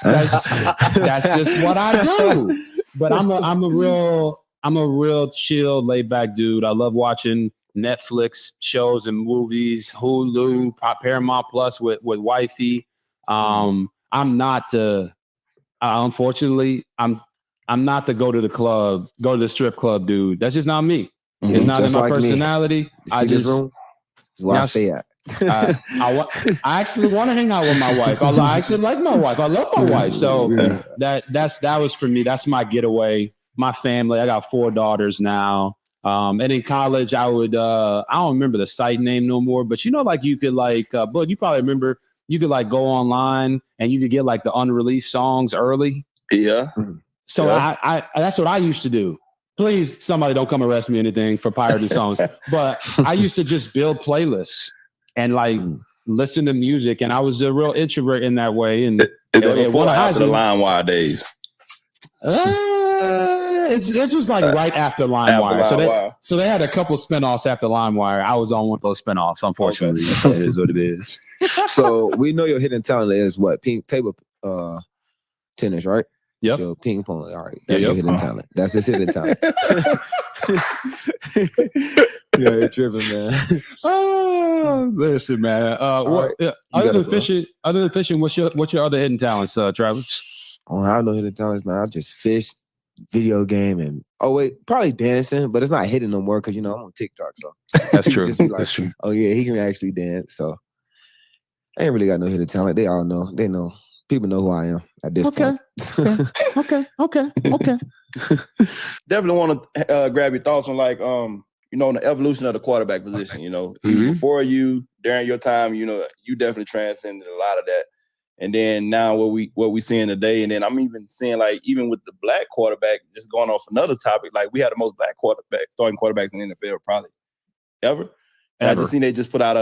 that's just what I do. But I'm a real chill, laid back dude. I love watching Netflix shows and movies, Hulu, Paramount Plus with wifey. I'm not unfortunately, I'm not the go to the strip club dude. That's just not me. It's not Just in my like me. personality. You see this room? That's where I stay at. I actually want to hang out with my wife. I actually like my wife. I love my wife. So that was for me. That's my getaway. My family. I got 4 daughters now. And in college, I would I don't remember the site name no more, but like you could but you probably remember you could like go online and you could get like the unreleased songs early. Yeah. So I that's what I used to do. Please, somebody don't come arrest me or anything for pirating songs. But I used to just build playlists and like listen to music. And I was a real introvert in that way. And before after the LimeWire days. This was like right after LimeWire. So they had a couple spinoffs after LimeWire. I was on one of those spinoffs, unfortunately. It is what it is. So we know your hidden talent is what? Table tennis, right? Yep. So ping pong. All right. That's your hidden talent. That's his hidden talent. Yeah, you're tripping, man. Listen, man. Other than fishing, what's your other hidden talents, Travis? Oh, I have no hidden talents, man. I just fish, video game, and probably dancing, but it's not hidden no more because I'm on TikTok. So that's true. Just be like, that's true. Oh yeah, he can actually dance. So I ain't really got no hidden talent. They all know. They know. People know who I am at this point. Okay. Definitely want to grab your thoughts on like on the evolution of the quarterback position. Before during your time, you definitely transcended a lot of that. And then now what we seeing today, and then I'm even seeing like even with the black quarterback, just going off another topic, like we had the most black starting quarterbacks in the NFL probably ever. And I just seen they just put out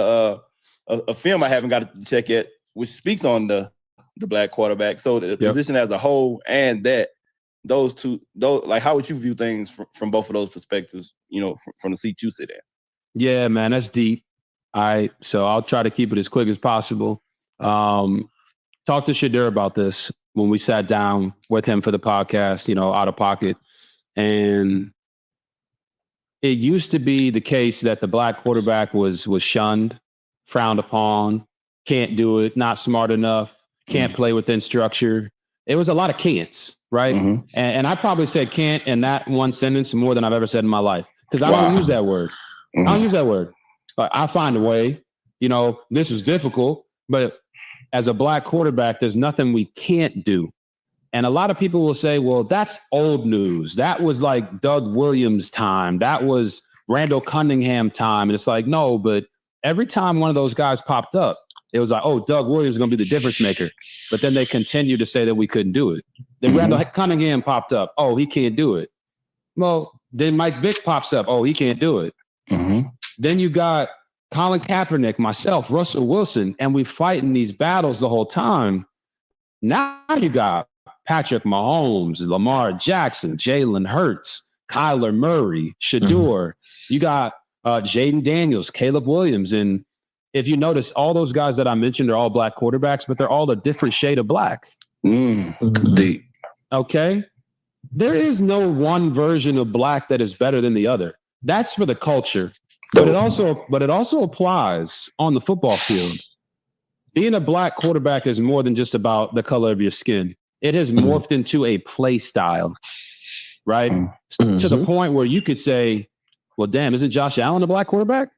a film I haven't got to check yet, which speaks on the black quarterback. So the position as a whole and those two, like how would you view things from both of those perspectives, from the seat you sit in? Yeah, man, that's deep. All right. So I'll try to keep it as quick as possible. Talked to Shadur about this when we sat down with him for the podcast, out of pocket. And it used to be the case that the black quarterback was shunned, frowned upon, can't do it, not smart enough, can't play within structure. It was a lot of can'ts, right? Mm-hmm. And I probably said can't in that one sentence more than I've ever said in my life because I don't use that word. Mm-hmm. I don't use that word. But I find a way. This was difficult, but as a black quarterback, there's nothing we can't do. And a lot of people will say, well, that's old news. That was like Doug Williams' time. That was Randall Cunningham time. And it's like, no, but every time one of those guys popped up, it was like, oh, Doug Williams is going to be the difference maker. But then they continue to say that we couldn't do it. Then Randall Cunningham popped up. Oh, he can't do it. Well, then Mike Vick pops up. Oh, he can't do it. Mm-hmm. Then you got Colin Kaepernick, myself, Russell Wilson, and we fighting these battles the whole time. Now you got Patrick Mahomes, Lamar Jackson, Jalen Hurts, Kyler Murray, Shador. You got Jaden Daniels, Caleb Williams. And if you notice, all those guys that I mentioned are all black quarterbacks, but they're all a different shade of black. Deep. Okay? There is no one version of black that is better than the other. That's for the culture. But it also applies on the football field. being a black quarterback is more than just about the color of your skin. It has morphed into a play style, right? To the point where you could say, well, damn, isn't Josh Allen a black quarterback?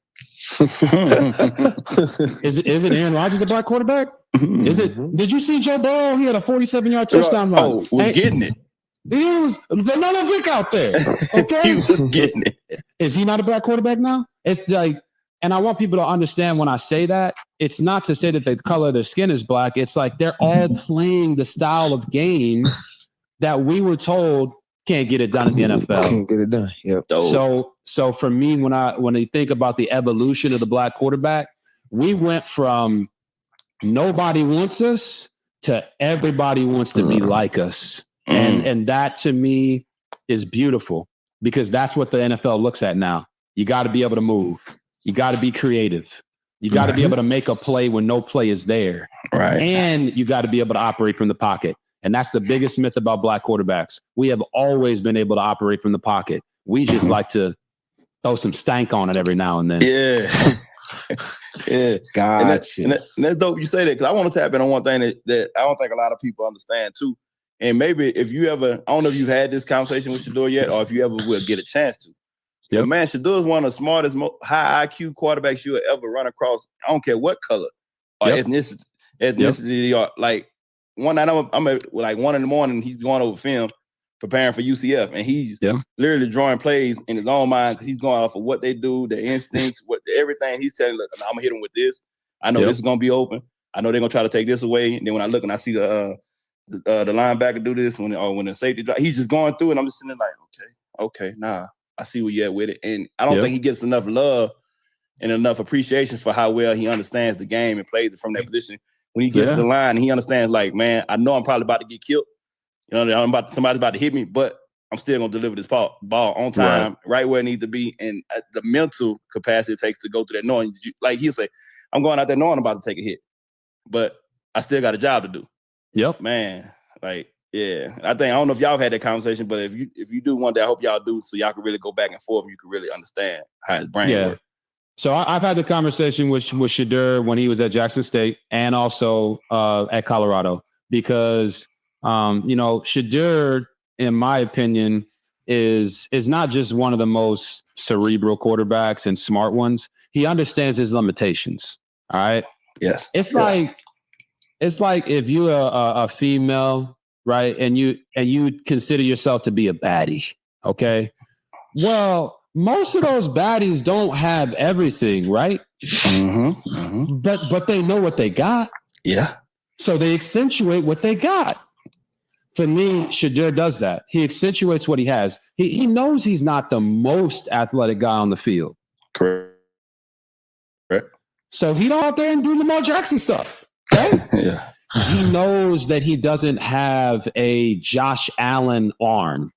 Isn't Aaron Rodgers a black quarterback? Did you see Joe Burrow? He had a 47-yard touchdown run. Oh, we're getting it. He was another Vic out there. Okay. He was getting it. Is he not a black quarterback now? It's like, and I want people to understand when I say that, it's not to say that the color of their skin is black. It's like they're all playing the style of game that we were told can't get it done in the NFL. Can't get it done. Yep. So for me, when I think about the evolution of the black quarterback, we went from nobody wants us to everybody wants to be like us. And that to me is beautiful because that's what the NFL looks at now. You got to be able to move. You got to be creative. You got to be able to make a play when no play is there. Right. And you got to be able to operate from the pocket. And that's the biggest myth about black quarterbacks. We have always been able to operate from the pocket. We just like to throw some stank on it every now and then. Yeah. Yeah. Gotcha. And that's dope you say that because I want to tap in on one thing that I don't think a lot of people understand too. And maybe if you ever, I don't know if you've had this conversation with Shedeur yet or if you ever will get a chance to. Yep. But man, Shedeur is one of the smartest, high IQ quarterbacks you will ever run across. I don't care what color or ethnicity or like one night I'm at like 1 a.m. He's going over film, preparing for UCF, and he's literally drawing plays in his own mind because he's going off of what they do, their instincts, everything. He's telling, look, I'm gonna hit him with this. I know this is gonna be open. I know they're gonna try to take this away. And then when I look and I see the linebacker do this when the safety drop, he's just going through it. And I'm just sitting there like, okay, nah, I see where you're at with it. And I don't think he gets enough love and enough appreciation for how well he understands the game and plays it from that position. When he gets to the line, he understands, like, man, I know I'm probably about to get killed. You know, somebody's about to hit me, but I'm still gonna deliver this ball on time, right where it needs to be, and the mental capacity it takes to go through that. Knowing, like he'll say, I'm going out there knowing I'm about to take a hit, but I still got a job to do. Yep, man. Like, yeah, I don't know if y'all have had that conversation, but if you do one day, I hope y'all do, so y'all can really go back and forth and you can really understand how his brain works. So I've had the conversation with Shedeur when he was at Jackson State and also at Colorado because Shedeur, in my opinion, is not just one of the most cerebral quarterbacks and smart ones. He understands his limitations. All right. Yes. It's like if you're a female, right, and you consider yourself to be a baddie. Okay. Well, most of those baddies don't have everything, right? But they know what they got. Yeah. So they accentuate what they got. For me, Shedeur does that. He accentuates what he has. He knows he's not the most athletic guy on the field. Correct. So he don't out there and do Lamar Jackson stuff. Okay? Yeah. He knows that he doesn't have a Josh Allen arm,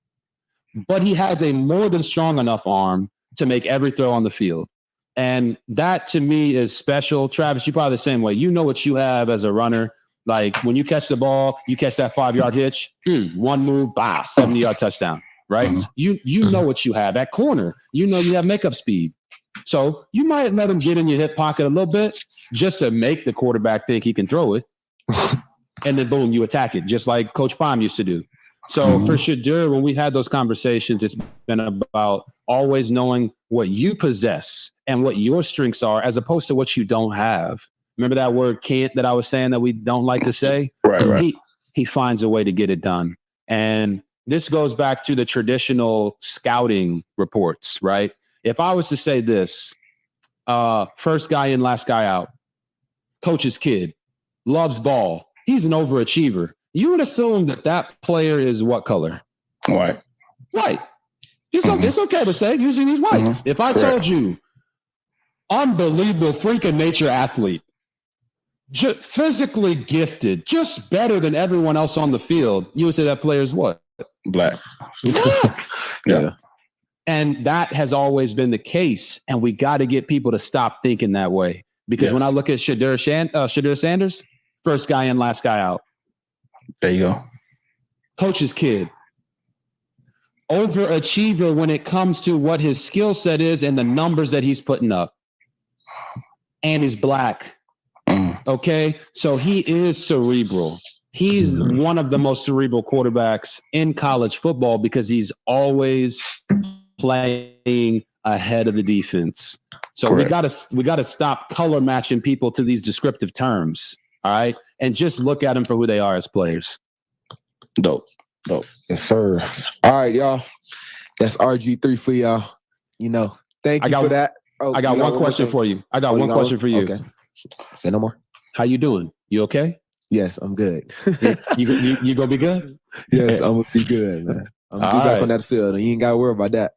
but he has a more than strong enough arm to make every throw on the field. And that to me is special. Travis, you're probably the same way. You know what you have as a runner. Like when you catch the ball, you catch that 5-yard hitch, one move, 70-yard touchdown, right? You know what you have at corner. You know you have makeup speed. So you might let him get in your hip pocket a little bit just to make the quarterback think he can throw it. And then boom, you attack it, just like Coach Prime used to do. So for Shedeur, when we had those conversations, it's been about always knowing what you possess and what your strengths are as opposed to what you don't have. Remember that word can't that I was saying that we don't like to say? Right. He finds a way to get it done. And this goes back to the traditional scouting reports, right? If I was to say this, first guy in, last guy out, coach's kid, loves ball, he's an overachiever. You would assume that player is what color? White. It's okay to say usually he's white. If I told you, unbelievable freak of nature athlete, just physically gifted, just better than everyone else on the field, you would say that player is what? Black. Yeah. And that has always been the case. And we got to get people to stop thinking that way. Because when I look at Shedeur Sanders, first guy in, last guy out. There you go. Coach's kid. Overachiever when it comes to what his skill set is and the numbers that he's putting up. And he's black. Okay, so he is cerebral. He's one of the most cerebral quarterbacks in college football because he's always playing ahead of the defense. So we gotta stop color matching people to these descriptive terms. All right, and just look at them for who they are as players. Dope. Yes, sir. All right, y'all. That's RG3 for y'all. Thank you for that. Oh, I got one question for you. I got one question for you. Okay. Say no more. How you doing? You okay? Yes, I'm good. You gonna be good? Yes, I'm gonna be good, man. I'm gonna be back on that field, and you ain't gotta worry about that.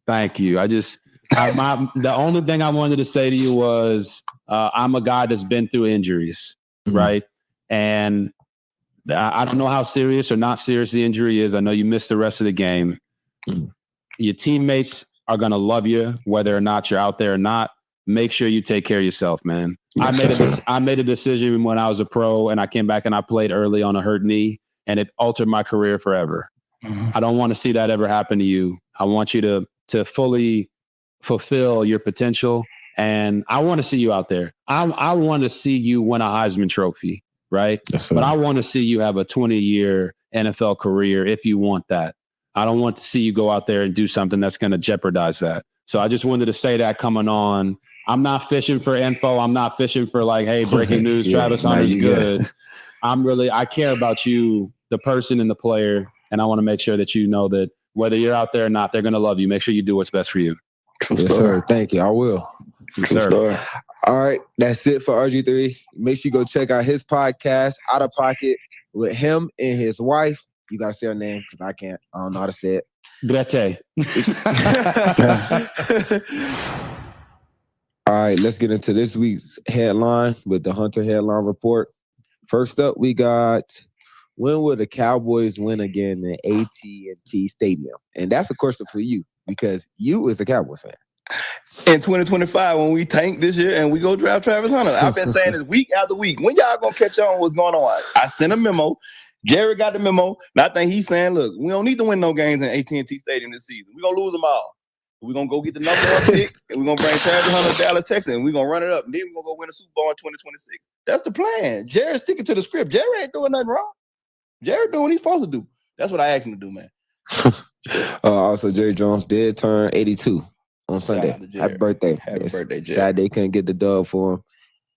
Thank you. The only thing I wanted to say to you was I'm a guy that's been through injuries, right? And I don't know how serious or not serious the injury is. I know you missed the rest of the game. Your teammates are going to love you, whether or not you're out there or not. Make sure you take care of yourself, man. Yes, I made a decision when I was a pro and I came back and I played early on a hurt knee, and it altered my career forever. I don't want to see that ever happen to you. I want you to fully fulfill your potential, and I want to see you out there. I want to see you win a Heisman Trophy, right? Yes, sir. But I want to see you have a 20-year NFL career if you want that. I don't want to see you go out there and do something that's going to jeopardize that. So I just wanted to say that coming on. I'm not fishing for info. I'm not fishing for like, hey, breaking news, Travis Hunter's good. I care about you, the person and the player, and I want to make sure that you know that whether you're out there or not, they're going to love you. Make sure you do what's best for you. Yes, sir. Thank you. I will. Yes, sir. All right. That's it for RG3. Make sure you go check out his podcast, Out of Pocket, with him and his wife. You got to say her name because I can't. I don't know how to say it. Grete. All right. Let's get into this week's headline with the Hunter Headline Report. First up, we got, when will the Cowboys win again in AT&T Stadium? And that's a question for you because you is a Cowboys fan. In 2025, when we tank this year and we go draft Travis Hunter, I've been saying this week after week. When y'all gonna catch on what's going on? I sent a memo. Jared got the memo. And I think he's saying, look, we don't need to win no games in AT&T Stadium this season. We're gonna lose them all. We're gonna go get the number one pick, and we're gonna bring Travis Hunter to Dallas, Texas, and we're gonna run it up. And then we're gonna go win the Super Bowl in 2026. That's the plan. Jared's sticking to the script. Jared ain't doing nothing wrong. Jared doing what he's supposed to do. That's what I asked him to do, man. Also, Jerry Jones did turn 82 on Sunday. Happy birthday. Happy birthday, Jared. Sad they couldn't get the dub for him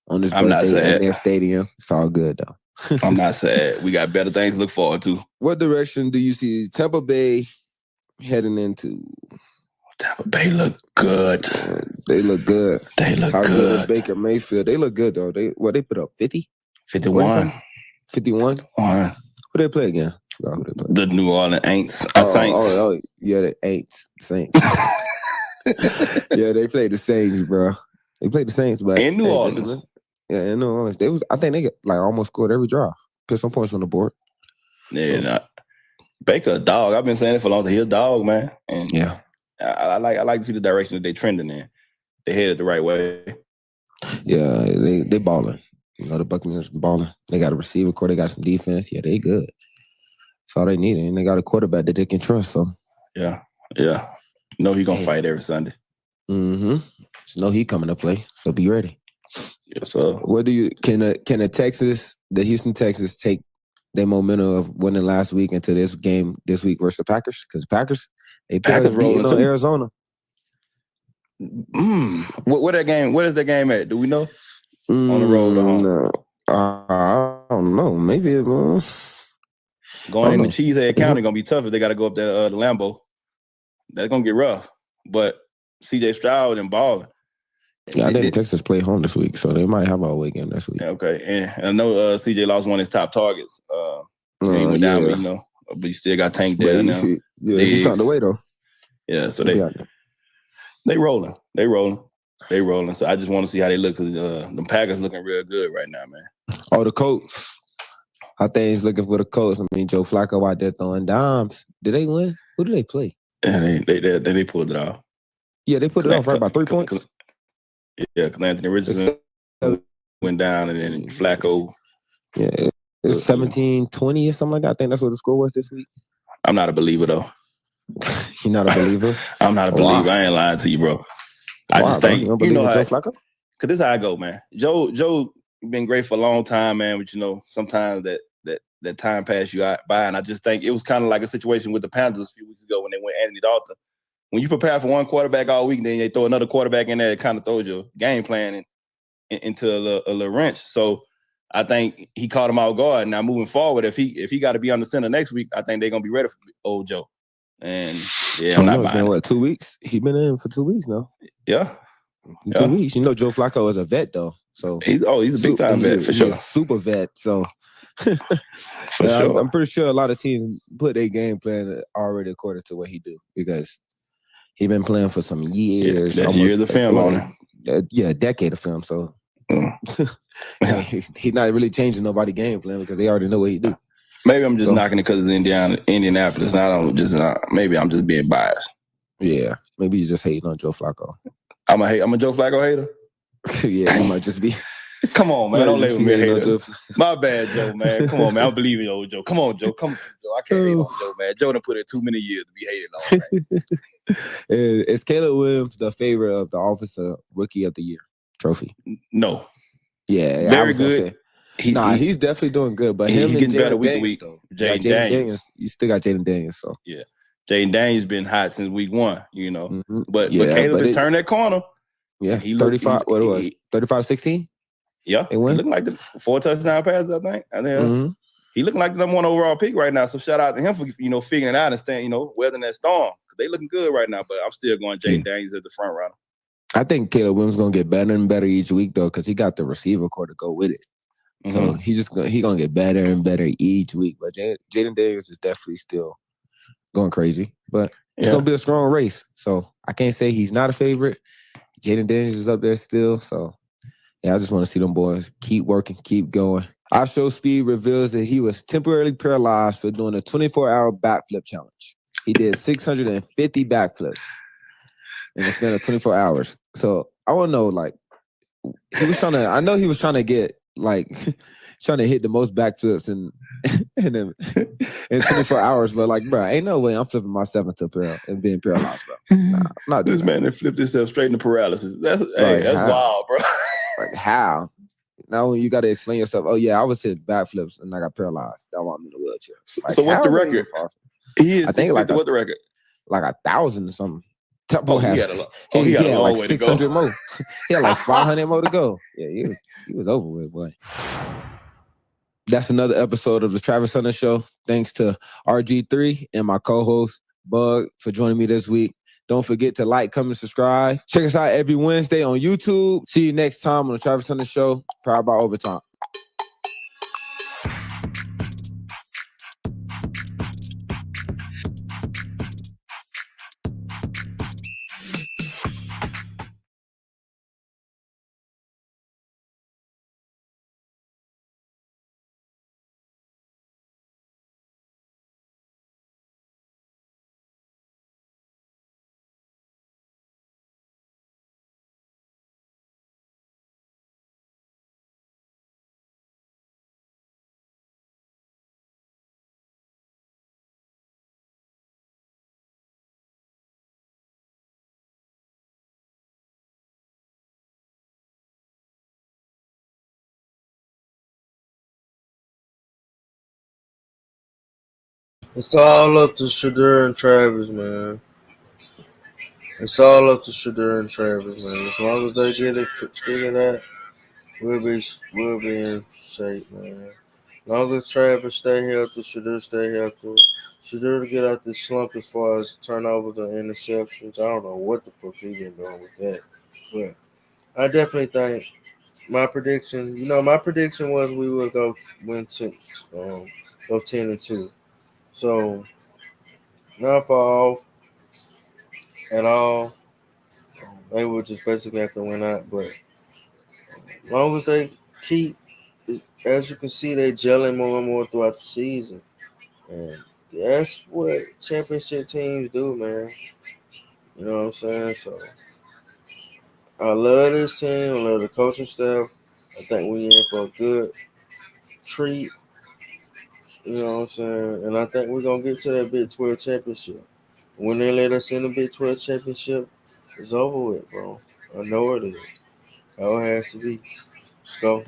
on his I'm not birthday sad. in their stadium. It's all good, though. I'm not sad. We got better things to look forward to. What direction do you see Tampa Bay heading into? Tampa Bay look good. They look good. They look How good. is Baker Mayfield? They look good, though. They put up 50? 51. 51? Who they play again? Forgot who they play. The New Orleans Saints. Oh, yeah, the Saints. Yeah, they played the Saints, bro. They played the Saints, but in New Orleans. In New Orleans. I think they got, like almost scored every drive. Put some points on the board. Yeah, Baker a dog. I've been saying it for long. He's a dog, man. And yeah, I like to see the direction that they're trending in. They headed the right way. Yeah, they balling. You know, the Buccaneers balling. They got a receiver core. They got some defense. Yeah, they good. That's all they need. And they got a quarterback that they can trust. So yeah. Know he gonna fight every Sunday. Mm-hmm. Just know he coming to play. So be ready. Yes, sir. What do you can the Houston Texans take their momentum of winning last week into this game this week versus the Packers? Because Packers rolling on Arizona. What is that game at? Do we know? On the road or home? No. I don't know. Maybe going into Cheesehead County gonna be tough if they got to go up there to Lambeau. That's gonna get rough. But CJ Stroud and balling. Yeah, I think Texas play home this week, so they might have a away game next week. Yeah, okay, and I know CJ lost one of his top targets. He went down, but but he still got Tank there now. He found a way though. Yeah, so they rolling. So I just want to see how they look because the Packers looking real good right now, man. Oh, the Colts. I think he's looking for the Colts. I mean, Joe Flacco out there throwing dimes. Did they win? Who did they play? Yeah, they pulled it off. Yeah, they put it off right by 3 points. Yeah, because Anthony Richardson went down and then Flacco. Yeah, it's 17-20 or something like that. I think that's what the score was this week. I'm not a believer, though. You're not a believer? I'm not a believer. I ain't lying to you, bro. I just think, Joe Flacco? because this is how I go, man. Joe been great for a long time, man. But sometimes that time passed you by, and I just think it was kind of like a situation with the Panthers a few weeks ago when they went Anthony Dalton. When you prepare for one quarterback all week, then they throw another quarterback in there, it kind of throws your game plan into a little wrench. So I think he caught him out guard. Now moving forward, if he got to be on the center next week, I think they're gonna be ready for old Joe. And yeah, I'm not it's been buying what, 2 weeks? He been in for 2 weeks now. Yeah. 2 weeks. Joe Flacco is a vet though. So he's a big time vet for sure. He's a super vet. So for sure. I'm pretty sure a lot of teams put their game plan already according to what he do because he been playing for some years. That's years of film on him. A decade of film. So he's not really changing nobody's game plan because they already know what he do. Maybe I'm just knocking it because it's Indianapolis. Maybe I'm just being biased. Yeah, maybe you just hating on Joe Flacco. I'm a Joe Flacco hater. Yeah, you might just be. Come on, man. Don't label me a hater. My bad, Joe, man. Come on, man. I don't believe in old Joe. Come on, Joe. Joe. I can't hate on Joe, man. Joe done put in too many years to be hated on. Right? Is Caleb Williams the favorite of the Offensive Rookie of the Year trophy? No. Yeah, very good. He's definitely doing good, but he's getting better week to week. Jaden Daniels, you still got Jaden Daniels, so yeah. Jaden Daniels been hot since week 1, But Caleb has turned that corner. Yeah, he 35. What it was 35-16. Yeah, he looking like the 4 touchdown passes, I think. And he looking like the #1 overall pick right now. So shout out to him for figuring it out and staying, weathering that storm. Because they looking good right now. But I'm still going Jaden Daniels as the front runner. I think Caleb Williams gonna get better and better each week though, because he got the receiver core to go with it. So he gonna get better and better each week. But Jaden Daniels is definitely still going crazy. But it's gonna be a strong race. So I can't say he's not a favorite. Jaden Daniels is up there still. So yeah, I just want to see them boys keep working, keep going. Our show speed reveals that he was temporarily paralyzed for doing a 24-hour backflip challenge. He did 650 backflips in the span of 24 hours. So I want to know, I know he was trying to get, trying to hit the most backflips in 24 hours, but bro, ain't no way I'm flipping myself into and being paralyzed, bro. Nah, I'm not doing this man that flipped himself straight into paralysis. That's wild, bro. How? Now when you got to explain yourself, oh yeah, I was hitting backflips and I got paralyzed. Now I'm in a wheelchair. So what's the record? I think what the record? 1,000 or something. He had a lot. He had a long way to go. 600 more. He had 500 more to go. Yeah, he was over with, boy. That's another episode of the Travis Hunter Show. Thanks to RG3 and my co-host Bug for joining me this week. Don't forget to like, comment, subscribe. Check us out every Wednesday on YouTube. See you next time on the Travis Hunter Show. Powered by Overtime. It's all up to Shadur and Travis, man. It's all up to Shadur and Travis, man. As long as they get it figured out, we'll be in shape, man. As long as Travis stay healthy, Shadur stay healthy. Shadur to get out this slump as far as turnovers and interceptions. I don't know what the fuck he been doing with that. But I definitely think my prediction was we would go 10-2. So not far off at all. They would just basically have to win out. But as long as they keep, as you can see, they gelling more and more throughout the season. And that's what championship teams do, man. You know what I'm saying? So I love this team. I love the coaching staff. I think we in for a good treat. You know what I'm saying? And I think we're going to get to that Big 12 championship. When they let us in the Big 12 championship, it's over with, bro. I know it is. How it has to be. Let's go.